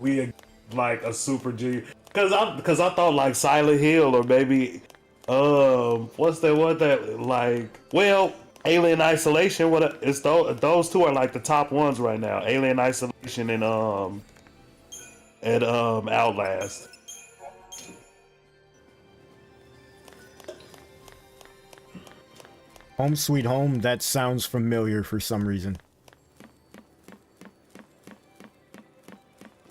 like a super G. Cause I thought like Silent Hill or maybe what's that like, well, Alien Isolation. It's those two are like the top ones right now. Alien Isolation and Outlast. Home Sweet Home, that sounds familiar for some reason.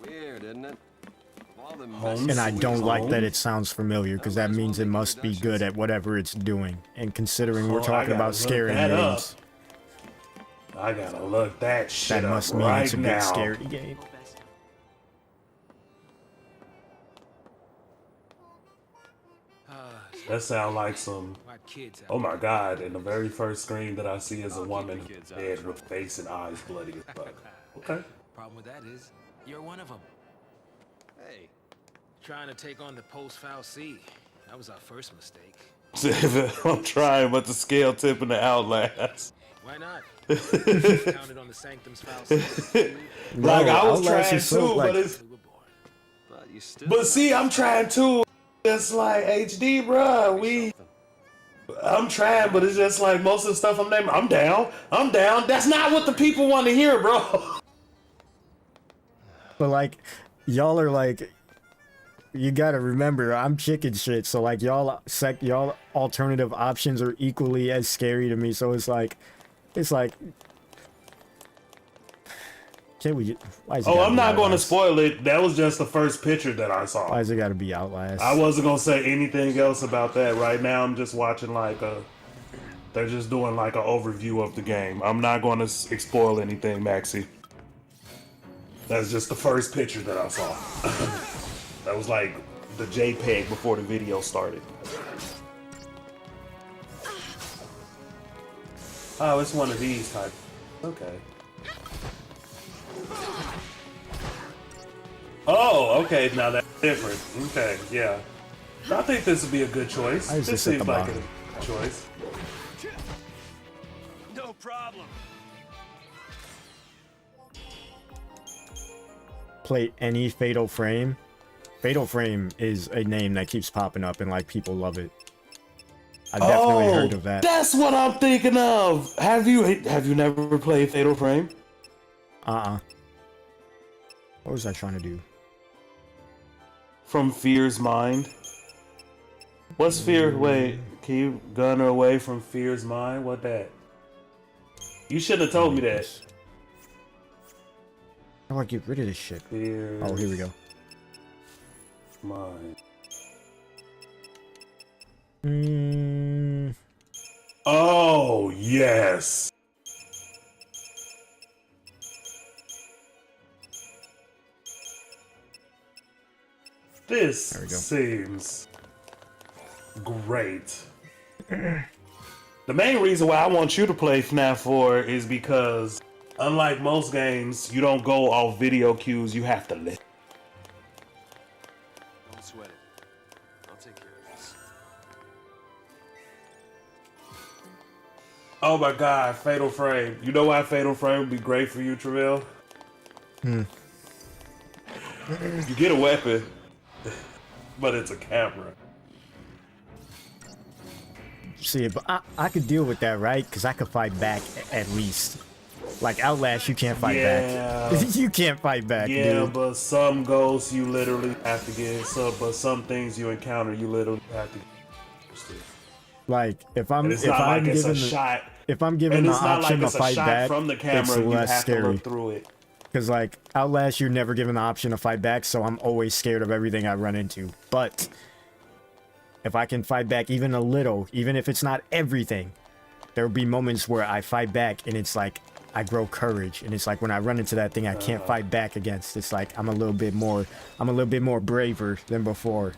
Weird, isn't it? All the And I don't like that it sounds familiar, because that means it must be good at whatever it's doing. And considering we're talking about scary games, I gotta look that shit that must up mean right it's a now. big scary game. That sound like some. Why kids have Oh my god! And the very first screen that I see is a woman dead with face and eyes bloody as fuck. Okay. Problem with that is, you're one of them. Hey, Trying to take on the post-foul C. That was our first mistake. I'm trying, but the scale tipping the outlast. Why not? Counted on the Sanctum's foul C. Like I was Outlast trying is so, too, like- but it's. We were born. but you still. But see, I'm trying too. It's like HD, bruh. I'm trying, but it's just like most of the stuff I'm naming. I'm down. I'm down. That's not what the people want to hear, bro. But like, y'all are like, you gotta remember, I'm chicken shit. So like, y'all alternative options are equally as scary to me. So it's like, can't we? Why is it Oh, gotta I'm be not going to Outlast? spoil it. That was just the first picture that I Why saw. is it gotta be Outlast? I wasn't going to say anything else about that. Right now, I'm just watching like a. They're just doing like an overview of the game. I'm not going to spoil anything, Maxie. That's just the first picture that I saw. That was like the JPEG before the video started. Oh, it's one of these type. Okay. Oh, okay. Now that's different. Okay, yeah. I think this would be a good choice. Why is This this at seems the like bottom? a choice. No problem. Play any Fatal Frame. Fatal Frame is a name that keeps popping up and like people love it. I've definitely heard of that. That's what I'm thinking of. Have you never played Fatal Frame? What was I trying to do? From Fear's Mind. What's Fear? Wait, can you gun her away from Fear's Mind? What that? You shouldn't have told me that. How do I get rid of this shit? Fear's Oh, here we go. Mind. Oh, yes. This There we go. seems great. The main reason why I want you to play FNAF 4 is because, unlike most games, you don't go off video cues, you have to listen. Don't sweat it. I'll take care of this. Oh my god, Fatal Frame. You know why Fatal Frame would be great for you, Travell? You get a weapon, but it's a camera. See, but I could deal with that, right? Because I could fight back at least. Like Outlast, you can't fight Yeah. back. You can't fight back, Yeah, dude. but some ghosts you literally have to get but some things you encounter you literally have to get. Like if I'm And it's if not I'm like it's given a the, shot. if I'm given And the it's not like option to it's a fight shot back, from the it's camera. You less have to scary. look through it. Because like Outlast, you're never given the option to fight back, so I'm always scared of everything I run into. But if I can fight back even a little, even if it's not everything, there'll be moments where I fight back and it's like I grow courage, and it's like when I run into that thing I can't fight back against, it's like I'm a little bit more braver than before.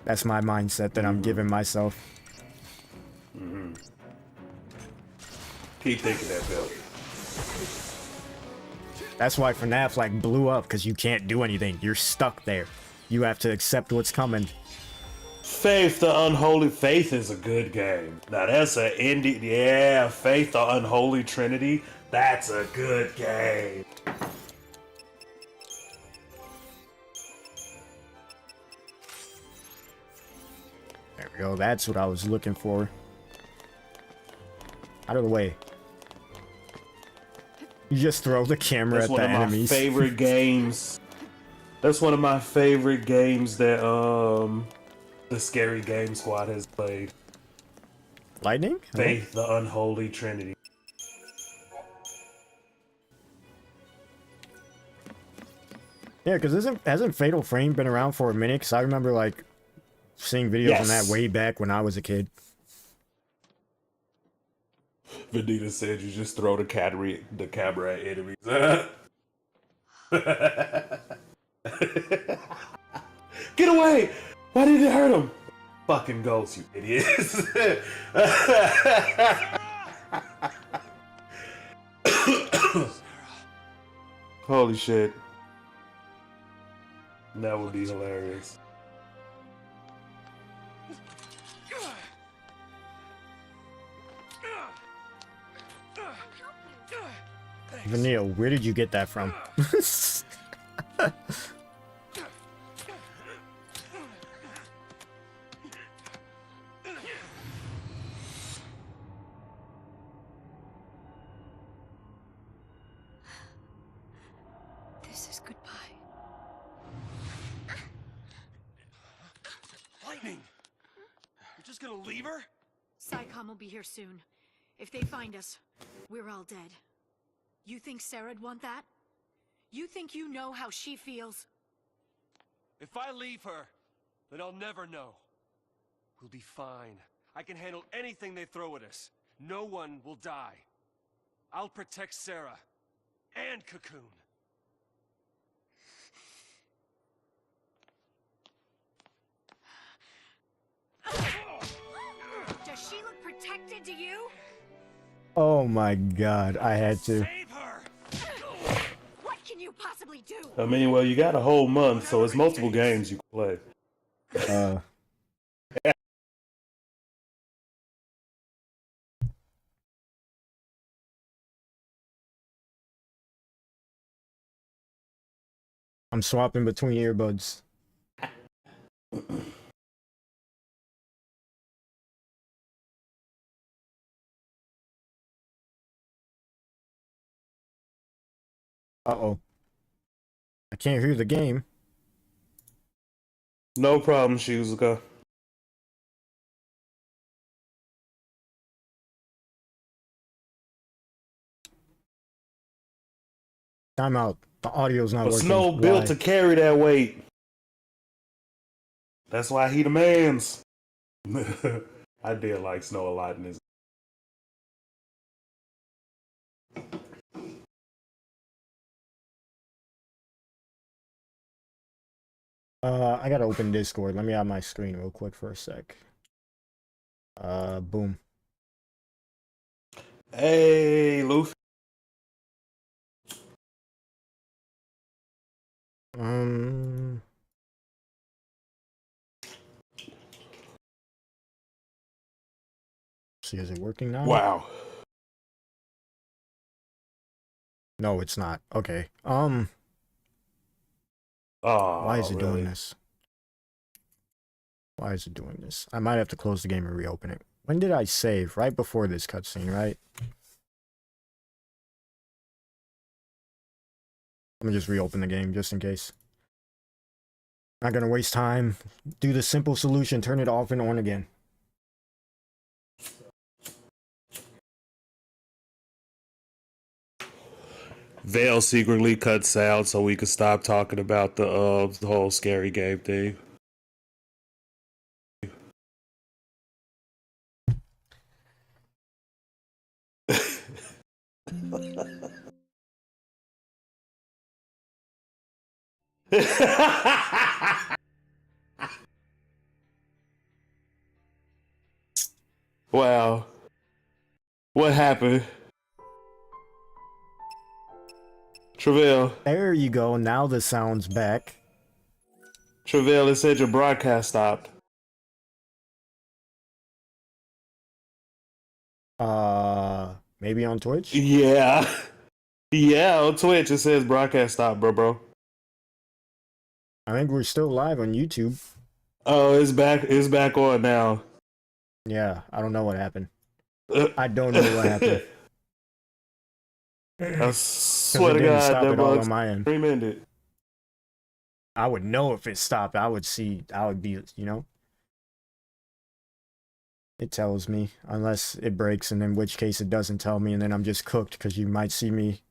That's my mindset that I'm giving myself. Keep thinking that, Bill. That's why FNAF like blew up, because you can't do anything. You're stuck there. You have to accept what's coming. Faith the Unholy. Faith is a good game. Now that's an indie. Yeah, Faith the Unholy Trinity. That's a good game. There we go. That's what I was looking for. Out of the way. You just throw the camera That's at one the of my enemies. favorite games. That's one of my favorite games that the Scary Game Squad has played. Lightning? Faith the Unholy Trinity. Yeah, because hasn't Fatal Frame been around for a minute? Because I remember like seeing videos on that Yes. way back when I was a kid. Vanita said you just throw the camera at enemies. Get away! Why did it hurt him? fucking ghost, you idiots. Holy shit. That would be hilarious. Vanille, where did you get that from? This is goodbye. Lightning! You're just gonna leave her? SciComm will be here soon. If they find us, we're all dead. You think Sarah'd want that? You think you know how she feels? If I leave her, then I'll never know. We'll be fine. I can handle anything they throw at us. No one will die. I'll protect Sarah. And Cocoon. Does she look protected to you? Oh my god, I had to. Save her! What can you possibly do? I mean, well, you got a whole month, so it's multiple games you can play. I'm swapping between earbuds. Uh-oh. I can't hear the game. No problem, Shizuka. Time out. The audio's not But working. Snow built Why? to carry that weight. That's why he the mans. I did like Snow a lot in this. I gotta open Discord. Let me have my screen real quick for a sec. Boom. Hey, Luffy. See, is it working now? Wow. No, it's not. Okay. Oh, Why is it really? doing this? Why is it doing this? I might have to close the game and reopen it. When did I save? Right before this cutscene, right? Let me just reopen the game just in case. Not gonna waste time. Do the simple solution. Turn it off and on again. Vale secretly cuts out so we could stop talking about the whole scary game thing. Wow. What happened? Travail. There you go. Now the sound's back. Travail, it said your broadcast stopped. Maybe on Twitch? Yeah. Yeah, on Twitch it says broadcast stopped, bro. I think we're still live on YouTube. Oh, it's back on now. Yeah, I don't know what happened. I don't know what happened. I swear to didn't God, stop that it all bug on my end. stream ended. I would know if it stopped. I would be, you know. It tells me, unless it breaks, and in which case it doesn't tell me, and then I'm just cooked because you might see me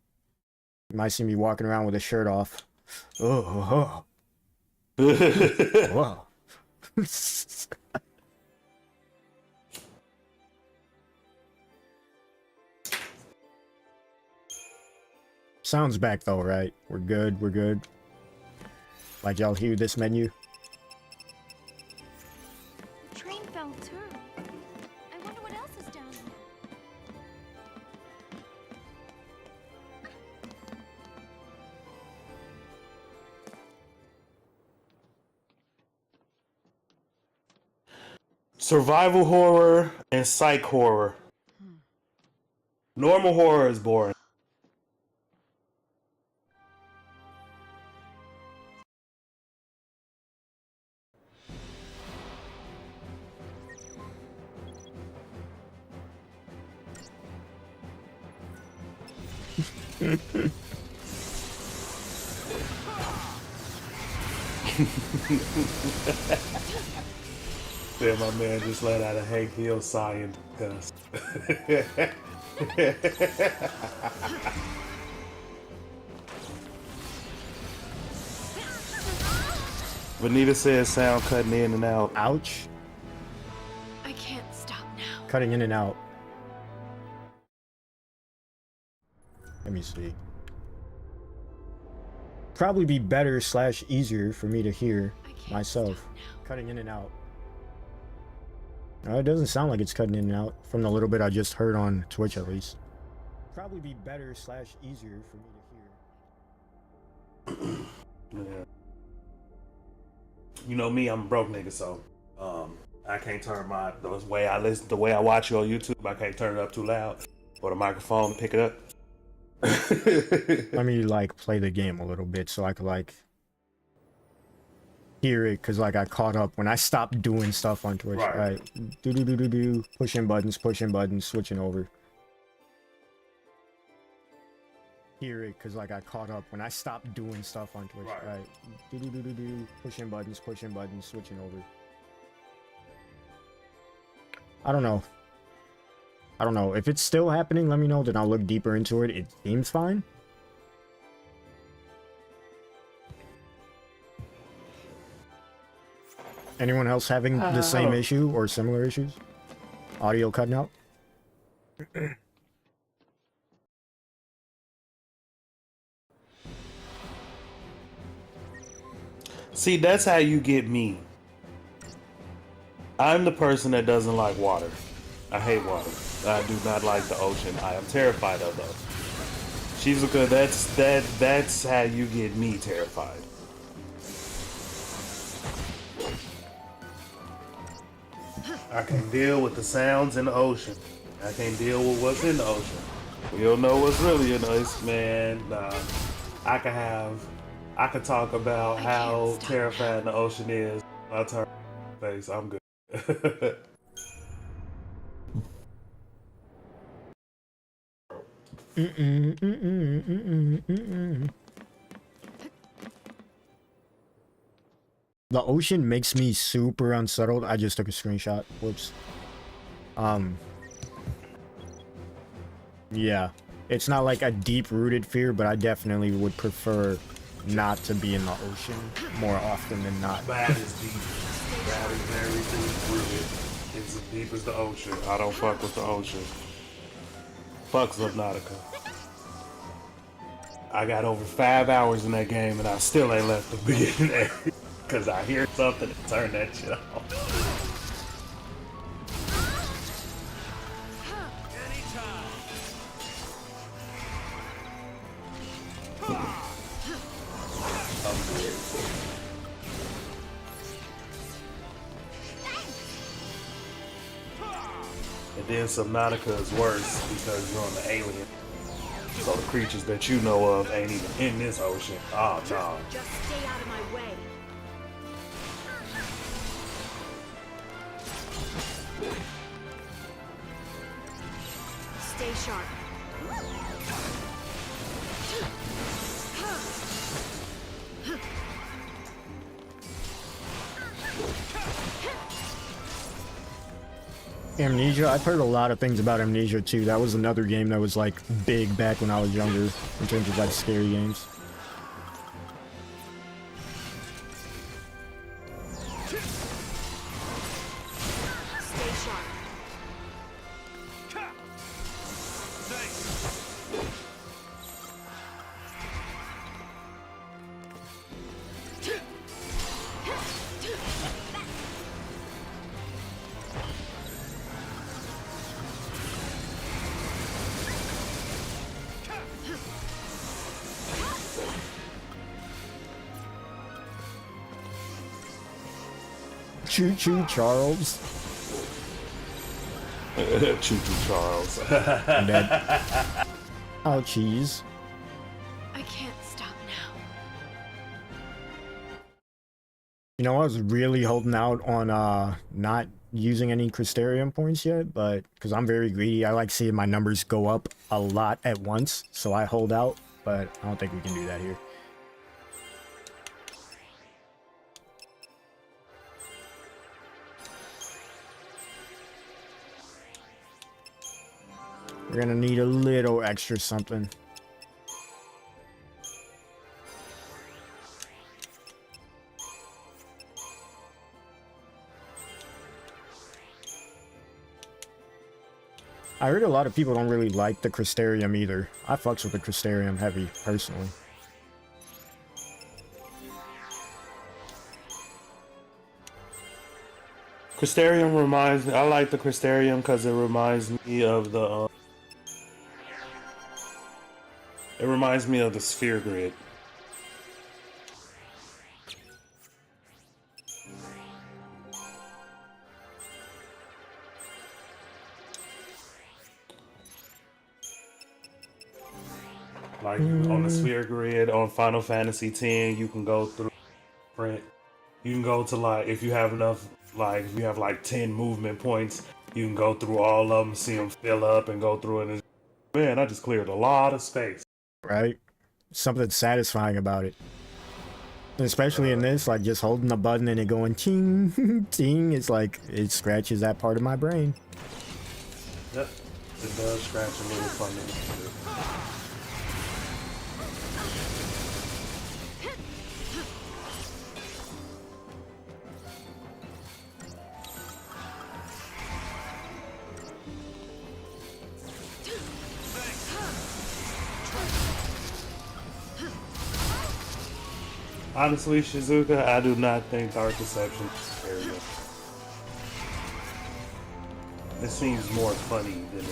walking around with a shirt off. Oh. Whoa. Sounds back though, right? We're good. Like y'all hear this menu? Train Survival horror and psych horror. Normal horror is boring. Yeah, my man just let out a Hank Hill sign cuss. Vanita says sound cutting in and out. Ouch. I can't stop now. Cutting in and out. Let me see. Probably be better / easier for me to hear myself. Cutting in and out. It doesn't sound like it's cutting in and out from the little bit I just heard on Twitch, at least. Probably be better / easier for me to hear. Yeah. You know me, I'm a broke nigga, so I can't turn the way I watch you on YouTube, I can't turn it up too loud or the microphone to pick it up. Let me like play the game a little bit so I could like hear it, because like I caught up when I stopped doing stuff on Twitch. Right. Do pushing buttons, switching over. Hear it, because like I caught up when I stopped doing stuff on Twitch. Right. Do pushing buttons, switching over. I don't know if it's still happening. Let me know, then I'll look deeper into it. It seems fine. Anyone else having the same issue or similar issues? Audio cutting out? See, that's how you get me. I'm the person that doesn't like water. I hate water. I do not like the ocean. I am terrified of them. Shizuka, that's how you get me terrified. I can deal with the sounds in the ocean. I can't deal with what's in the ocean. We don't know what's really in the ocean, man. Nah. I could talk about how terrifying the ocean is. I'll turn my face. I'm good. The ocean makes me super unsettled. I just took a screenshot. Whoops. Yeah. It's not like a deep-rooted fear, but I definitely would prefer not to be in the ocean more often than not. That is deep. That is very deep-rooted. It's as deep as the ocean. I don't fuck with the ocean. Fuck Subnautica. I got over 5 hours in that game and I still ain't left the beginning there. Cause I hear something and turn that shit off. And then Subnautica is worse because you're on the alien. So the creatures that you know of ain't even in this ocean. Oh no. Just stay out of my way. Stay sharp. Amnesia, I've heard a lot of things about Amnesia too. That was another game that was like big back when I was younger in terms of like scary games. Stay sharp. Choo choo, Charles. Choo Choo Charles. I'm dead. Oh, cheese. I can't stop now. You know, I was really holding out on not using any Crystarium points yet, but because I'm very greedy, I like seeing my numbers go up a lot at once, so I hold out, but I don't think we can do that here. We're gonna need a little extra something. I heard a lot of people don't really like the Crystarium either. I fucks with the Crystarium heavy, personally. Crystarium reminds me. I like the Crystarium because it reminds me of the. It reminds me of the sphere grid. Like on the sphere grid on Final Fantasy X, you can go through different. You can go to like if you have enough, like if you have like 10 movement points, you can go through all of them, see them fill up, and go through it. And man, I just cleared a lot of space. Right? Something satisfying about it. And especially in this, like just holding the button and it going ting, ting, it's like it scratches that part of my brain. Yep, it does scratch a little funny. Honestly, Shizuka, I do not think Dark Deception is very good. It seems more funny than it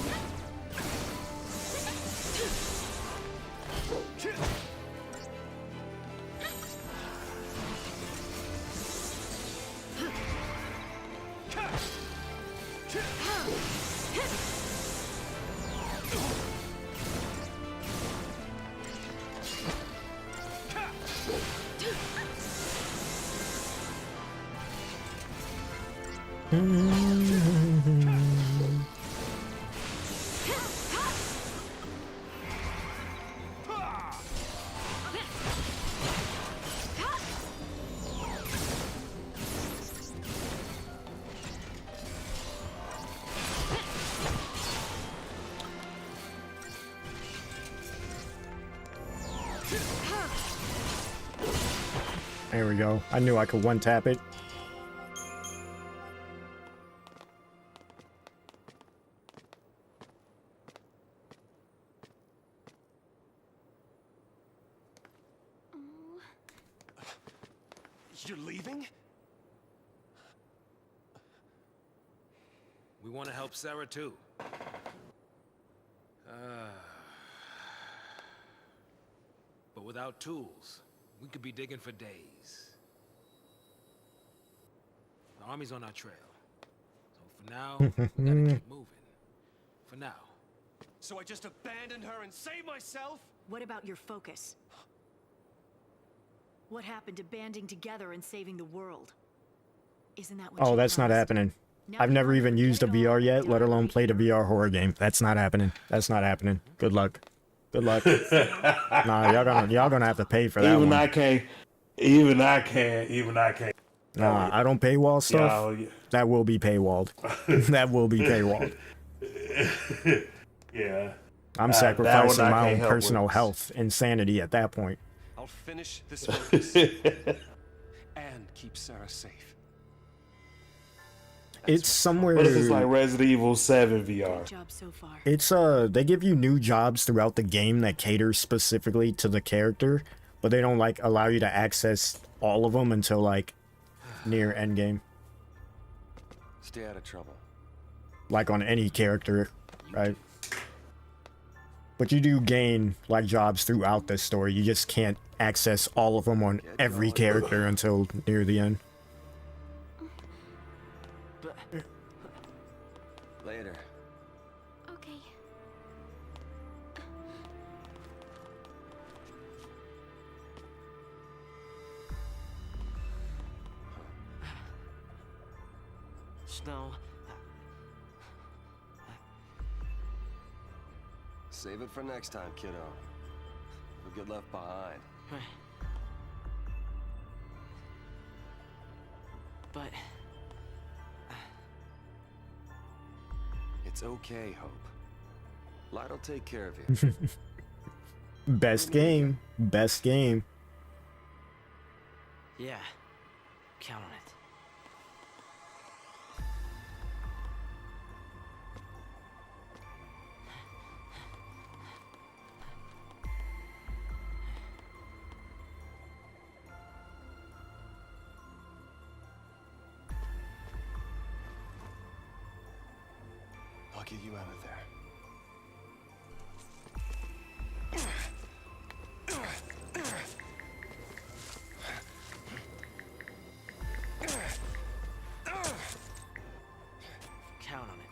There we go. I knew I could one-tap it. You're leaving? We want to help Sarah too. But without tools, we could be digging for days. The army's on our trail. So for now, we gotta keep moving. For now. So I just abandoned her and saved myself? What about your focus? What happened to banding together and saving the world? Isn't that what Oh, you that's not promised? happening. Now I've you never wanna even forget used a it all VR and yet, die let alone right played a here? VR horror game. That's not happening. That's not happening. Good luck. Good luck. Nah, y'all gonna have to pay for that Even one. I can't. Even I can't. Nah, I don't paywall stuff. Yeah. That will be paywalled. That will be paywalled. Yeah. I'm That sacrificing one I my can't own help personal with. health and sanity at that point. I'll finish this focus and keep Sarah safe. It's somewhere. What if it's like Resident Evil 7 VR? Good job so far. It's they give you new jobs throughout the game that cater specifically to the character, but they don't like allow you to access all of them until like near endgame. Stay out of trouble. Like on any character, right? But you do gain like jobs throughout this story. You just can't access all of them on every character until near the end. Later. gosh, no. Save it for next time, kiddo. You'll get left behind. But... It's okay, Hope. Light'll take care of you. Best game. Best game. yeah, count on it. I'll get you out of there. Count on it.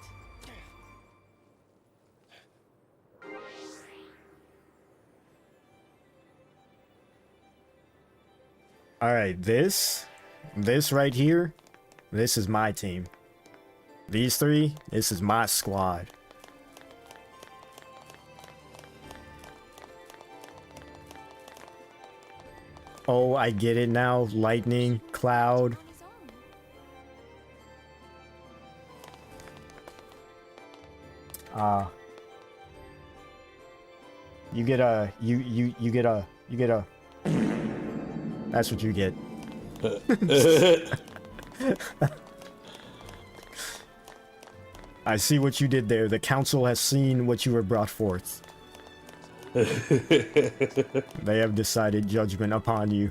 All right, this right here, this is my team. These three, this is my squad. Oh, I get it now. Lightning, Cloud. You get a that's what you get. I see what you did there. The council has seen what you were brought forth. They have decided judgment upon you.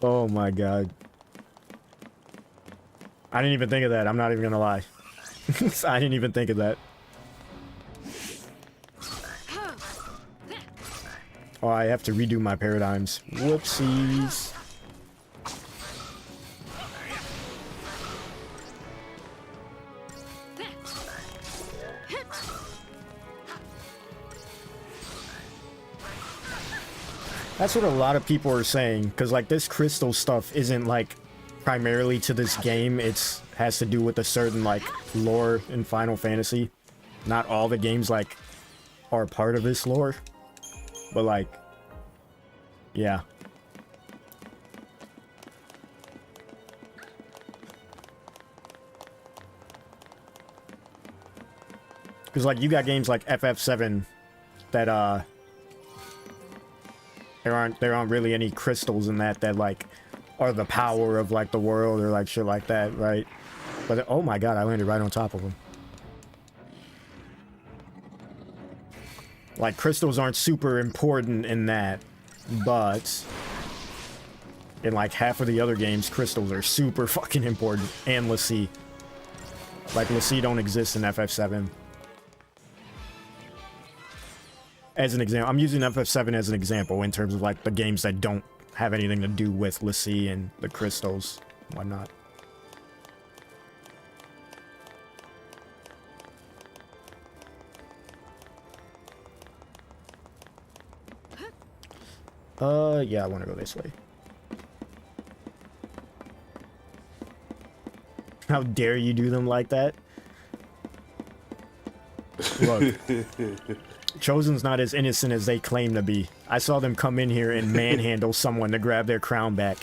Oh my god. I didn't even think of that. I'm not even gonna lie. I didn't even think of that. Oh, I have to redo my paradigms. Whoopsies. That's what a lot of people are saying, because like this crystal stuff isn't like primarily to this game. It's has to do with a certain like lore in Final Fantasy. Not all the games like are part of this lore, but like, yeah. Because like you got games like FF7 that there aren't really any crystals in that like are the power of like the world or like shit like that, right? But oh my god, I landed right on top of him. Like crystals aren't super important in that, but in like half of the other games, crystals are super fucking important. And Lassie. Like Lassie don't exist in FF7. As an example, I'm using FF7 as an example in terms of like the games that don't have anything to do with Lassie and the crystals, whatnot. Yeah, I want to go this way. How dare you do them like that? Look. Chosen's not as innocent as they claim to be. I saw them come in here and manhandle someone to grab their crown back.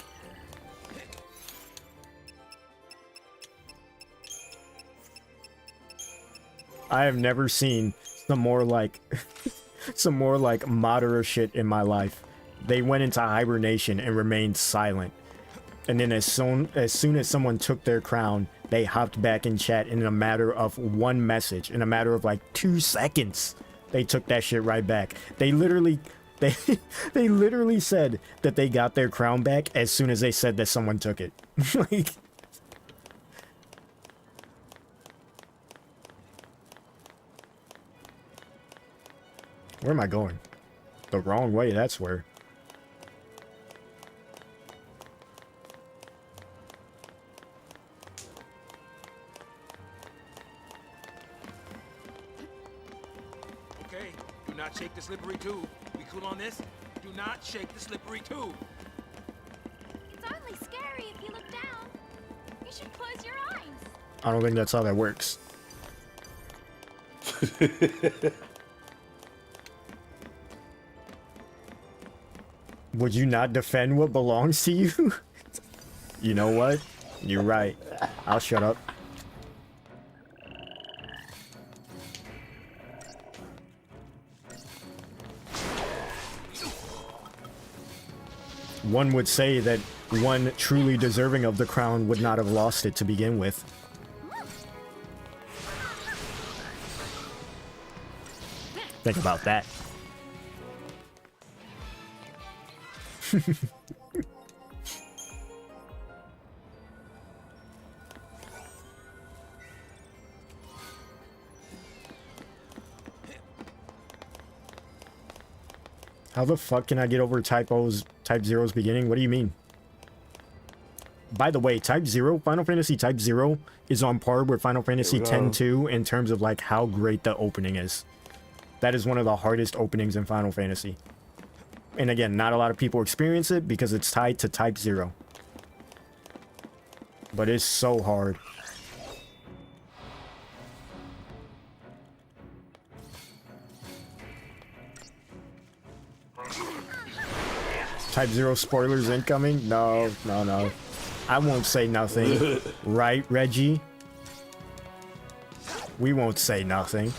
I have never seen some more like Madara shit in my life. They went into hibernation and remained silent. And then as soon as someone took their crown, they hopped back in chat in a matter of one message, in a matter of like 2 seconds. They took that shit right back. They literally said that they got their crown back as soon as they said that someone took it. Like, where am I going? The wrong way, that's where. Do not shake the slippery tube. We cool on this? Do not shake the slippery tube. It's only scary if you look down. You should close your eyes. I don't think that's how that works. Would you not defend what belongs to you? You know what? You're right. I'll shut up. One would say that one truly deserving of the crown would not have lost it to begin with. Think about that. How the fuck can I get over Type Zero's beginning? What do you mean? By the way, Type Zero, Final Fantasy Type Zero is on par with Final Fantasy X-2 in terms of like how great the opening is. That is one of the hardest openings in Final Fantasy. And again, not a lot of people experience it because it's tied to Type Zero. But it's so hard. Type Zero spoilers incoming? No, no, no. I won't say nothing. Right, Reggie? We won't say nothing.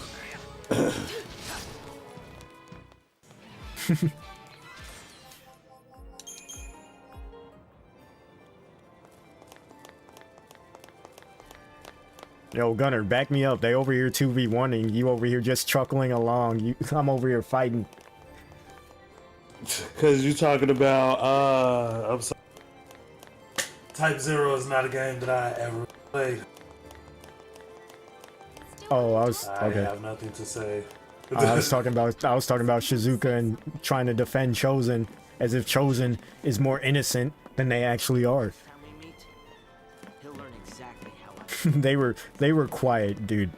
Yo, Gunner, back me up. They over here 2v1ing. You over here just chuckling along. I'm over here fighting. Because you're talking about, I'm sorry. Type Zero is not a game that I ever played. Oh, okay. I have nothing to say. I was talking about Shizuka and trying to defend Chosen as if Chosen is more innocent than they actually are. They were quiet, dude.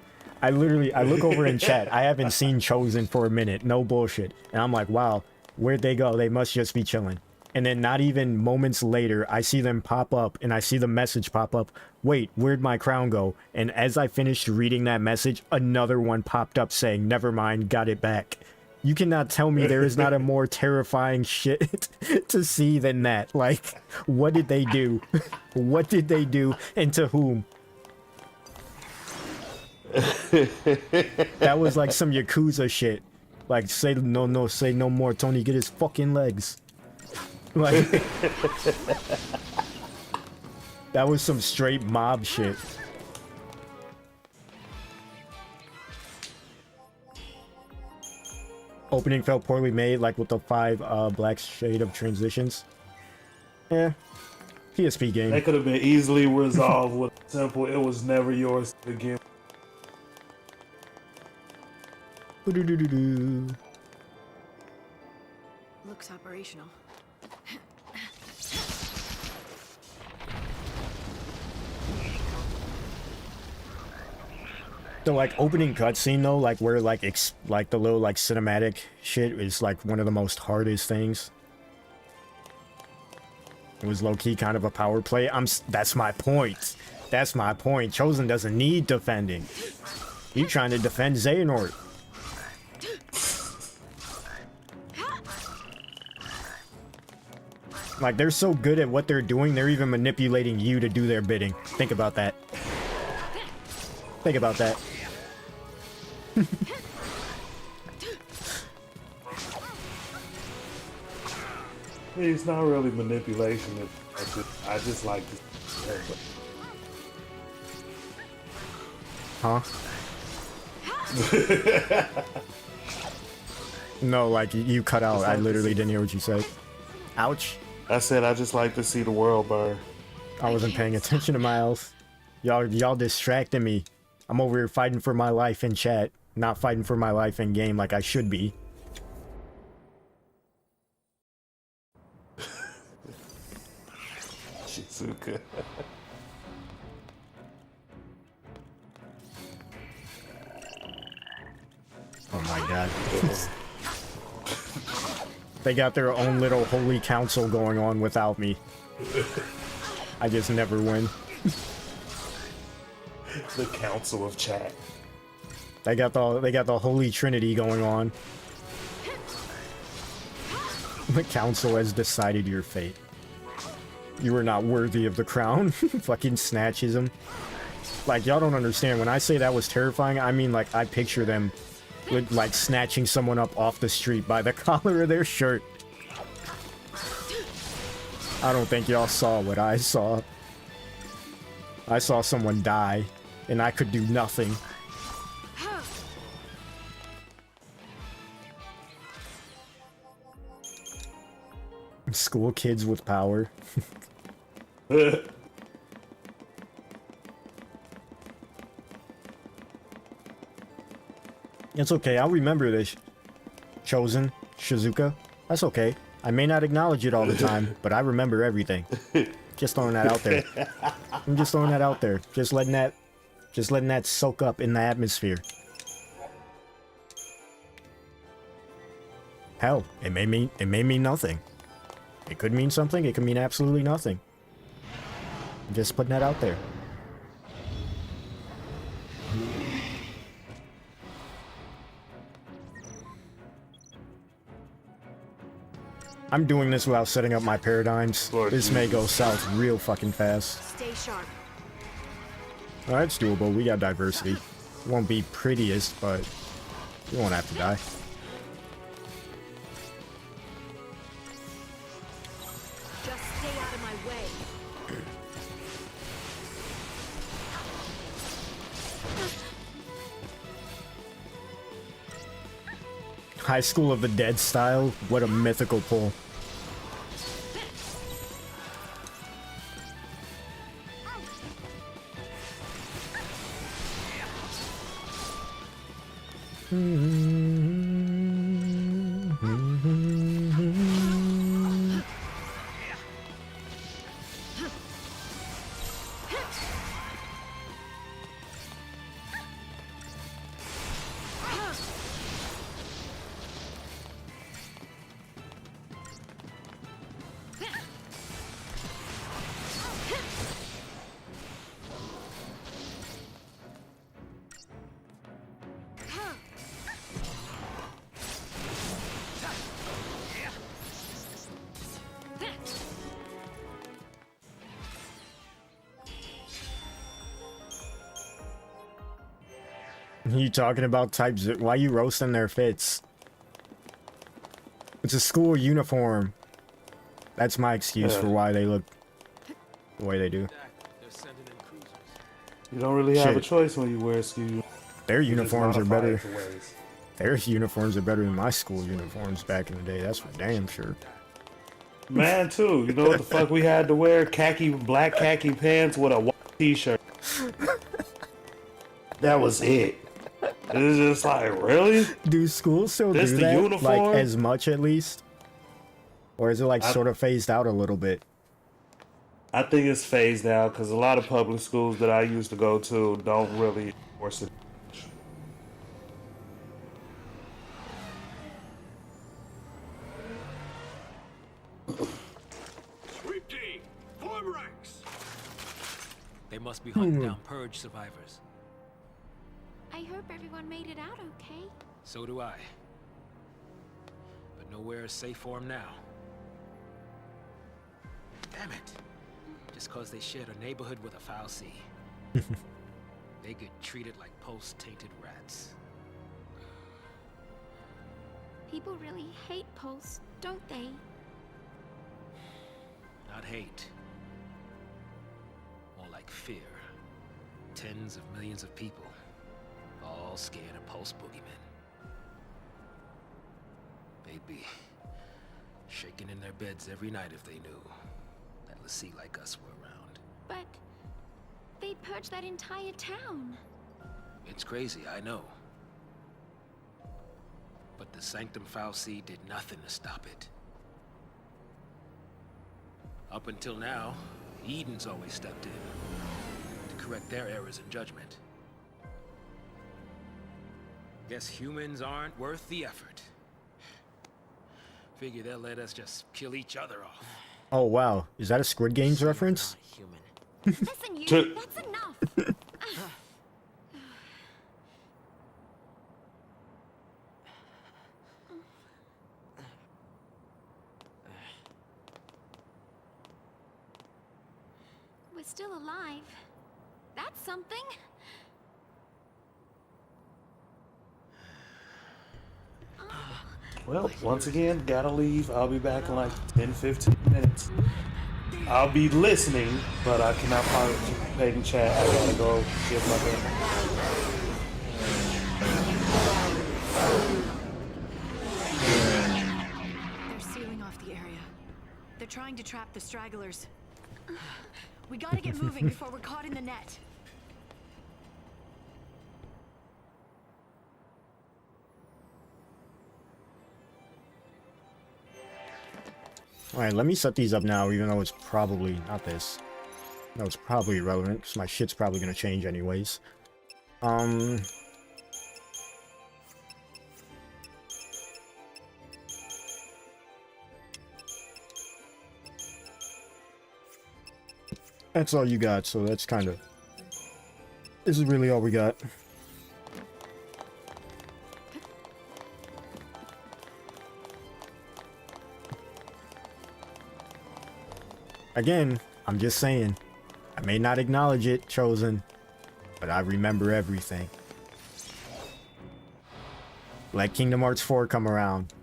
I look over in chat. I haven't seen Chosen for a minute. No bullshit. And I'm like, wow, where'd they go? They must just be chilling. And then not even moments later, I see them pop up and I see the message pop up. Wait, where'd my crown go? And as I finished reading that message, another one popped up saying, never mind, got it back. You cannot tell me there is not a more terrifying shit to see than that. Like, what did they do? What did they do and to whom? That was like some Yakuza shit. Like, say no more, Tony, get his fucking legs. Like, that was some straight mob shit. Opening felt poorly made, like with the 5 black shade of transitions. Yeah, PSP game. That could have been easily resolved with simple, it was never yours to begin. Looks operational. The like opening cutscene though, like where like like the little like cinematic shit is like one of the most hardest things. It was low key kind of a power play. That's my point. That's my point. Chosen doesn't need defending. You trying to defend Xehanort. Like, they're so good at what they're doing, they're even manipulating you to do their bidding. Think about that. Think about that. It's not really manipulation. I just like to. Huh? No, like, you cut out. I literally didn't hear what you said. Ouch. I said I just like to see the world burn. I wasn't paying attention to Miles. Y'all distracted me. I'm over here fighting for my life in chat, not fighting for my life in game like I should be. Shizuka. Oh my god. They got their own little holy council going on without me. I just never win. The Council of Chat. They got the Holy Trinity going on. The council has decided your fate. You are not worthy of the crown. Fucking snatches him. Like, y'all don't understand. When I say that was terrifying, I mean, like, I picture them with, like, snatching someone up off the street by the collar of their shirt. I don't think y'all saw what I saw. I saw someone die, and I could do nothing. School kids with power. It's okay, I'll remember this. Chosen, Shizuka. That's okay. I may not acknowledge it all the time, but I remember everything. Just throwing that out there. I'm just throwing that out there. Just letting that soak up in the atmosphere. Hell, it may mean nothing. It could mean something, it could mean absolutely nothing. I'm just putting that out there. I'm doing this without setting up my paradigms. This may go south real fucking fast. Stay sharp. Alright, it's doable. We got diversity. It won't be prettiest, but you won't have to die. Just stay out of my way. High School of the Dead style? What a mythical pull. You talking about types? Why you roasting their fits? It's a school uniform. That's my excuse for why they look the way they do. You don't really have a choice when you wear a school. Their uniforms are better. Their uniforms are better than my school uniforms back in the day. That's for damn sure. Man, too. You know what the fuck we had to wear? Black khaki pants with a white t-shirt. That was it. It's just like, really? Do schools still do that? Uniform? Like, as much at least? Or is it like sort of phased out a little bit? I think it's phased out because a lot of public schools that I used to go to don't really enforce it. Sweep team, form ranks. They must be hunting down Purge survivors. I hope everyone made it out okay. So do I. But nowhere is safe for them now. Damn it. Just cause they shared a neighborhood with a foul sea. They get treated like post-tainted rats. People really hate Pulse, don't they? Not hate. More like fear. Tens of millions of people. All scared of Pulse boogeymen. They'd be shaking in their beds every night if they knew that Lassie like us were around. But they purged that entire town. It's crazy, I know. But the Sanctum Foul Sea did nothing to stop it. Up until now, Eden's always stepped in to correct their errors in judgment. Guess humans aren't worth the effort. Figure they'll let us just kill each other off. Oh wow, is that a Squid Games reference? Listen, you, that's enough. we're still alive. That's something. Well, once again, gotta leave. I'll be back in like 10-15 minutes. I'll be listening, but I cannot participate in chat. I gotta go give my dinner. They're sealing off the area. They're trying to trap the stragglers. We gotta get moving before we're caught in the net. Alright, let me set these up now, even though it's probably not this. No, it's probably irrelevant, because my shit's probably gonna change anyways. That's all you got, so that's kind of... This is really all we got. Again, I'm just saying, I may not acknowledge it, Chosen, but I remember everything. Let Kingdom Hearts 4 come around.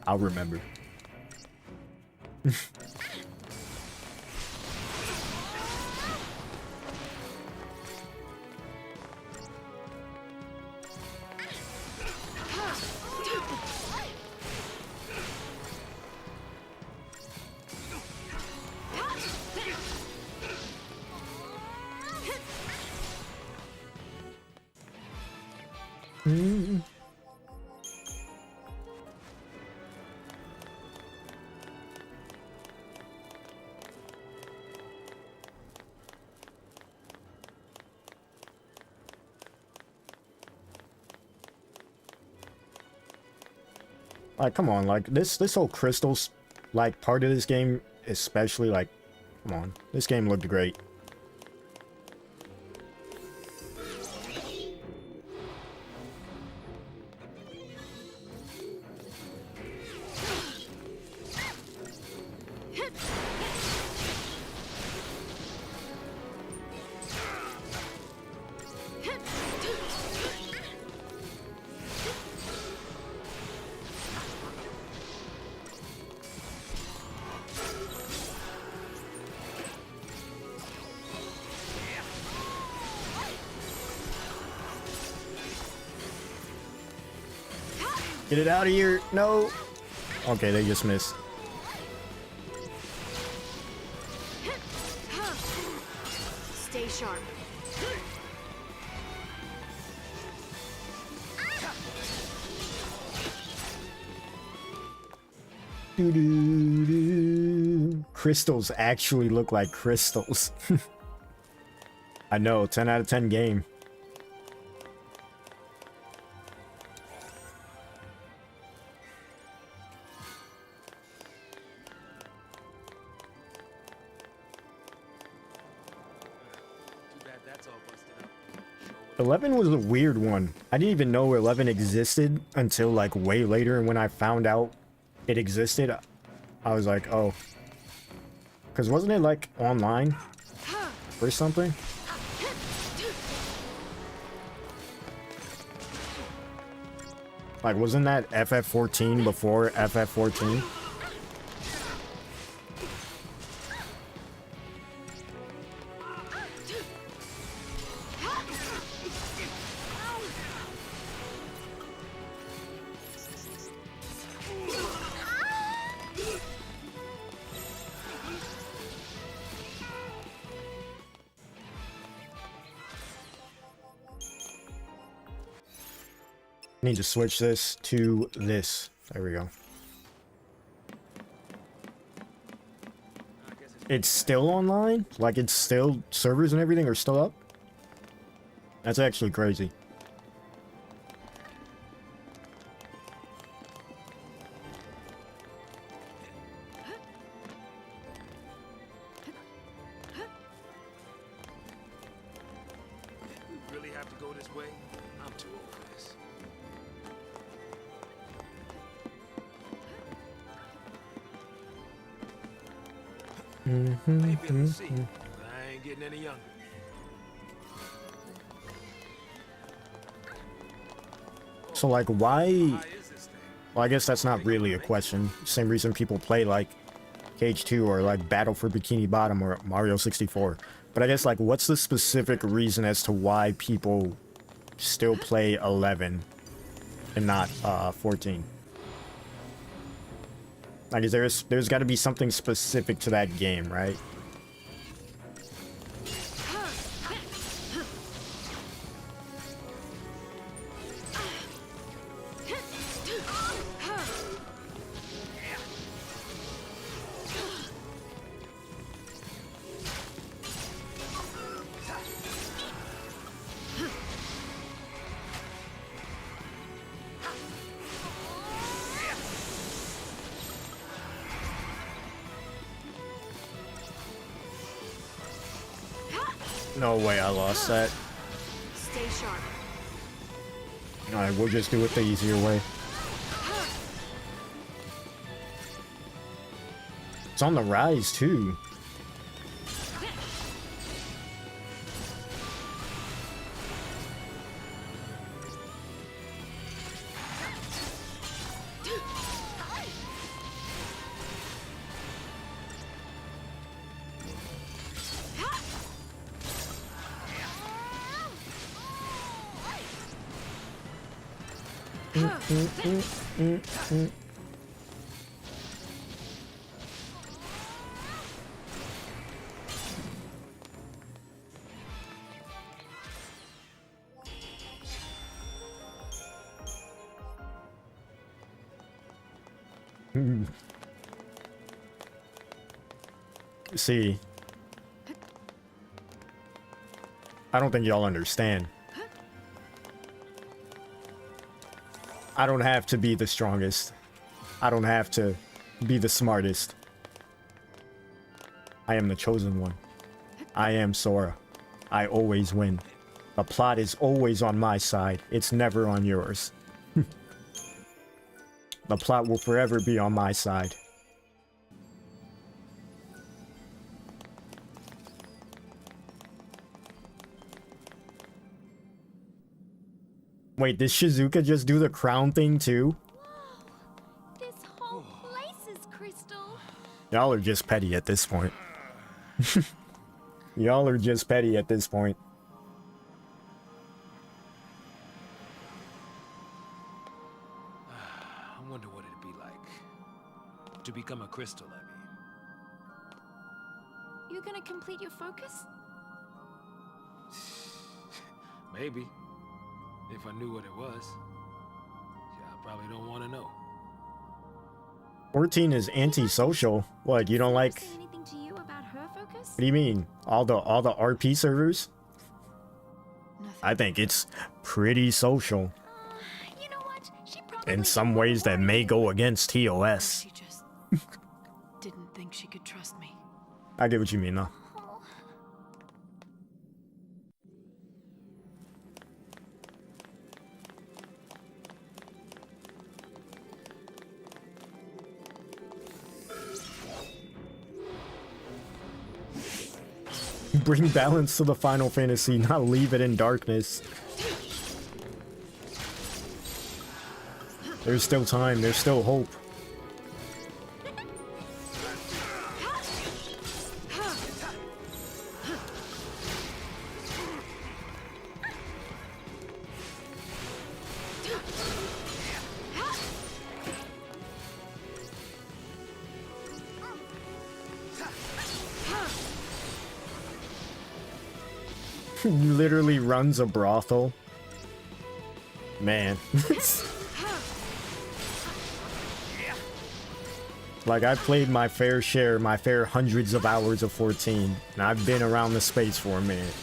I'll remember. Like, come on, like, this whole crystals, like, part of this game, especially, like, come on, this game looked great. Get it out of here. No. Okay, they just missed. Stay sharp. Doo-doo-doo. Crystals actually look like crystals. I know, 10 out of 10 game. Too bad that's all busted up. 11 was a weird one. I didn't even know 11 existed until like way later, and when I found out it existed, I was like, oh. Because wasn't it like online or something? Like, wasn't that FF14 before FF14? Need to switch this to this. There we go. It's still online? Like, it's still... servers and everything are still up? That's actually crazy. Really have to go this way? I'm too old for this. Maybe I'll see. getting any younger. So like, why? Well, I guess that's not really a question. Same reason people play like Cage 2 or like Battle for Bikini Bottom or Mario 64. But I guess like, what's the specific reason as to why people still play 11 and not 14? Like, there's got to be something specific to that game, right? No way I lost that. Stay sharp. Alright, we'll just do it the easier way. It's on the rise, too. See, I don't think y'all understand. I don't have to be the strongest. I don't have to be the smartest. I am the chosen one. I am Sora. I always win. The plot is always on my side. It's never on yours. The plot will forever be on my side. Wait, did Shizuka just do the crown thing too? Whoa, this whole place is crystal. Y'all are just petty at this point. Y'all are just petty at this point. I wonder what it'd be like to become a crystal, I mean. You're gonna complete your focus? Maybe. If I knew what it was. Yeah, I probably don't want to know. 14 is antisocial. What, you don't like... Say anything to you about her focus? What do you mean? All the RP servers? Nothing. I think it's pretty social. You know what? She probably In some ways that may go against TOS. She just didn't think she could trust me. I get what you mean though. Oh. Bring balance to the Final Fantasy, not leave it in darkness. There's still time, there's still hope. Literally runs a brothel. Man. Like, I've played my fair share, my fair hundreds of hours of 14, and I've been around the space for a minute.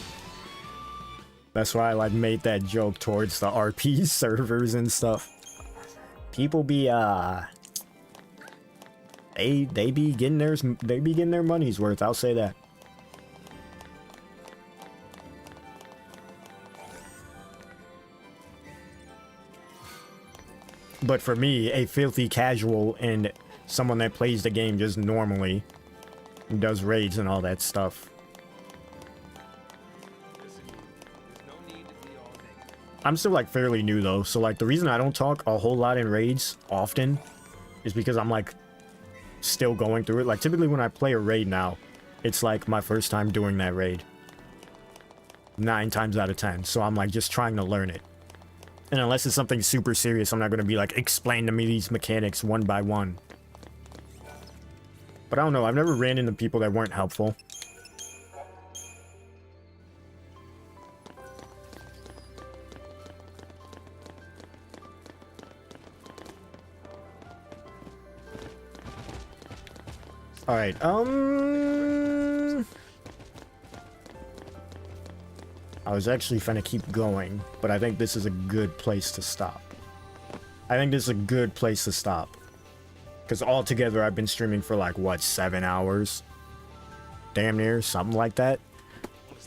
That's why I, like, made that joke towards the RP servers and stuff. People be, they be getting their money's worth, I'll say that. But for me, a filthy casual and someone that plays the game just normally, does raids and all that stuff, I'm still like fairly new though, so like the reason I don't talk a whole lot in raids often is because I'm like still going through it. Like typically when I play a raid now, it's like my first time doing that raid 9 times out of 10, so I'm like just trying to learn it. And unless it's something super serious, I'm not going to be like, explain to me these mechanics one by one. But I don't know, I've never ran into people that weren't helpful. Alright, I was actually trying to keep going, but I think this is a good place to stop. I think this is a good place to stop. Because altogether, I've been streaming for like, what, 7 hours? Damn near, something like that.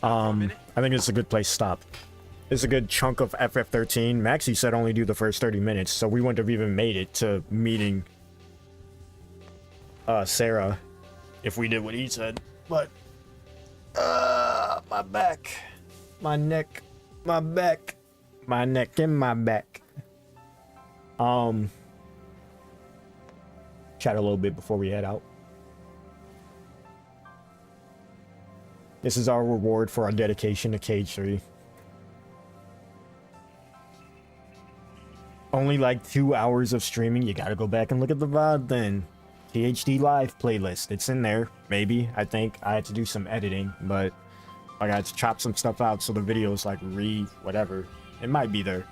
I think it's a good place to stop. It's a good chunk of FF13. Maxie said only do the first 30 minutes, so we wouldn't have even made it to meeting Sarah if we did what he said. But, my back. My neck, my back, my neck and my back. Chat a little bit before we head out. This is our reward for our dedication to Cage 3. Only like 2 hours of streaming. You gotta go back and look at the VOD then. THD Live playlist. It's in there. Maybe. I think I had to do some editing, but I got to chop some stuff out so the video is like whatever. It might be there.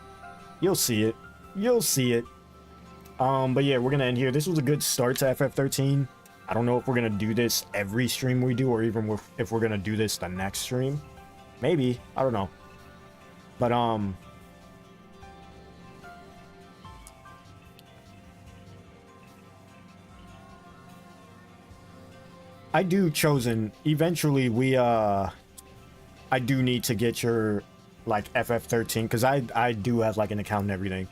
You'll see it. You'll see it. But yeah, we're gonna end here. This was a good start to FF13. I don't know if we're gonna do this every stream we do, or even if we're gonna do this the next stream. Maybe. I don't know. But I do Chosen. Eventually I do need to get your like FF13 because I do have like an account and everything.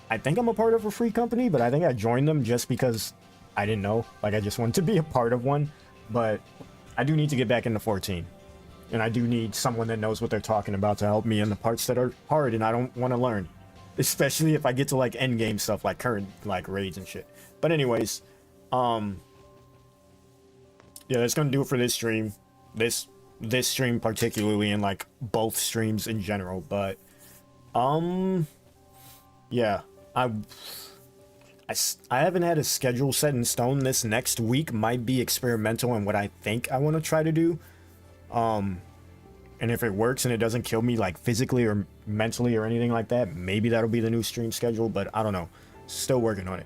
I think I'm a part of a free company, but I think I joined them just because I didn't know. Like I just wanted to be a part of one. But I do need to get back into 14. And I do need someone that knows what they're talking about to help me in the parts that are hard and I don't want to learn. Especially if I get to like end game stuff like current like raids and shit. But anyways, yeah, that's gonna do it for this stream. This stream particularly, and like both streams in general. But yeah, I haven't had a schedule set in stone. This next week might be experimental in what I think I want to try to do. And if it works and it doesn't kill me like physically or mentally or anything like that, maybe that'll be the new stream schedule. But I don't know, still working on it.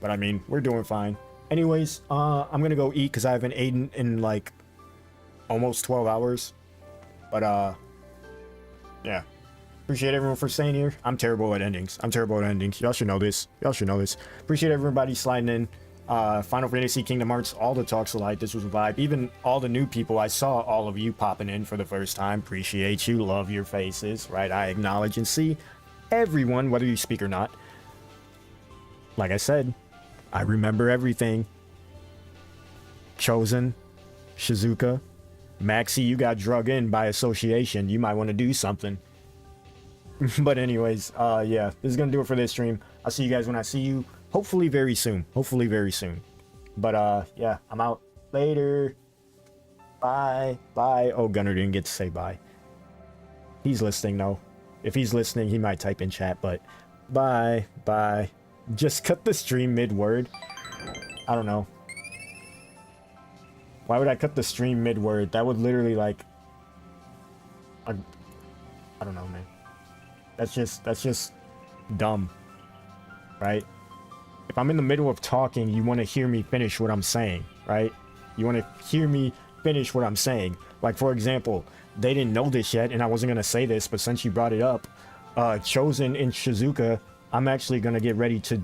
But I mean, we're doing fine. Anyways, I'm gonna go eat because I haven't eaten in like almost 12 hours. But yeah, appreciate everyone for staying here. I'm terrible at endings. Y'all should know this. Appreciate everybody sliding in. Final Fantasy, Kingdom Hearts, all the talks alike. This was a vibe. Even all the new people, I saw all of you popping in for the first time. Appreciate you. Love your faces, right? I acknowledge and see everyone, whether you speak or not. Like I said, I remember everything. Chosen, Shizuka, Maxie, you got drug in by association. You might want to do something. But anyways, yeah, this is gonna do it for this stream. I'll see you guys when I see you. Hopefully very soon. But yeah, I'm out. Later. Bye. Oh, Gunnar didn't get to say bye. He's listening though. If he's listening, he might type in chat, but bye. Just cut the stream mid-word. I don't know. Why would I cut the stream mid-word? That would literally like... I don't know, man. That's just dumb. Right? If I'm in the middle of talking, you want to hear me finish what I'm saying, right? You want to hear me finish what I'm saying. Like, for example, they didn't know this yet, and I wasn't going to say this, but since you brought it up, Chosen in Shizuka, I'm actually going to get ready to